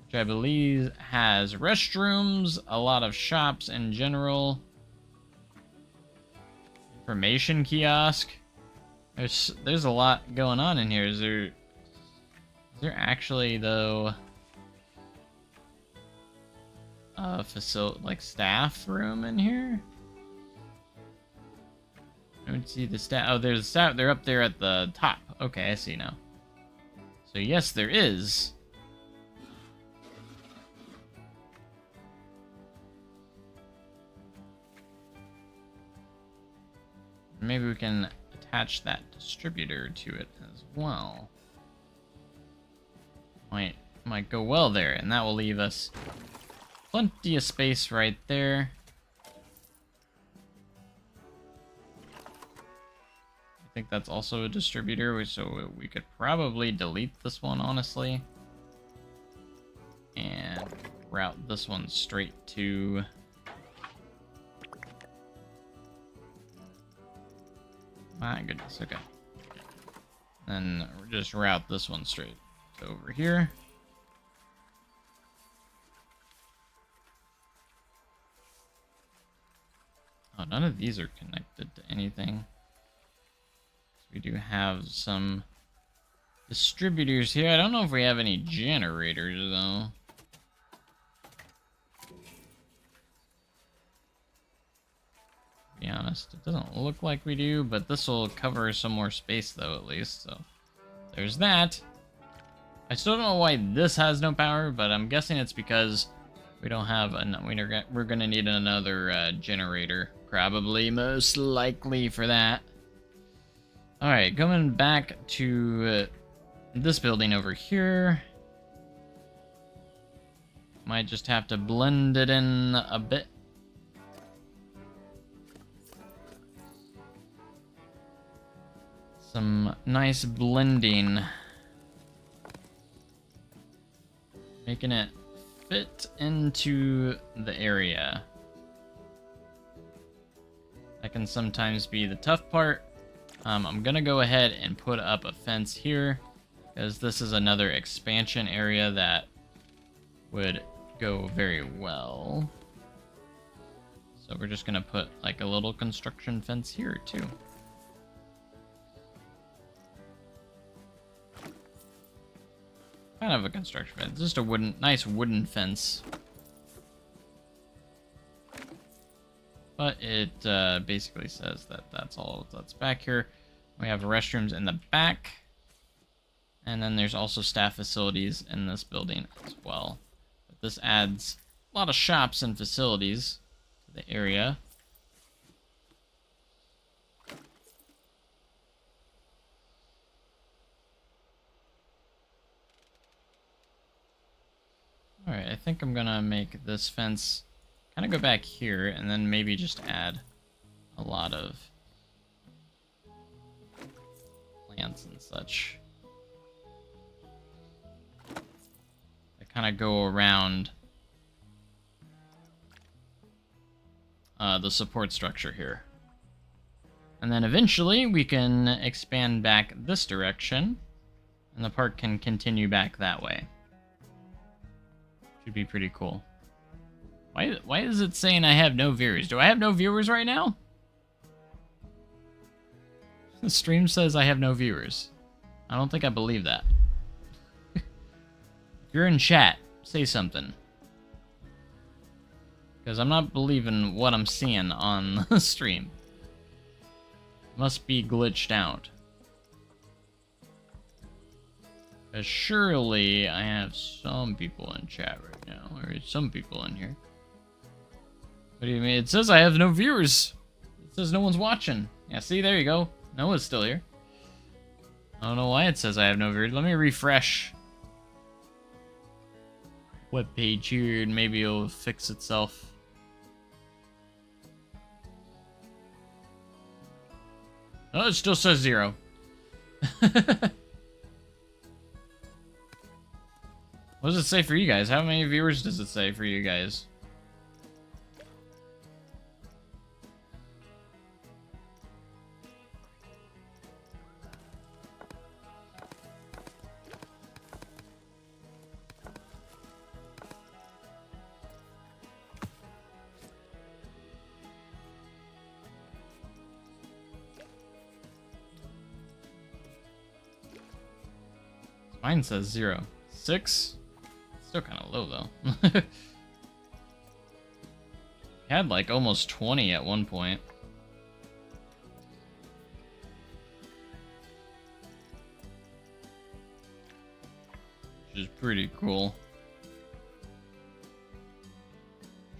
which I believe has restrooms, a lot of shops in general, information kiosk. There's a lot going on in here. Is there actually though a like staff room in here? I don't see the staff. Oh, there's a staff. They're up there at the top. Okay, I see now. So yes, there is. Maybe we can attach that distributor to it as well. Might go well there, and that will leave us plenty of space right there. I think that's also a distributor, so we could probably delete this one, honestly, and route this one straight to... My goodness, okay. Then just route this one straight to over here. Oh, none of these are connected to anything. We do have some distributors here. I don't know if we have any generators, though. To be honest, it doesn't look like we do, but this will cover some more space, though, at least. So there's that. I still don't know why this has no power, but I'm guessing it's because we don't have we're gonna need another generator, probably, most likely, for that. All right, going back to this building over here. Might just have to blend it in a bit. Some nice blending. Making it fit into the area. That can sometimes be the tough part. I'm gonna go ahead and put up a fence here, because this is another expansion area that would go very well. So we're just gonna put like a little construction fence here too. Kind of a construction fence, just a nice wooden fence. But it basically says that that's all that's back here. We have restrooms in the back. And then there's also staff facilities in this building as well. But this adds a lot of shops and facilities to the area. Alright, I think I'm gonna make this fence kind of go back here, and then maybe just add a lot of plants and such. That kind of go around the support structure here. And then eventually we can expand back this direction, and the park can continue back that way. Should be pretty cool. Why is it saying I have no viewers? Do I have no viewers right now? The stream says I have no viewers. I don't think I believe that. If you're in chat, say something. Because I'm not believing what I'm seeing on the stream. Must be glitched out. Because surely I have some people in chat right now. Or some people in here. What do you mean? It says I have no viewers. It says no one's watching. Yeah, see, there you go. Noah's still here. I don't know why it says I have no viewers. Let me refresh webpage here, and maybe it'll fix itself. Oh, it still says 0. What does it say for you guys? How many viewers does it say for you guys? Mine says 0. 6? Still kind of low, though. Had, like, almost 20 at one point. Which is pretty cool.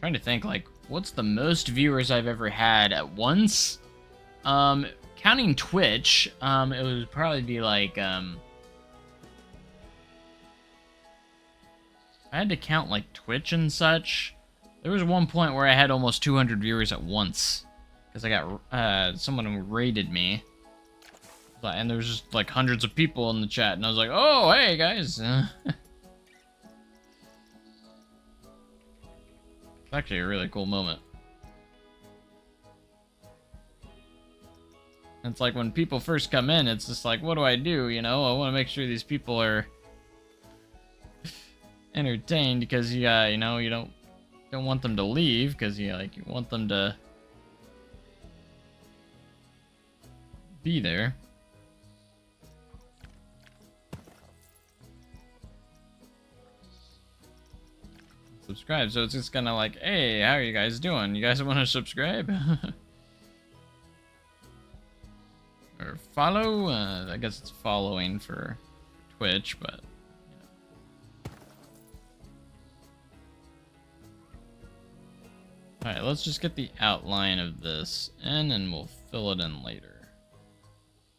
Trying to think, like, what's the most viewers I've ever had at once? Counting Twitch, it would probably be like, I had to count, like, Twitch and such. There was one point where I had almost 200 viewers at once. Because I got, someone who raided me. And there was just, like, hundreds of people in the chat, and I was like, oh, hey, guys! It's actually a really cool moment. It's like when people first come in, it's just like, what do I do, you know? I want to make sure these people are entertained, because you know, you don't want them to leave, because you want them to be there. Subscribe, so it's just kind of like, hey, how are you guys doing? You guys want to subscribe? Or follow? I guess it's following for Twitch, but... Alright, let's just get the outline of this in, and we'll fill it in later.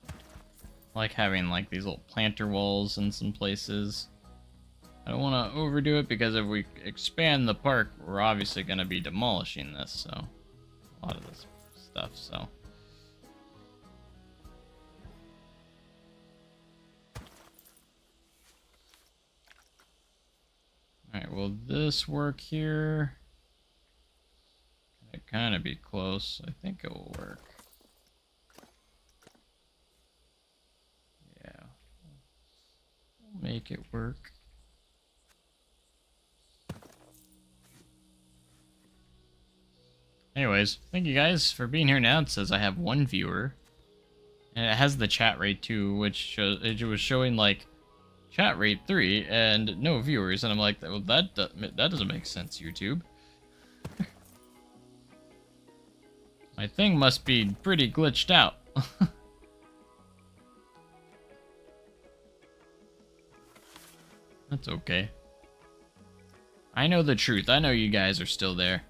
I like having, like, these little planter walls in some places. I don't want to overdo it, because if we expand the park, we're obviously going to be demolishing this, so... A lot of this stuff, so... Alright, will this work here? It kind of be close. I think it will work. Yeah. We'll make it work. Anyways, thank you guys for being here now. It says I have 1 viewer. And it has the chat rate too, which shows, it was showing like chat rate 3 and no viewers. And I'm like, well, that doesn't make sense, YouTube. My thing must be pretty glitched out. That's okay. I know the truth. I know you guys are still there.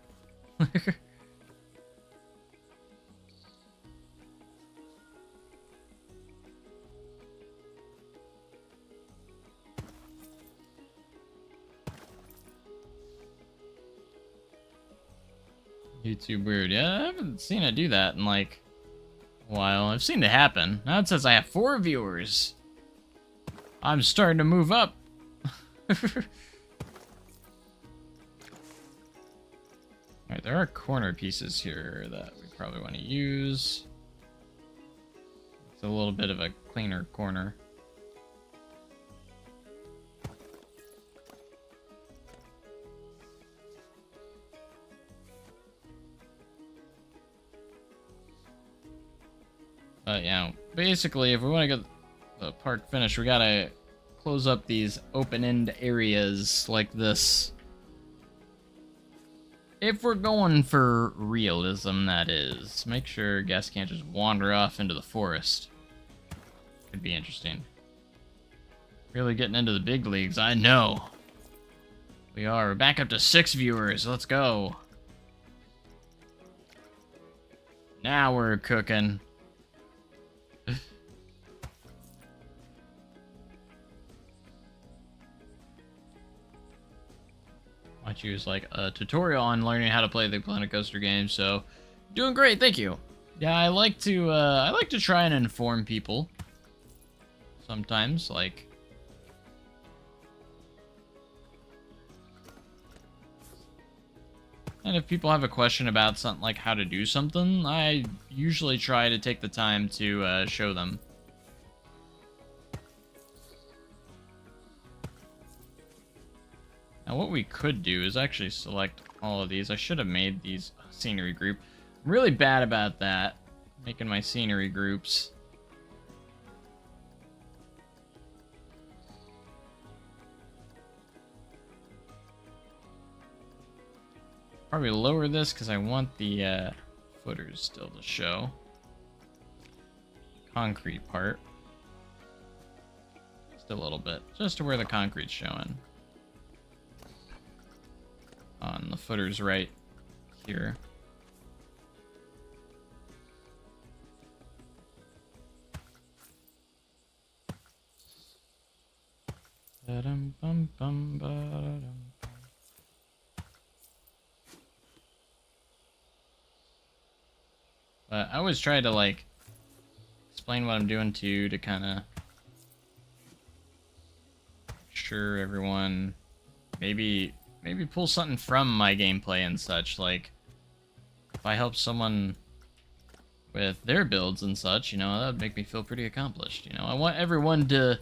YouTube weird. Yeah, I haven't seen it do that in like a while. I've seen it happen. Now it says I have 4 viewers. I'm starting to move up. Alright, there are corner pieces here that we probably want to use. It's a little bit of a cleaner corner. Yeah, basically, if we want to get the park finished, we gotta close up these open-end areas like this. If we're going for realism, that is. Make sure guests can't just wander off into the forest. Could be interesting. Really getting into the big leagues, I know. We are. We're back up to 6 viewers. Let's go. Now we're cooking. I choose like a tutorial on learning how to play the Planet Coaster game, so doing great, thank you. Yeah, I like to try and inform people sometimes, like, and if people have a question about something like how to do something, I usually try to take the time to show them. Now what we could do is actually select all of these. I should have made these scenery group. I'm really bad about that, making my scenery groups. Probably lower this because I want the footers still to show. Concrete part. Just a little bit. Just to where the concrete's showing. On the footers right here. But I always try to like explain what I'm doing to you to kind of sure everyone maybe pull something from my gameplay and such. Like if I help someone with their builds and such, you know, that would make me feel pretty accomplished. You know, I want everyone to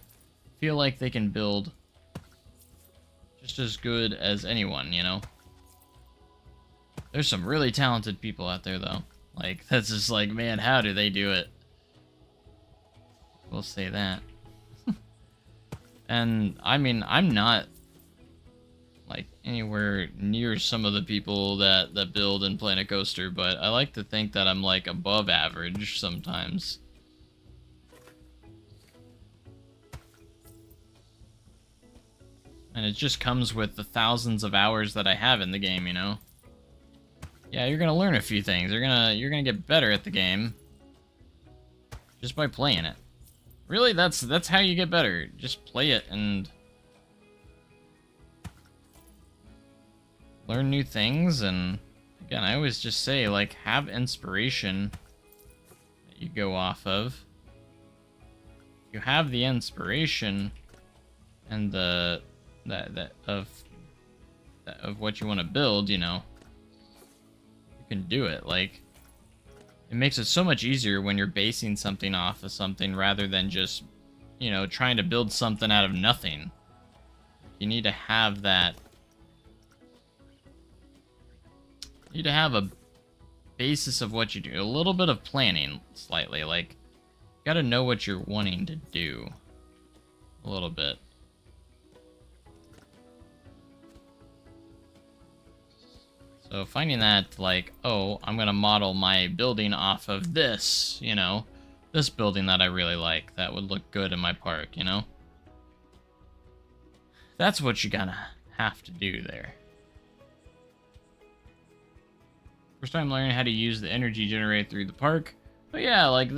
feel like they can build just as good as anyone, you know. There's some really talented people out there, though. Like, that's just like, man, how do they do it? We'll say that. And, I mean, I'm not, like, anywhere near some of the people that build in Planet Coaster, but I like to think that I'm, like, above average sometimes. And it just comes with the thousands of hours that I have in the game, you know? Yeah, you're gonna learn a few things. You're gonna get better at the game just by playing it. Really, that's how you get better. Just play it and learn new things. And again, I always just say, like, have inspiration that you go off of. You have the inspiration and the of what you want to build, you know, you can do it. Like, it makes it so much easier when you're basing something off of something rather than just, you know, trying to build something out of nothing. You need to have that. You need to have a basis of what you do. A little bit of planning, slightly. Like, you gotta know what you're wanting to do. A little bit. So finding that, like, oh, I'm going to model my building off of this, you know, this building that I really like, that would look good in my park, you know? That's what you're going to have to do there. First time learning how to use the energy generated through the park. But yeah, like,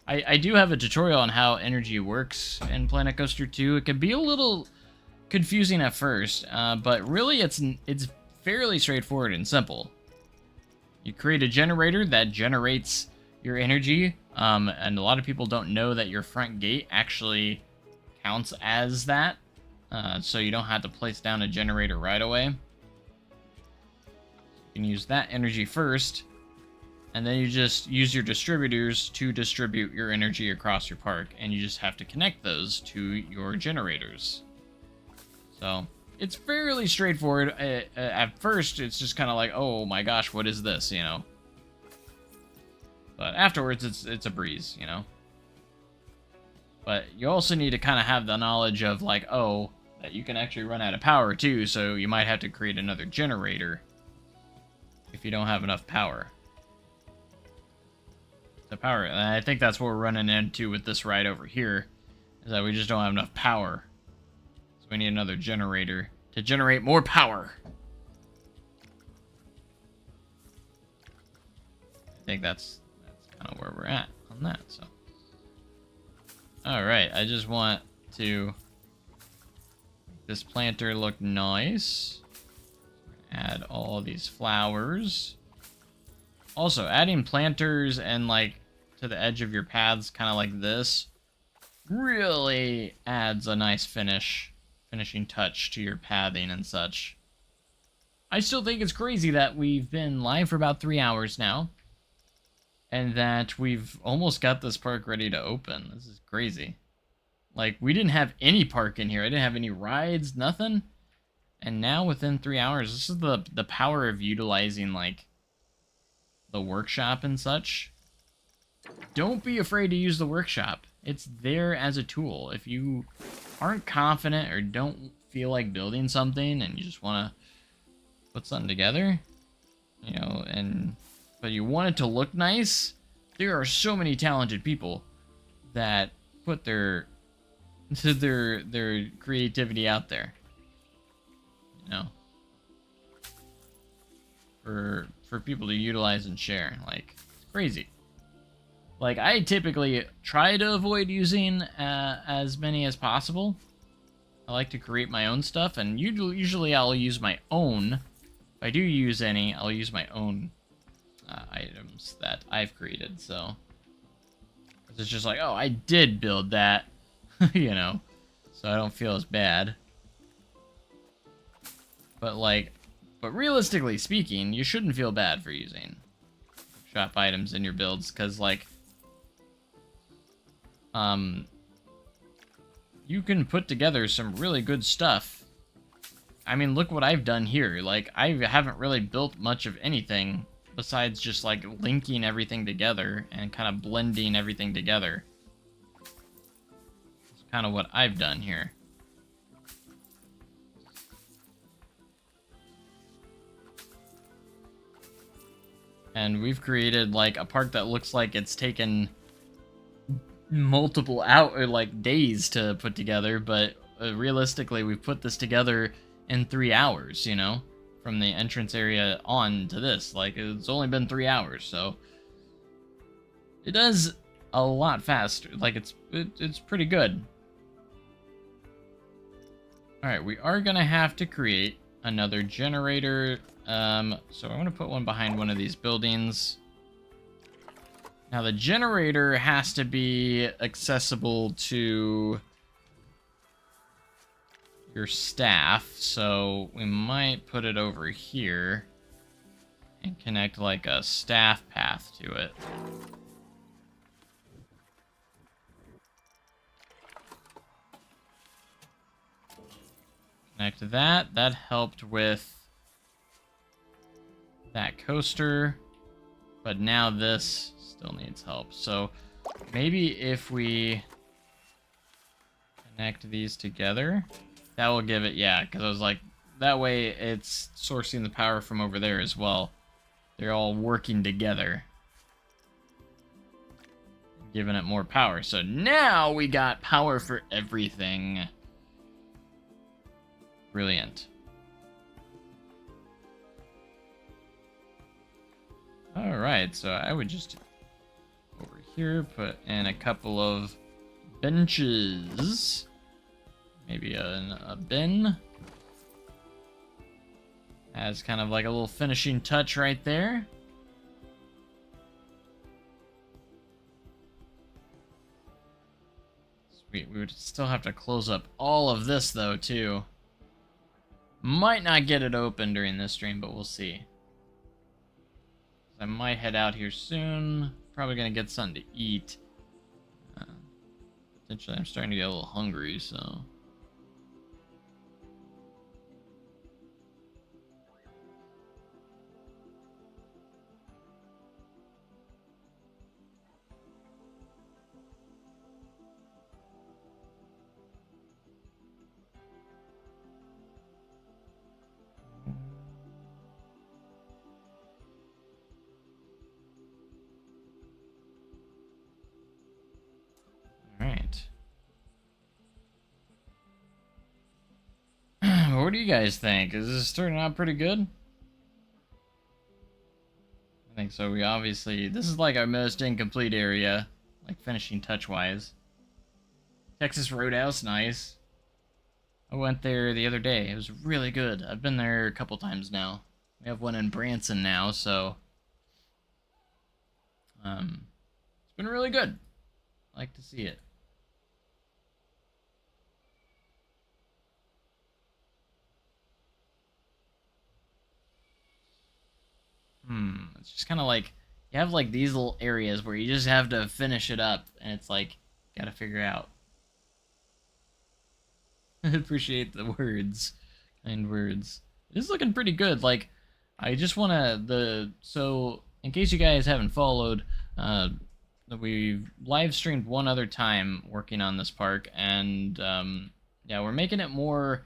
I do have a tutorial on how energy works in Planet Coaster 2. It can be a little confusing at first, but really it's fairly straightforward and simple. You create a generator that generates your energy, and a lot of people don't know that your front gate actually counts as that, so you don't have to place down a generator right away. You can use that energy first, and then you just use your distributors to distribute your energy across your park, and you just have to connect those to your generators. So it's fairly straightforward. At first, it's just kind of like, oh my gosh, what is this, you know? But afterwards, it's a breeze, you know? But you also need to kind of have the knowledge of, like, oh, that you can actually run out of power too, so you might have to create another generator if you don't have enough power. The power, and I think that's what we're running into with this ride over here, is that we just don't have enough power. We need another generator to generate more power. I think that's kind of where we're at on that. So, all right, I just want to make this planter look nice. Add all these flowers. Also, adding planters and like to the edge of your paths, kind of like this, really adds a nice finishing touch to your pathing and such. I still think it's crazy that we've been live for about 3 hours now, and that we've almost got this park ready to open. This is crazy. Like, we didn't have any park in here. I didn't have any rides, nothing. And now within 3 hours, this is the power of utilizing, like, the workshop and such. Don't be afraid to use the workshop. It's there as a tool. If you aren't confident or don't feel like building something and you just want to put something together, you know, but you want it to look nice. There are so many talented people that put their creativity out there, you know, for people to utilize and share. Like, it's crazy. Like, I typically try to avoid using as many as possible. I like to create my own stuff, and usually I'll use my own. If I do use any, I'll use my own items that I've created, so it's just like, oh, I did build that, you know, so I don't feel as bad. But realistically speaking, you shouldn't feel bad for using shop items in your builds, because, like, you can put together some really good stuff. I mean, look what I've done here. Like, I haven't really built much of anything besides just, like, linking everything together and kind of blending everything together. It's kind of what I've done here. And we've created, like, a park that looks like it's taken multiple days to put together, but realistically, we've put this together in 3 hours, you know, from the entrance area on to this. Like, it's only been 3 hours, so it does a lot faster. Like, it's pretty good. All right, we are gonna have to create another generator. So I'm gonna put one behind one of these buildings. Now, the generator has to be accessible to your staff, so we might put it over here and connect, like, a staff path to it. Connect that. That helped with that coaster, but now this still needs help. So maybe if we connect these together, that will give it, yeah, because I was like, that way it's sourcing the power from over there as well. They're all working together, giving it more power. So now we got power for everything. Brilliant. Alright, so I would just over here put in a couple of benches. Maybe a bin. As kind of like a little finishing touch right there. Sweet, we would still have to close up all of this though, too. Might not get it open during this stream, but we'll see. I might head out here soon. Probably gonna get something to eat. Potentially, I'm starting to get a little hungry, so. What do you guys think? Is this turning out pretty good? I think so. We obviously... This is like our most incomplete area, like finishing touch-wise. Texas Roadhouse, nice. I went there the other day. It was really good. I've been there a couple times now. We have one in Branson now, so... it's been really good. I like to see it. It's just kind of like, you have like these little areas where you just have to finish it up, and it's like, gotta figure out. I appreciate the words. Kind words. It is looking pretty good. Like, I just wanna, so, in case you guys haven't followed, we've live streamed one other time working on this park, and, yeah, we're making it more,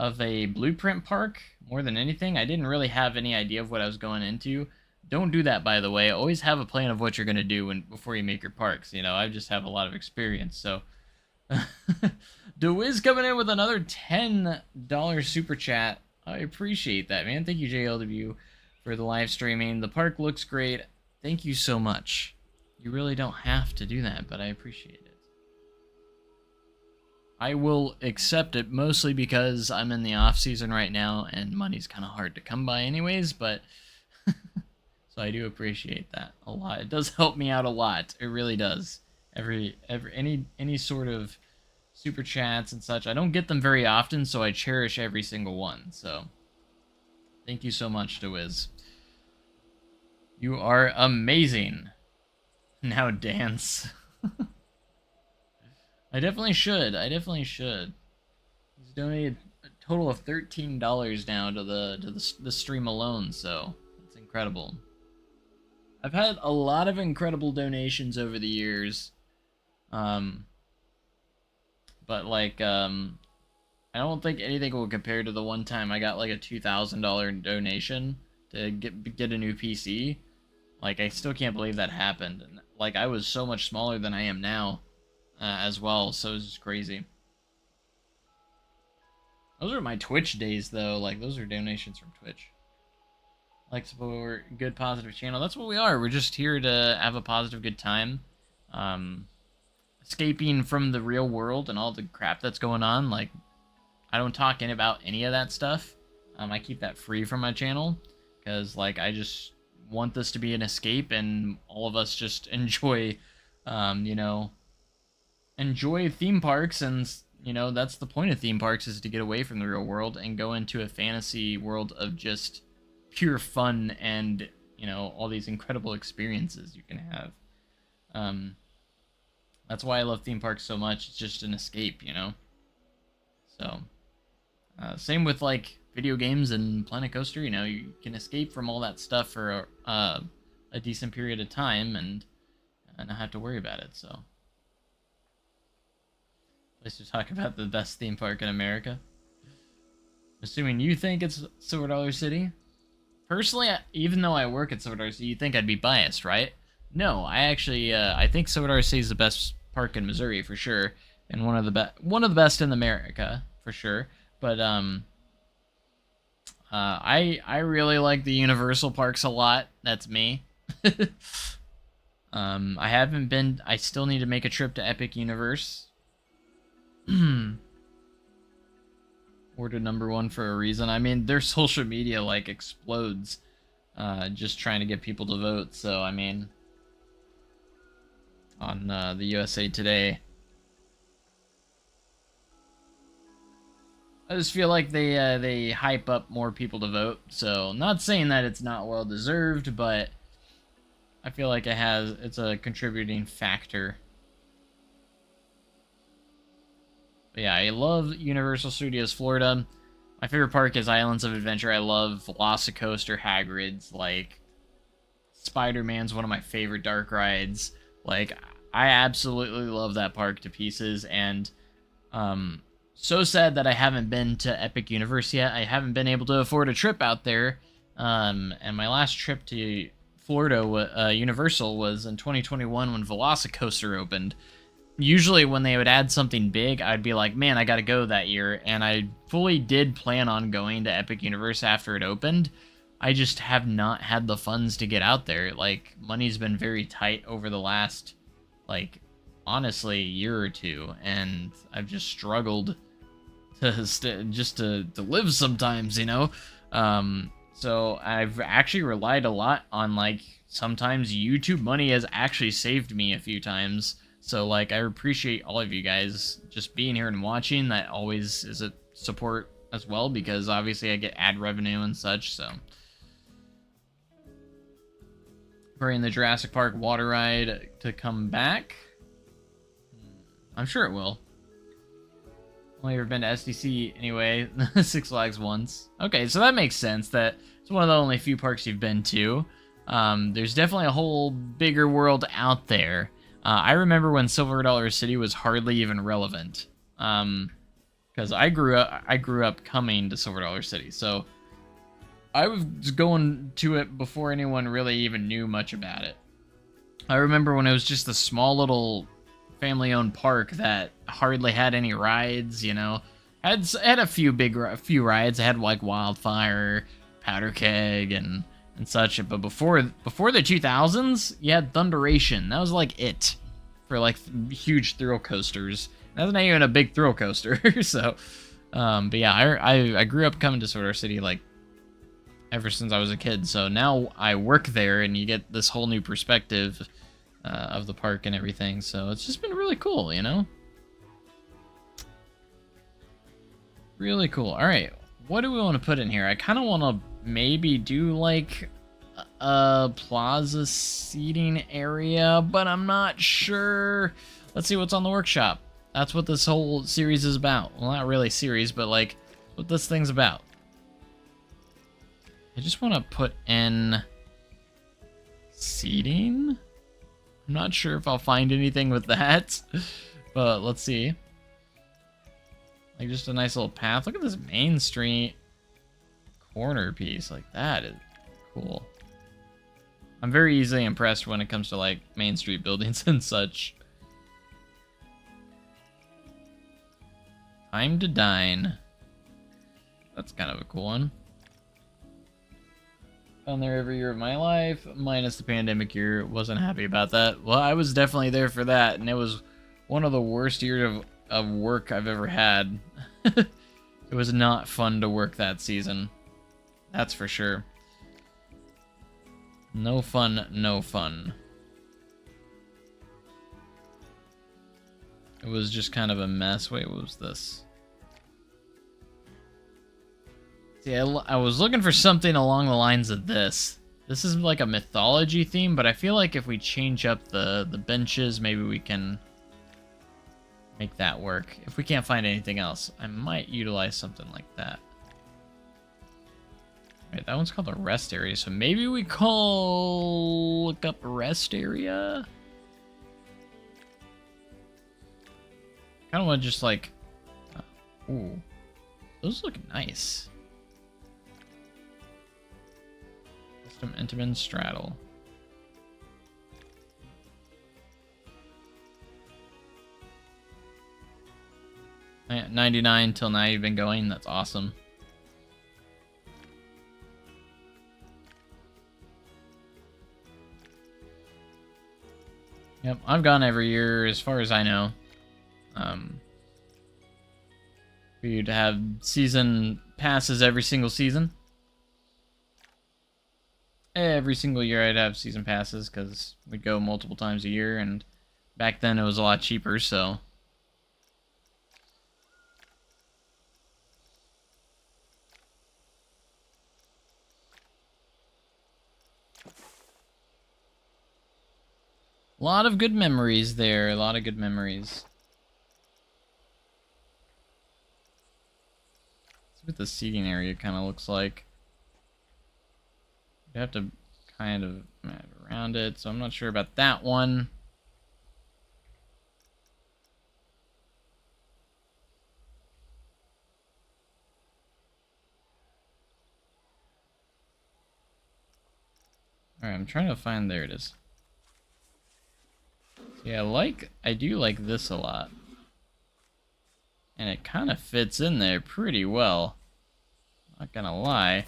of a blueprint park more than anything. I didn't really have any idea of what I was going into. Don't do that, by the way. Always have a plan of what you're going to do before you make your parks. You know, I just have a lot of experience, so... DeWiz coming in with another $10 super chat. I appreciate that, man. Thank you, JLW, for the live streaming. The park looks great. Thank you so much. You really don't have to do that, but I appreciate it. I will accept it mostly because I'm in the off season right now and money's kind of hard to come by anyways, but so I do appreciate that a lot. It does help me out a lot. It really does. Any sort of super chats and such, I don't get them very often, so I cherish every single one. So thank you so much, DeWiz. You are amazing. Now dance. I definitely should. He's donated a total of $13 now to the stream alone, so it's incredible. I've had a lot of incredible donations over the years. But like I don't think anything will compare to the one time I got like a $2,000 donation to get a new PC. Like, I still can't believe that happened. And like, I was so much smaller than I am now as well, so it's just crazy. Those are my Twitch days though. Like, those are donations from Twitch. Like, support, good positive channel. That's what we are. We're just here to have a positive good time. Escaping from the real world and all the crap that's going on. Like, I don't talk about any of that stuff. I keep that free from my channel because, like, I just want this to be an escape and all of us just enjoy, you know, enjoy theme parks. And, you know, that's the point of theme parks, is to get away from the real world and go into a fantasy world of just pure fun and, you know, all these incredible experiences you can have. That's why I love theme parks so much. It's just an escape, you know? So, same with, like, video games and Planet Coaster. You know, you can escape from all that stuff for a decent period of time and not have to worry about it, so. Place to talk about the best theme park in America. Assuming you think it's Silver Dollar City. Personally, even though I work at Silver Dollar City, you think I'd be biased, right? No, I actually, I think Silver Dollar City is the best park in Missouri for sure, and one of the best in America for sure. But I really like the Universal parks a lot. That's me. I haven't been. I still need to make a trip to Epic Universe. Ordered #1 for a reason. I mean, their social media like explodes, just trying to get people to vote. So I mean, on the USA Today, I just feel like they hype up more people to vote. So not saying that it's not well deserved, but I feel like it's a contributing factor. But yeah, I love Universal Studios Florida. My favorite park is Islands of Adventure. I love Velocicoaster, Hagrid's. Like, Spider-Man's one of my favorite dark rides. Like, I absolutely love that park to pieces. And so sad that I haven't been to Epic Universe yet. I haven't been able to afford a trip out there. And my last trip to Florida, Universal, was in 2021 when Velocicoaster opened. Usually when they would add something big, I'd be like, man, I gotta go that year. And I fully did plan on going to Epic Universe after it opened. I just have not had the funds to get out there. Like, money's been very tight over the last, like, honestly, year or two. And I've just struggled to live sometimes, you know? So I've actually relied a lot on, like, sometimes YouTube money has actually saved me a few times. So, like, I appreciate all of you guys just being here and watching. That always is a support as well, because obviously I get ad revenue and such, so. Praying the Jurassic Park water ride to come back. I'm sure it will. Only ever been to SDC anyway. Six Flags once. Okay, so that makes sense. That it's one of the only few parks you've been to. There's definitely a whole bigger world out there. I remember when Silver Dollar City was hardly even relevant. because I grew up coming to Silver Dollar City, so I was going to it before anyone really even knew much about it. I remember when it was just a small little family-owned park that hardly had any rides. Had a few rides. I had like Wildfire, Powder Keg, and such. But before the 2000s, you had Thunderation. That was like it for like huge thrill coasters. That's not even a big thrill coaster. So, but yeah, I grew up coming to Silver City like ever since I was a kid. So now I work there, and you get this whole new perspective of the park and everything. So it's just been really cool, Really cool. All right, what do we want to put in here? I kind of want to maybe do like a plaza seating area, but I'm not sure. Let's see what's on the workshop. That's what this whole series is about. Well, not really series, but like what this thing's about. I just want to put in seating. I'm not sure if I'll find anything with that, but let's see. Like just a nice little path. Look at this Main Street corner piece. Like that is cool. I'm very easily impressed when it comes to like Main Street buildings and such. Time to Dine. That's kind of a cool one. On there every year of my life, minus the pandemic year. Wasn't happy about that. Well, I was definitely there for that, and it was one of the worst years of work I've ever had. It was not fun to work that season. That's for sure. No fun, no fun. It was just kind of a mess. Wait, what was this? See, I was looking for something along the lines of this. This is like a mythology theme, but I feel like if we change up the benches, maybe we can make that work. If we can't find anything else, I might utilize something like that. Right, that one's called a rest area, so maybe we look up rest area. Kind of want to just like, ooh, those look nice. Custom Intamin straddle. 99 till now you've been going. That's awesome. Yep, I've gone every year as far as I know. We'd have season passes every single season. Every single year I'd have season passes because we'd go multiple times a year, and back then it was a lot cheaper, so... A lot of good memories there, a lot of good memories. Let's see what the seating area kind of looks like. You have to kind of map around it, so I'm not sure about that one. Alright, I'm trying to find, there it is. Yeah, I do like this a lot. And it kind of fits in there pretty well. Not gonna lie.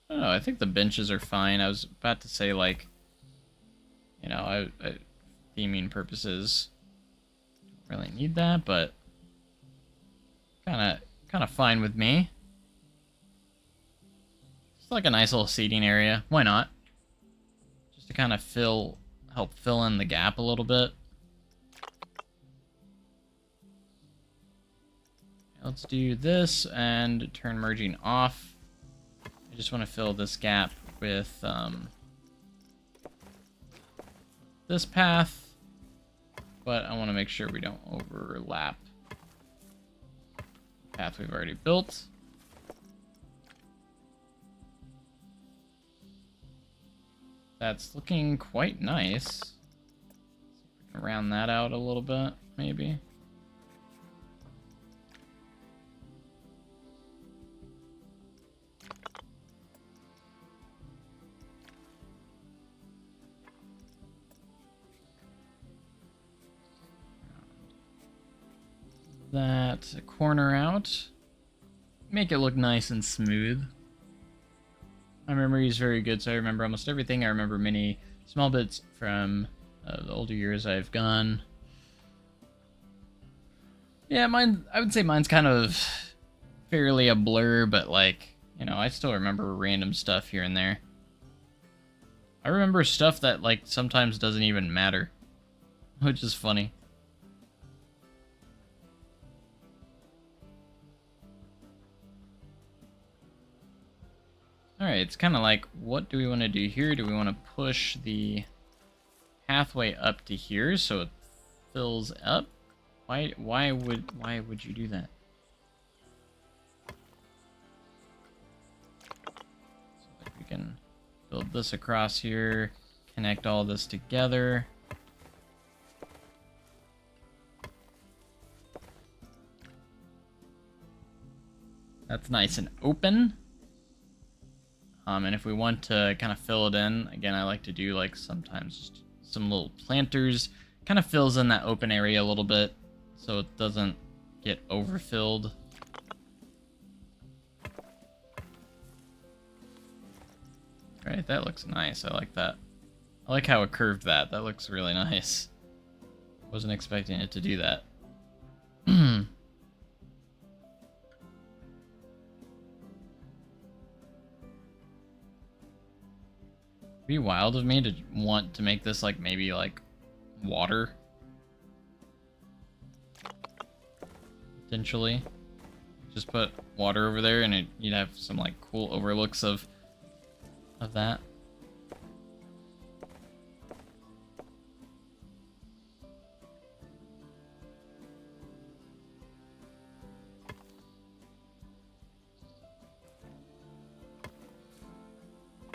I don't know, I think the benches are fine. I was about to say, like, you know, theming purposes, don't really need that, but kind of fine with me. It's like a nice little seating area. Why not? Just to kind of help fill in the gap a little bit. Let's do this and turn merging off. I just want to fill this gap with this path, but I want to make sure we don't overlap the path we've already built. That's looking quite nice. Round that out a little bit, maybe. That corner out. Make it look nice and smooth. My memory is very good, so I remember almost everything. I remember many small bits from the older years I've gone. Yeah, mine, I would say mine's kind of fairly a blur, but like, you know, I still remember random stuff here and there. I remember stuff that like sometimes doesn't even matter, which is funny. Alright, it's kind of like, what do we want to do here? Do we want to push the pathway up to here so it fills up? Why would you do that? So that we can build this across here, connect all this together. That's nice and open. And if we want to kind of fill it in, again, I like to do like sometimes just some little planters. Kind of fills in that open area a little bit so it doesn't get overfilled. Right, that looks nice. I like that. I like how it curved that. That looks really nice. Wasn't expecting it to do that. Be wild of me to want to make this like maybe like water. Potentially. Just put water over there and you'd have some like cool overlooks of that.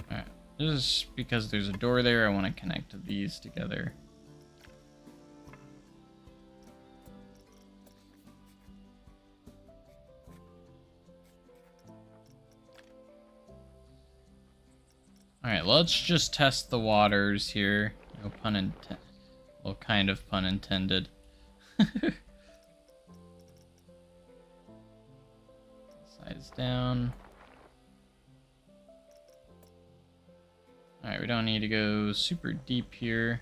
Alright. Just because there's a door there, I want to connect these together. Alright, let's just test the waters here. No pun intended. Well, kind of pun intended. Sides down. Alright, we don't need to go super deep here.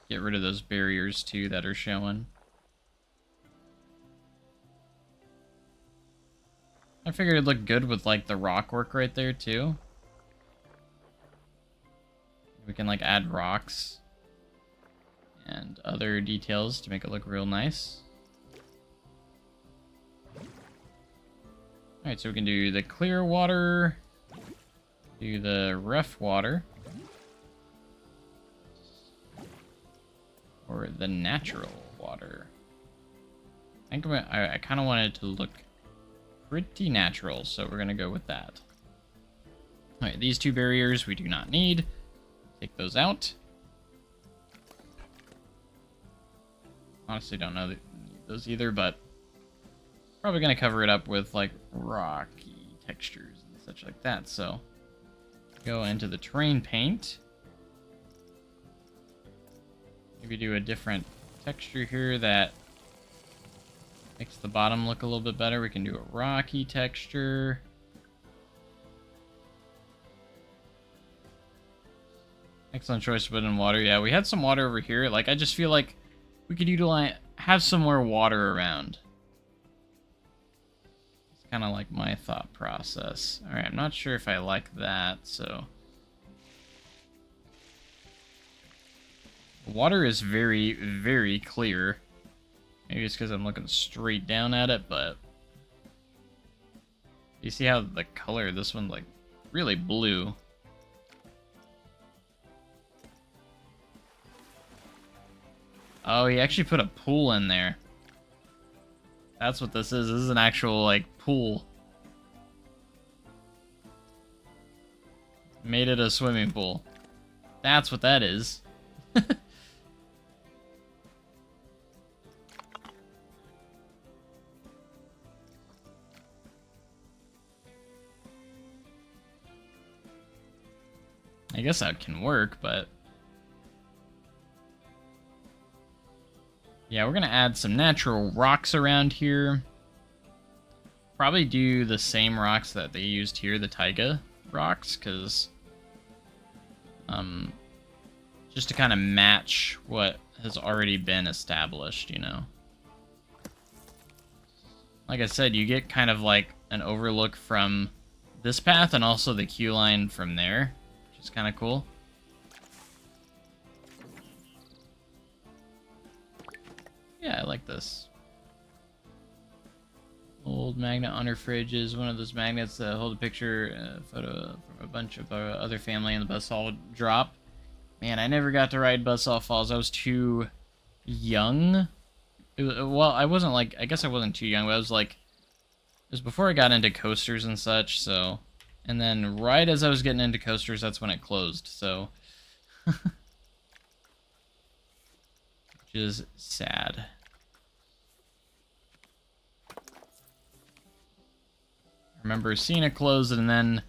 Get rid of those barriers too that are showing. I figured it'd look good with like the rock work right there too. We can like add rocks and other details to make it look real nice. Alright, so we can do the clear water, do the rough water, or the natural water. I think I kind of want it to look pretty natural, so we're going to go with that. Alright, these two barriers we do not need. Take those out. Honestly, don't know those either, but probably going to cover it up with like rocky textures and such like that. So go into the terrain paint. Maybe do a different texture here that makes the bottom look a little bit better. We can do a rocky texture. Excellent choice to put in water. Yeah, we had some water over here. Like, I just feel like we could have some more water around. It's kind of like my thought process. Alright, I'm not sure if I like that, so... Water is very, very clear. Maybe it's because I'm looking straight down at it, but... You see how the color of this one's, like, really blue. Oh, he actually put a pool in there. That's what this is. This is an actual, like, pool. Made it a swimming pool. That's what that is. I guess that can work, but... yeah, we're gonna add some natural rocks around here. Probably do the same rocks that they used here, the taiga rocks, because... just to kind of match what has already been established, you know? Like I said, you get kind of like an overlook from this path and also the queue line from there. It's kind of cool. Yeah, I like this. Old magnet on her fridge is one of those magnets that hold a picture, photo from a bunch of other family in the Buzzsaw drop. Man, I never got to ride Buzzsaw Falls. I was too young. Well, I wasn't like, I guess I wasn't too young, but I was like, it was before I got into coasters and such, so... and then right as I was getting into coasters, that's when it closed, so... which is sad. I remember seeing it close, and then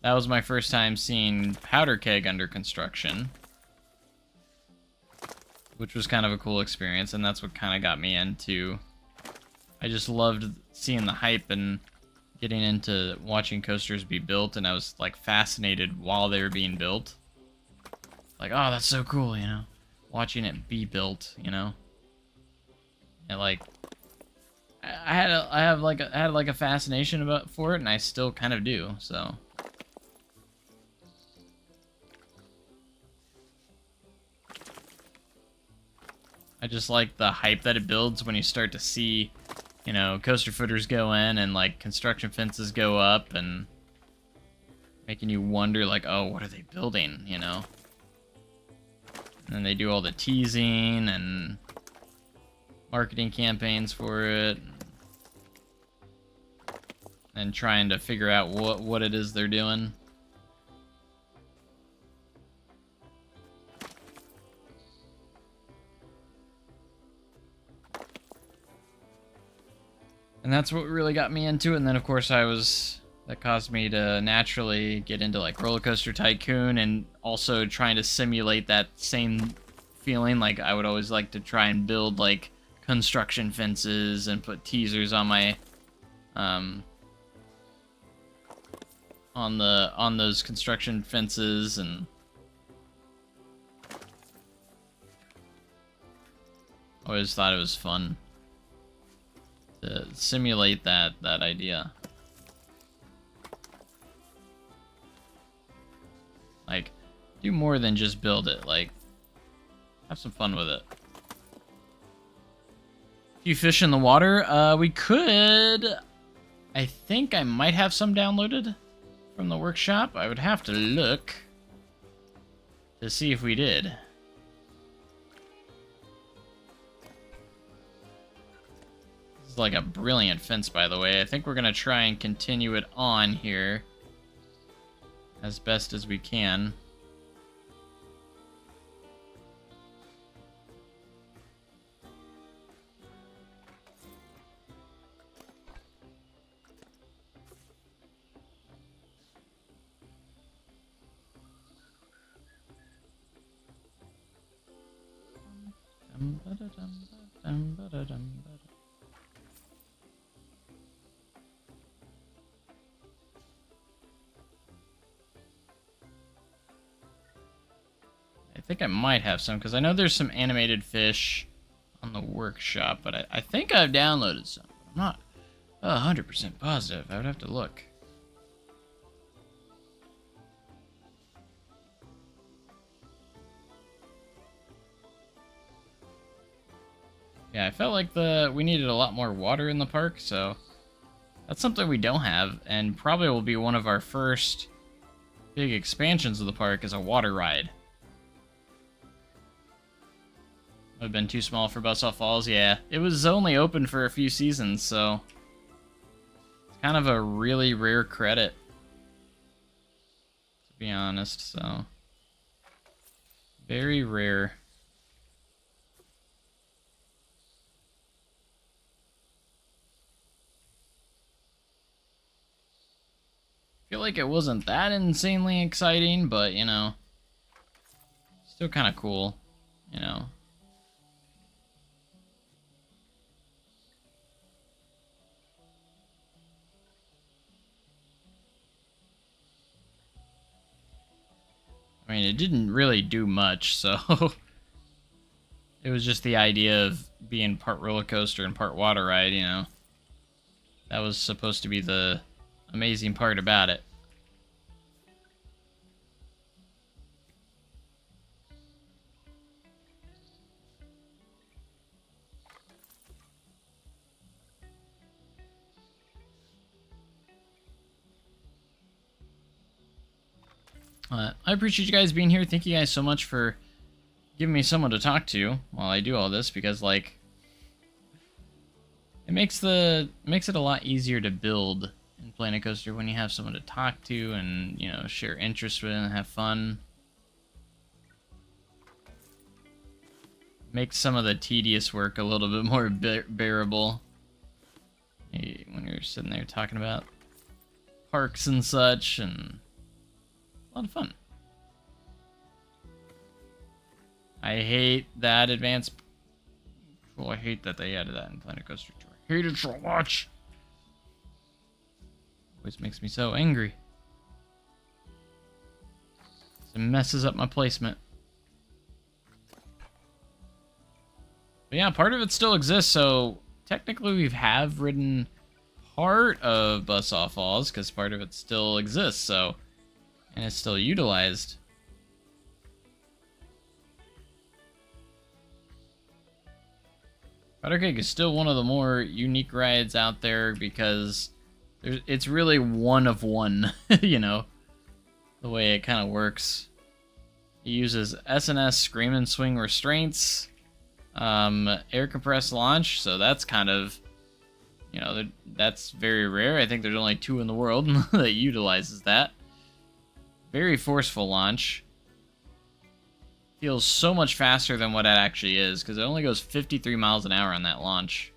that was my first time seeing Powder Keg under construction. Which was kind of a cool experience, and that's what kind of got me into... I just loved seeing the hype and getting into watching coasters be built, and I was like fascinated while they were being built. Like, oh, that's so cool, you know? Watching it be built, you know? And like, I had a fascination for it, and I still kind of do, so... I just like the hype that it builds when you start to see, you know, coaster footers go in and like construction fences go up and making you wonder like, oh, what are they building, you know? And then they do all the teasing and marketing campaigns for it and trying to figure out what it is they're doing. And that's what really got me into it. And then, of course, that caused me to naturally get into, like, Roller Coaster Tycoon and also trying to simulate that same feeling. Like, I would always like to try and build, like, construction fences and put teasers on my, on those construction fences, and always thought it was fun to simulate that idea. Like, do more than just build it. Like, have some fun with it. A few fish in the water. We could... I think I might have some downloaded from the workshop. I would have to look to see if we did. Like a brilliant fence, by the way. I think we're gonna try and continue it on here as best as we can. I think I might have some, because I know there's some animated fish on the workshop, but I think I've downloaded some. I'm not 100% positive. I would have to look. Yeah, I felt like we needed a lot more water in the park, so that's something we don't have, and probably will be one of our first big expansions of the park is a water ride. Would have been too small for Buzzsaw Falls, yeah. It was only open for a few seasons, so it's kind of a really rare credit to be honest, so very rare. Feel like it wasn't that insanely exciting, but you know, still kind of cool, you know. I mean, it didn't really do much, so it was just the idea of being part roller coaster and part water ride, you know. That was supposed to be the amazing part about it. I appreciate you guys being here. Thank you guys so much for giving me someone to talk to while I do all this, because like it makes it a lot easier to build in Planet Coaster when you have someone to talk to and, you know, share interests with and have fun. Makes some of the tedious work a little bit more bearable. When you're sitting there talking about parks and such, and a lot of fun. I hate that advanced. Well, I hate that they added that in Planet Coaster 2. I hate it so much. Always makes me so angry. It messes up my placement. But yeah, part of it still exists, so technically we have ridden part of Buzzsaw Falls, because part of it still exists, so, and it's still utilized. Powder Keg is still one of the more unique rides out there because it's really one of one, you know, the way it kind of works. It uses S&S Scream and Swing restraints, air compressed launch, so that's kind of, you know, that's very rare. I think there's only 2 in the world that utilizes that. Very forceful launch. Feels so much faster than what it actually is, because it only goes 53 miles an hour on that launch.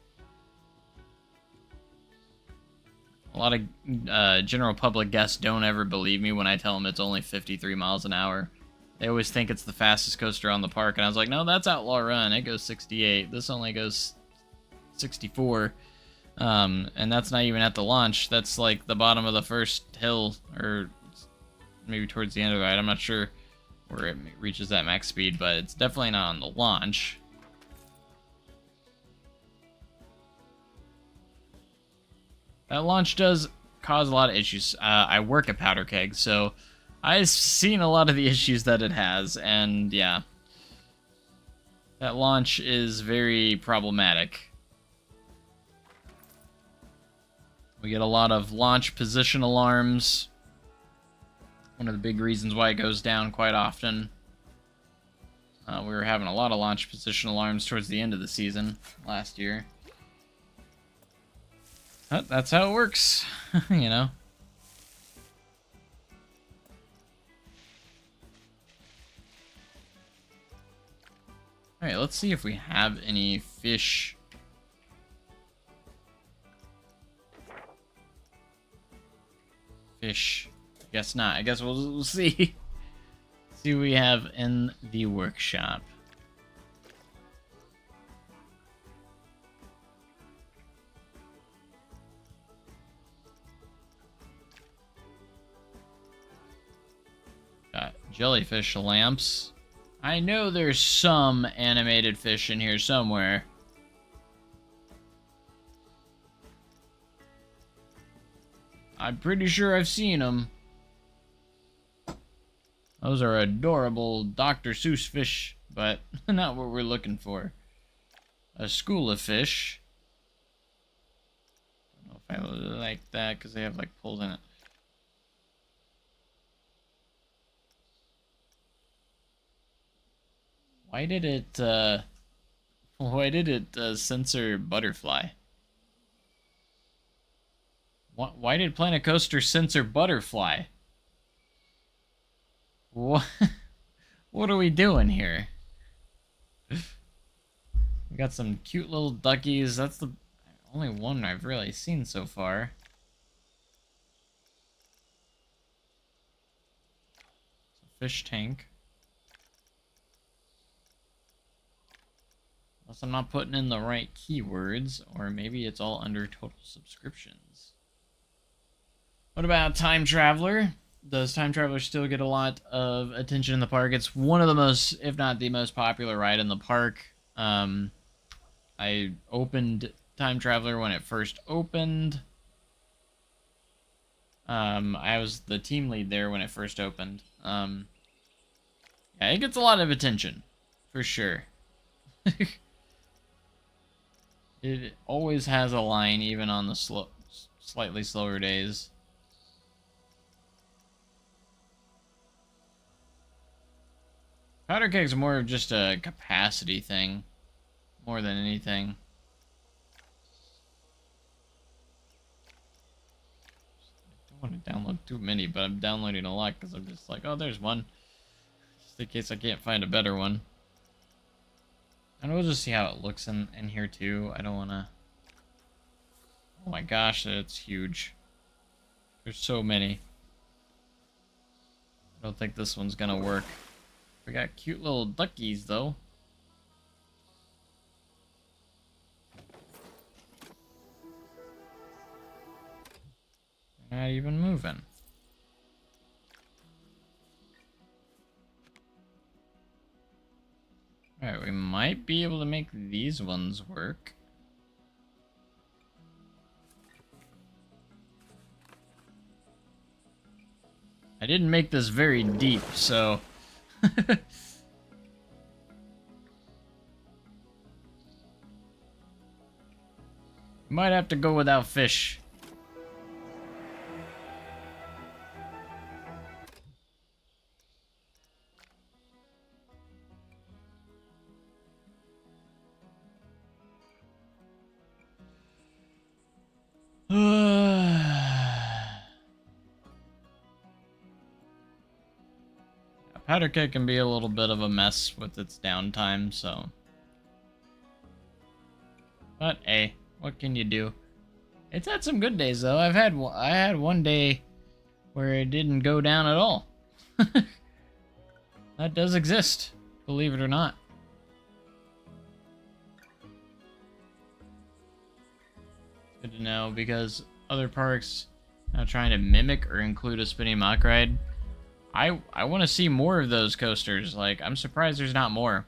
A lot of general public guests don't ever believe me when I tell them it's only 53 miles an hour. They always think it's the fastest coaster on the park, and I was like, no, that's Outlaw Run. It goes 68. This only goes 64. And that's not even at the launch. That's like the bottom of the first hill, or maybe towards the end of the ride. I'm not sure where it reaches that max speed, but it's definitely not on the launch. That launch does cause a lot of issues. I work at Powder Keg, so I've seen a lot of the issues that it has, and yeah. That launch is very problematic. We get a lot of launch position alarms. One of the big reasons why it goes down quite often. We were having a lot of launch position alarms towards the end of the season last year. But that's how it works, you know. Alright, let's see if we have any fish. Fish. Guess not. I guess we'll see. See what we have in the workshop. Got jellyfish lamps. I know there's some animated fish in here somewhere. I'm pretty sure I've seen them. Those are adorable Dr. Seuss fish, but not what we're looking for. A school of fish. I don't know if I like that because they have like poles in it. Why did it censor butterfly? Why did Planet Coaster censor butterfly? What? What are we doing here? We got some cute little duckies. That's the only one I've really seen so far. Fish tank. Unless I'm not putting in the right keywords, or maybe it's all under total subscriptions. What about Time Traveler? Does Time Traveler still get a lot of attention in the park? It's one of the most, if not the most popular ride in the park. I opened Time Traveler when it first opened. I was the team lead there when it first opened. Yeah, it gets a lot of attention, for sure. It always has a line, even on the slightly slower days. Powder kegs are more of just a capacity thing, more than anything. I don't want to download too many, but I'm downloading a lot because I'm just like, oh, there's one. Just in case I can't find a better one. And we'll just see how it looks in here too. I don't want to... Oh my gosh, that's huge. There's so many. I don't think this one's gonna work. We got cute little duckies though. They're not even moving. Alright, we might be able to make these ones work. I didn't make this very deep, so... Might have to go without fish. Powder keg can be a little bit of a mess with its downtime, so... But hey, what can you do? It's had some good days though. I had one day where it didn't go down at all. That does exist, believe it or not. Good to know, because other parks are trying to mimic or include a spinning mock ride. I want to see more of those coasters. Like, I'm surprised there's not more.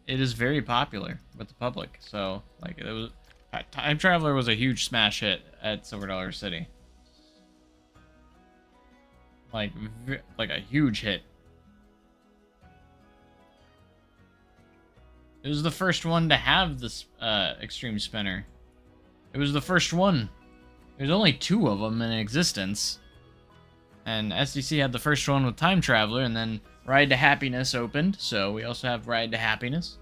It is very popular with the public. So, like, it was... Time Traveler was a huge smash hit at Silver Dollar City. Like a huge hit. It was the first one to have this Extreme Spinner. It was the first one. There's only 2 of them in existence. And SDC had the first one with Time Traveler, and then Ride to Happiness opened, so we also have Ride to Happiness.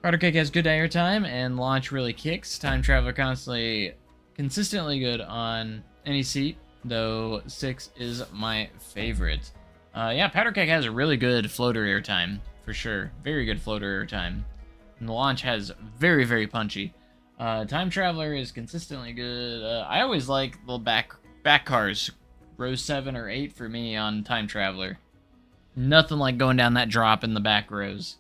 Powder Keg has good airtime, and launch really kicks. Time Traveler consistently good on any seat, though 6 is my favorite. Yeah, Powder Keg has a really good floater airtime, for sure. Very good floater airtime. And the launch has very, very punchy. Time Traveler is consistently good. I always like the back cars. Row 7 or 8 for me on Time Traveler. Nothing like going down that drop in the back rows.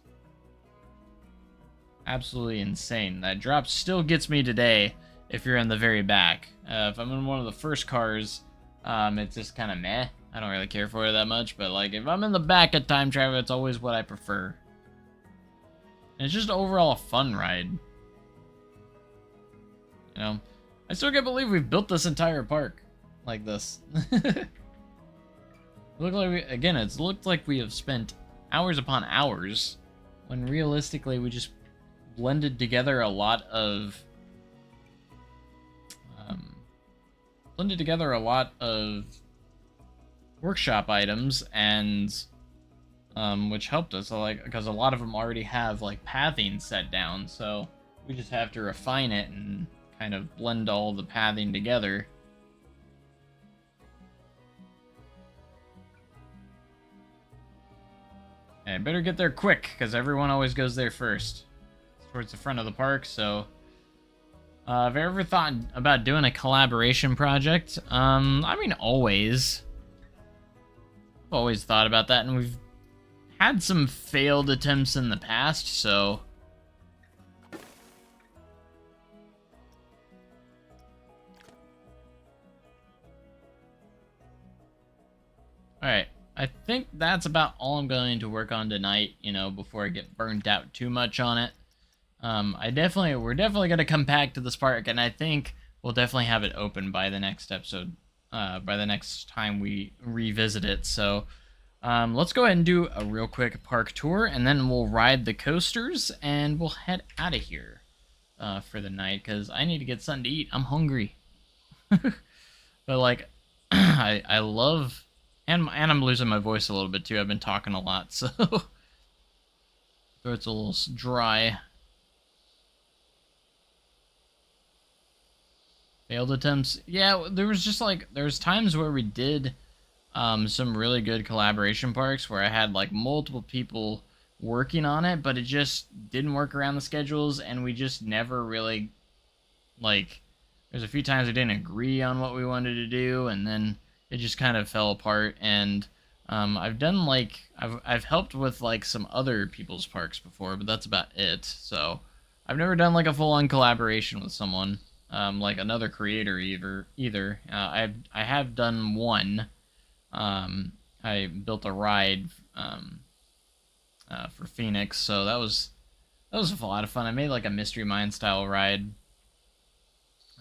Absolutely insane. That drop still gets me today if you're in the very back. If I'm in one of the first cars, it's just kind of meh. I don't really care for it that much, but like if I'm in the back at Time Traveler, it's always what I prefer. And it's just overall a fun ride. You know, I still can't believe we've built this entire park like this. It's looked like we have spent hours upon hours, when realistically we just blended together a lot of workshop items, and which helped us, like, because a lot of them already have like pathing set down, so we just have to refine it and kind of blend all the pathing together. I better get there quick, because everyone always goes there first. It's towards the front of the park, so... have you ever thought about doing a collaboration project? I mean, always. I've always thought about that, and we've had some failed attempts in the past, so... Alright, I think that's about all I'm going to work on tonight, you know, before I get burnt out too much on it. We're definitely going to come back to this park, and I think we'll definitely have it open by the next episode, by the next time we revisit it. So, let's go ahead and do a real quick park tour, and then we'll ride the coasters, and we'll head out of here, for the night, because I need to get something to eat. I'm hungry. But, like, I love, and I'm losing my voice a little bit, too. I've been talking a lot, so, throat's a little dry. Failed attempts. Yeah, there was times where we did some really good collaboration parks where I had like multiple people working on it, but it just didn't work around the schedules, and we just never really, like, there's a few times we didn't agree on what we wanted to do, and then it just kind of fell apart. And I've done like I've helped with like some other people's parks before, but that's about it. So I've never done like a full-on collaboration with someone. Like another creator either. I have done one. I built a ride for Phoenix, so that was a lot of fun. I made like a Mystery Mine style ride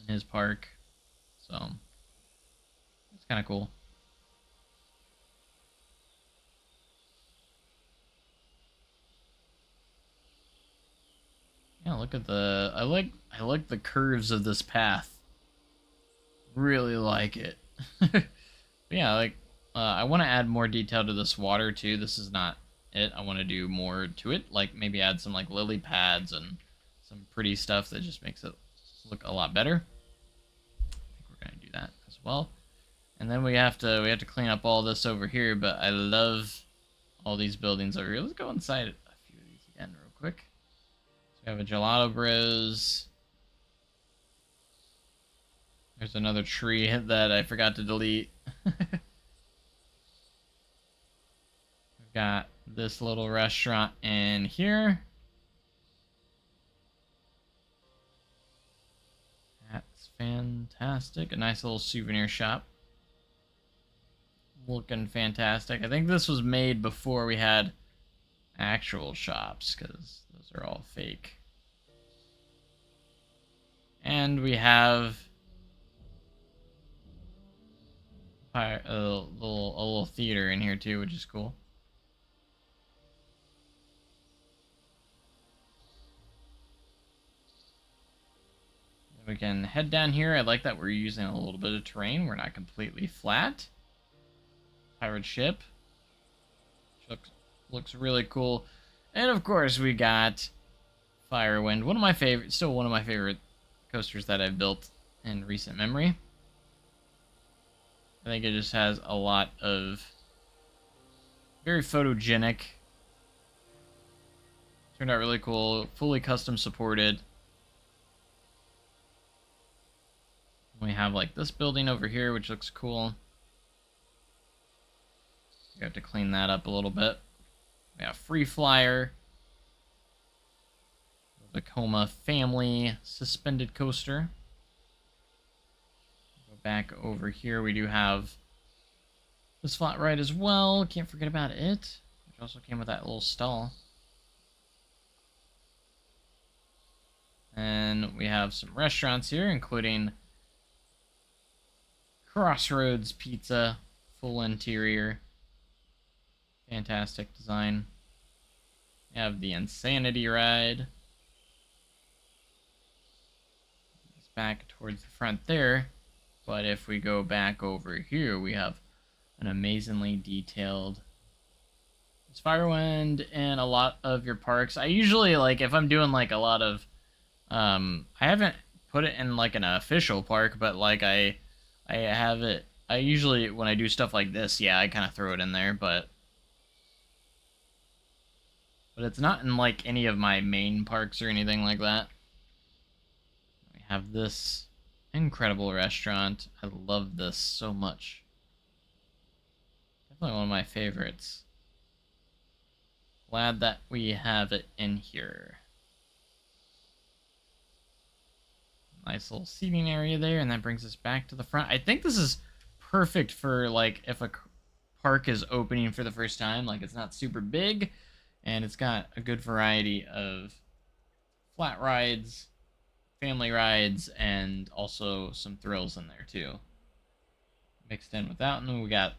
in his park, so it's kind of cool. Yeah, look at the I like the curves of this path. Really like it. But yeah, like I want to add more detail to this water too. This is not it. I want to do more to it, like maybe add some like lily pads and some pretty stuff that just makes it look a lot better. I think we're gonna do that as well. And then we have to clean up all this over here. But I love all these buildings over here. Let's go inside a few of these again real quick. We have a Gelato Bros. There's another tree that I forgot to delete. We've got this little restaurant in here. That's fantastic. A nice little souvenir shop. Looking fantastic. I think this was made before we had actual shops, because those are all fake. And we have a little theater in here too, which is cool. We can head down here. I like that we're using a little bit of terrain. We're not completely flat. Pirate ship. Looks really cool. And of course we got Firewind. Still one of my favorite coasters that I've built in recent memory. I think it just has a lot of very photogenic. Turned out really cool. Fully custom supported. We have like this building over here, which looks cool. We have to clean that up a little bit. We have Free Flyer. The Coma family suspended coaster. Go back over here. We do have this flat ride as well. Can't forget about it. Which also came with that little stall. And we have some restaurants here, including Crossroads Pizza, full interior. Fantastic design. We have the Insanity Ride. It's back towards the front there. But if we go back over here, we have an amazingly detailed Firewind in a lot of your parks. I usually, like, if I'm doing, like, a lot of... I haven't put it in, like, an official park, but, like, I have it... I usually, when I do stuff like this, yeah, I kind of throw it in there, but... but it's not in like any of my main parks or anything like that. We have this incredible restaurant. I love this so much. Definitely one of my favorites. Glad that we have it in here. Nice little seating area there, and that brings us back to the front. I think this is perfect for, like, if a park is opening for the first time. Like, it's not super big, and it's got a good variety of flat rides, family rides, and also some thrills in there, too. Mixed in with that, and we got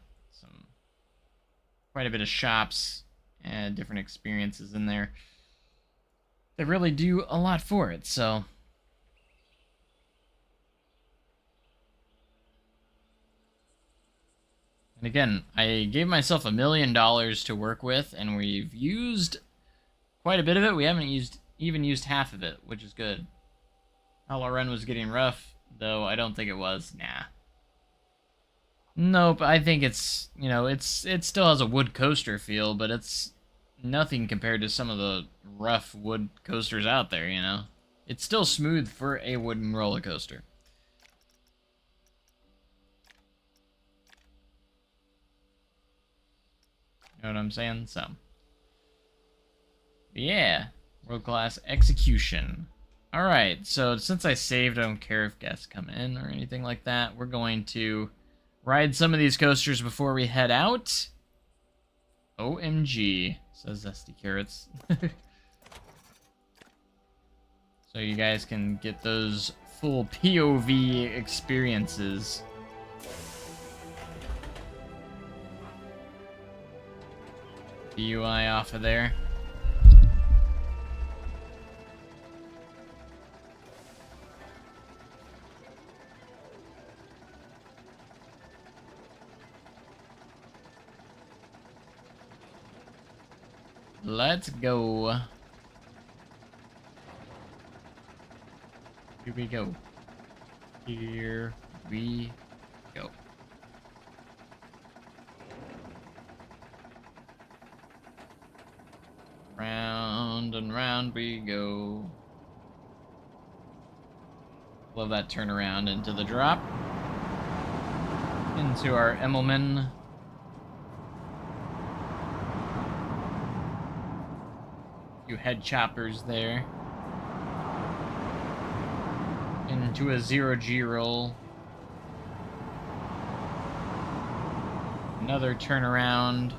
quite a bit of shops and different experiences in there. They really do a lot for it, so... And again, I gave myself $1 million to work with, and we've used quite a bit of it. We haven't even used half of it, which is good. Hollow Run was getting rough, though I don't think it was. Nah. Nope, I think it's, you know, it still has a wood coaster feel, but it's nothing compared to some of the rough wood coasters out there, you know? It's still smooth for a wooden roller coaster. You know what I'm saying? So, yeah, world-class execution. Alright, so since I saved, I don't care if guests come in or anything like that. We're going to ride some of these coasters before we head out. OMG, says Zesty Carrots. So you guys can get those full POV experiences. DUI off of there. Let's go. Here we go. Here we go. Round and round we go. Love that turnaround into the drop. Into our Immelman. Few head choppers there. Into a 0G roll. Another turnaround.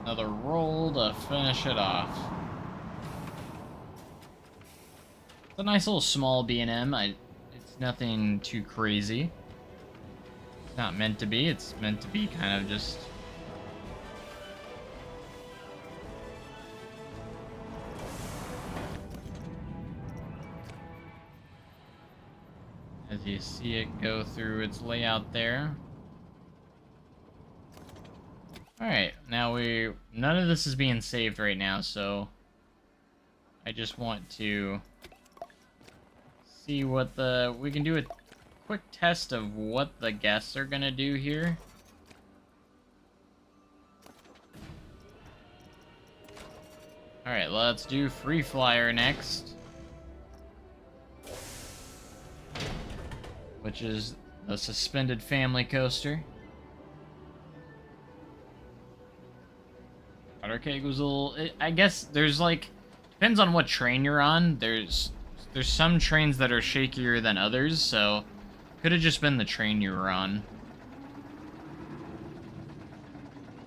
Another roll to finish it off. It's a nice little small B&M. It's nothing too crazy. It's not meant to be. It's meant to be kind of just... as you see it go through its layout there. Alright, now none of this is being saved right now, so I just want to see what we can do a quick test of what the guests are gonna do here. Alright, let's do Free Flyer next. Which is a suspended family coaster. Powder Keg was a little... I guess there's like... depends on what train you're on. There's some trains that are shakier than others, so... could have just been the train you were on.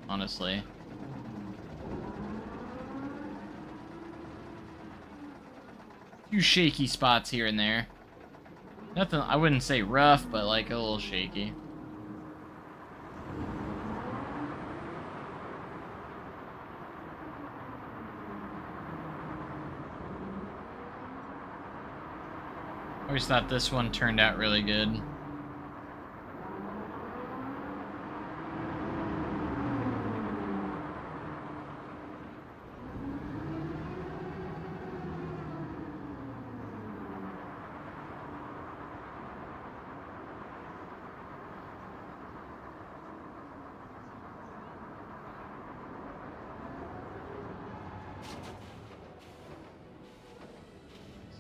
Honestly. A few shaky spots here and there. Nothing, I wouldn't say rough, but like a little shaky. I always thought this one turned out really good.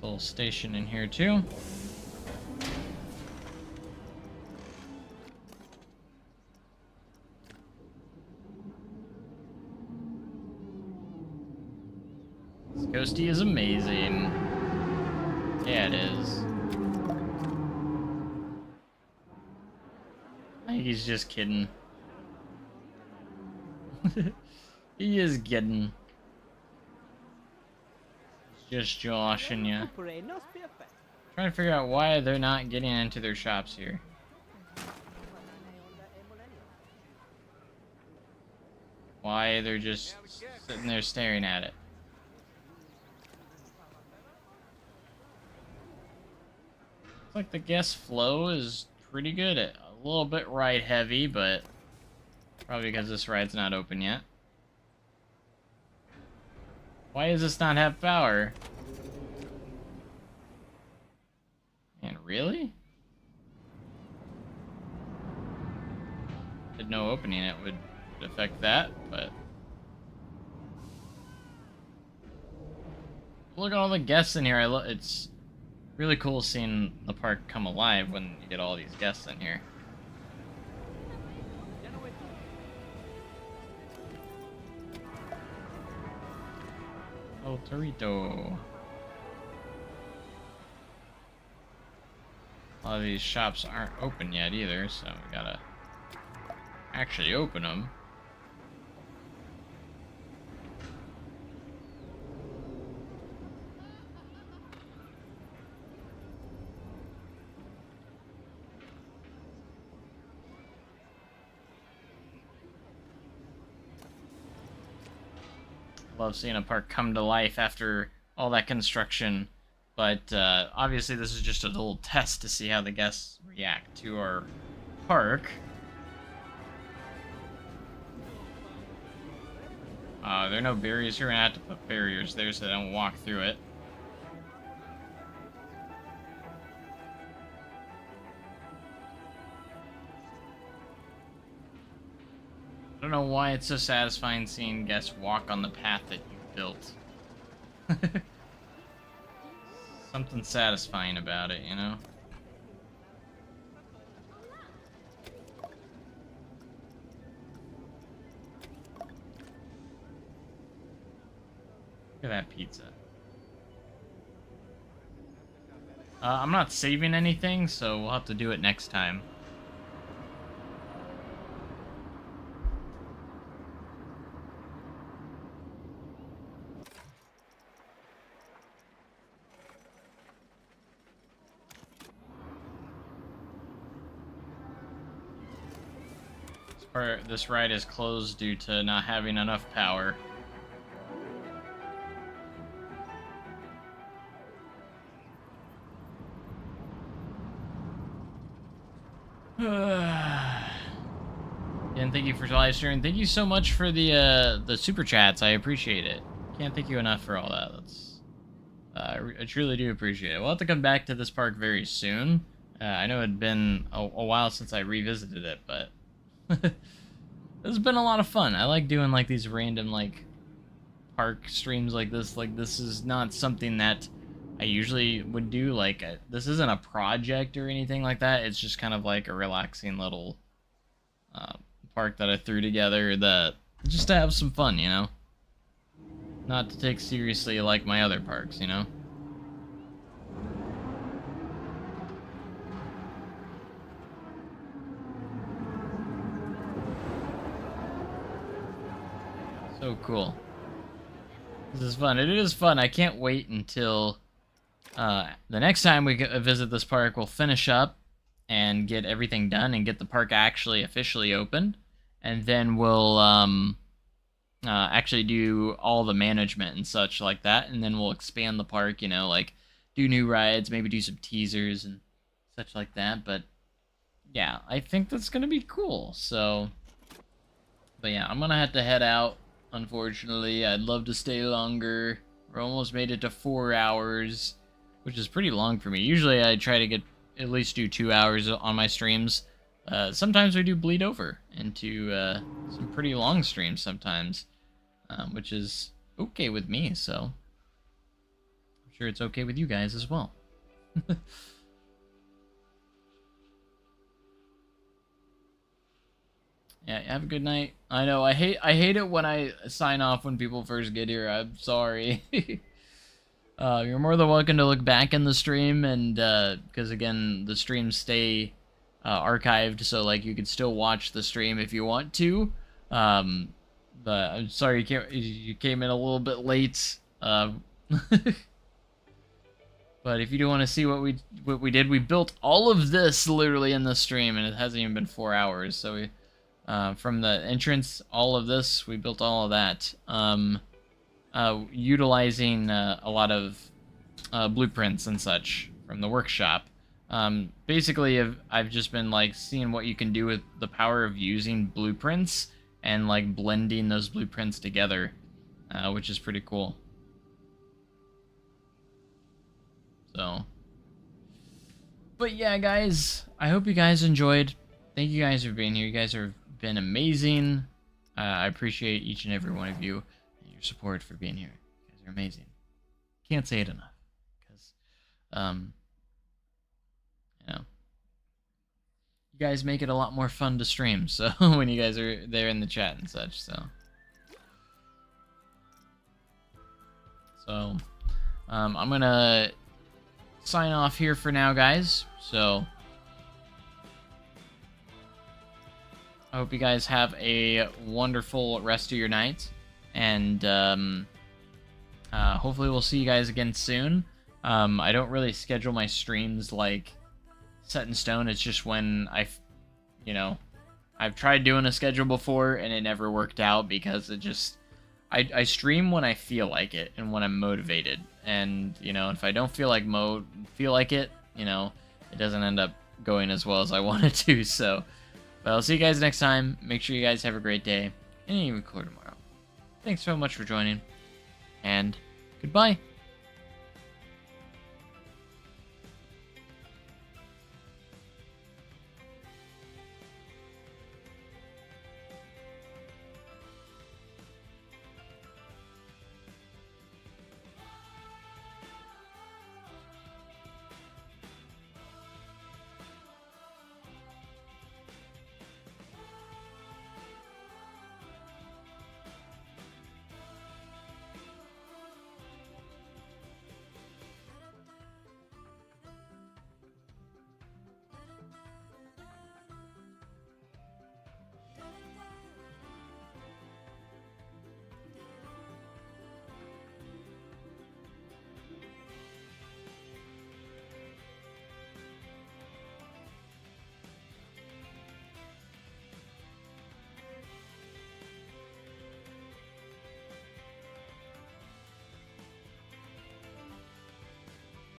little station in here too. This Ghosty is amazing. Yeah, it is. I think he's just kidding. He is kidding. Just joshing you. Trying to figure out why they're not getting into their shops here. Why they're just sitting there staring at it. Looks like the guest flow is pretty good. A little bit ride heavy, but probably because this ride's not open yet. Why does this not have power? Man, really? Didn't know opening it would affect that, but... Look at all the guests in here. It's really cool seeing the park come alive when you get all these guests in here. Oh, Torito. A lot of these shops aren't open yet either, so we gotta actually open them. Love seeing a park come to life after all that construction, but obviously this is just a little test to see how the guests react to our park. There are no barriers here. We're gonna have to put barriers there so they don't walk through it. I don't know why it's so satisfying seeing guests walk on the path that you built. Something satisfying about it, you know? Look at that pizza. I'm not saving anything, so we'll have to do it next time. This ride is closed due to not having enough power. And thank you for live streaming. Thank you so much for the super chats. I appreciate it. Can't thank you enough for all that. That's I truly do appreciate it. We'll have to come back to this park very soon. I know it had been a while since I revisited it, but this has been a lot of fun. I like doing like these random like park streams like this. Like this is not something that I usually would do. Like this isn't a project or anything like that. It's just kind of like a relaxing little park that I threw together that just to have some fun, you know? Not to take seriously like my other parks, you know? So cool. This is fun. It is fun. I can't wait until the next time we visit this park. We'll finish up and get everything done and get the park actually officially open. And then we'll actually do all the management and such like that. And then we'll expand the park, you know, like do new rides, maybe do some teasers and such like that. But yeah, I think that's going to be cool. So, but yeah, I'm going to have to head out. Unfortunately, I'd love to stay longer. We're almost made it to 4 hours, which is pretty long for me. Usually I try to get at least do 2 hours on my streams. Sometimes we do bleed over into some pretty long streams sometimes, which is okay with me, so I'm sure it's okay with you guys as well. Yeah, have a good night. I know I hate it when I sign off when people first get here. I'm sorry. You're more than welcome to look back in the stream, and because again the streams stay archived, so like you could still watch the stream if you want to. But I'm sorry you came in a little bit late. But if you do want to see what we did, we built all of this literally in the stream, and it hasn't even been 4 hours. So we from the entrance, all of this, we built all of that. Utilizing a lot of blueprints and such from the workshop. Basically, I've just been like seeing what you can do with the power of using blueprints and like blending those blueprints together, which is pretty cool. So, but yeah, guys, I hope you guys enjoyed. Thank you guys for being here. You guys have been amazing. I appreciate each and every one of you and your support for being here. You guys are amazing. Can't say it enough, because you know, you guys make it a lot more fun to stream. So when you guys are there in the chat and such, so I'm gonna sign off here for now, guys. So I hope you guys have a wonderful rest of your night, and hopefully we'll see you guys again soon. I don't really schedule my streams like set in stone. It's just when I've tried doing a schedule before and it never worked out, because it just I stream when I feel like it and when I'm motivated, and if I don't feel like it, it doesn't end up going as well as I want it to. So, but I'll see you guys next time. Make sure you guys have a great day, and even record tomorrow. Thanks so much for joining, and goodbye.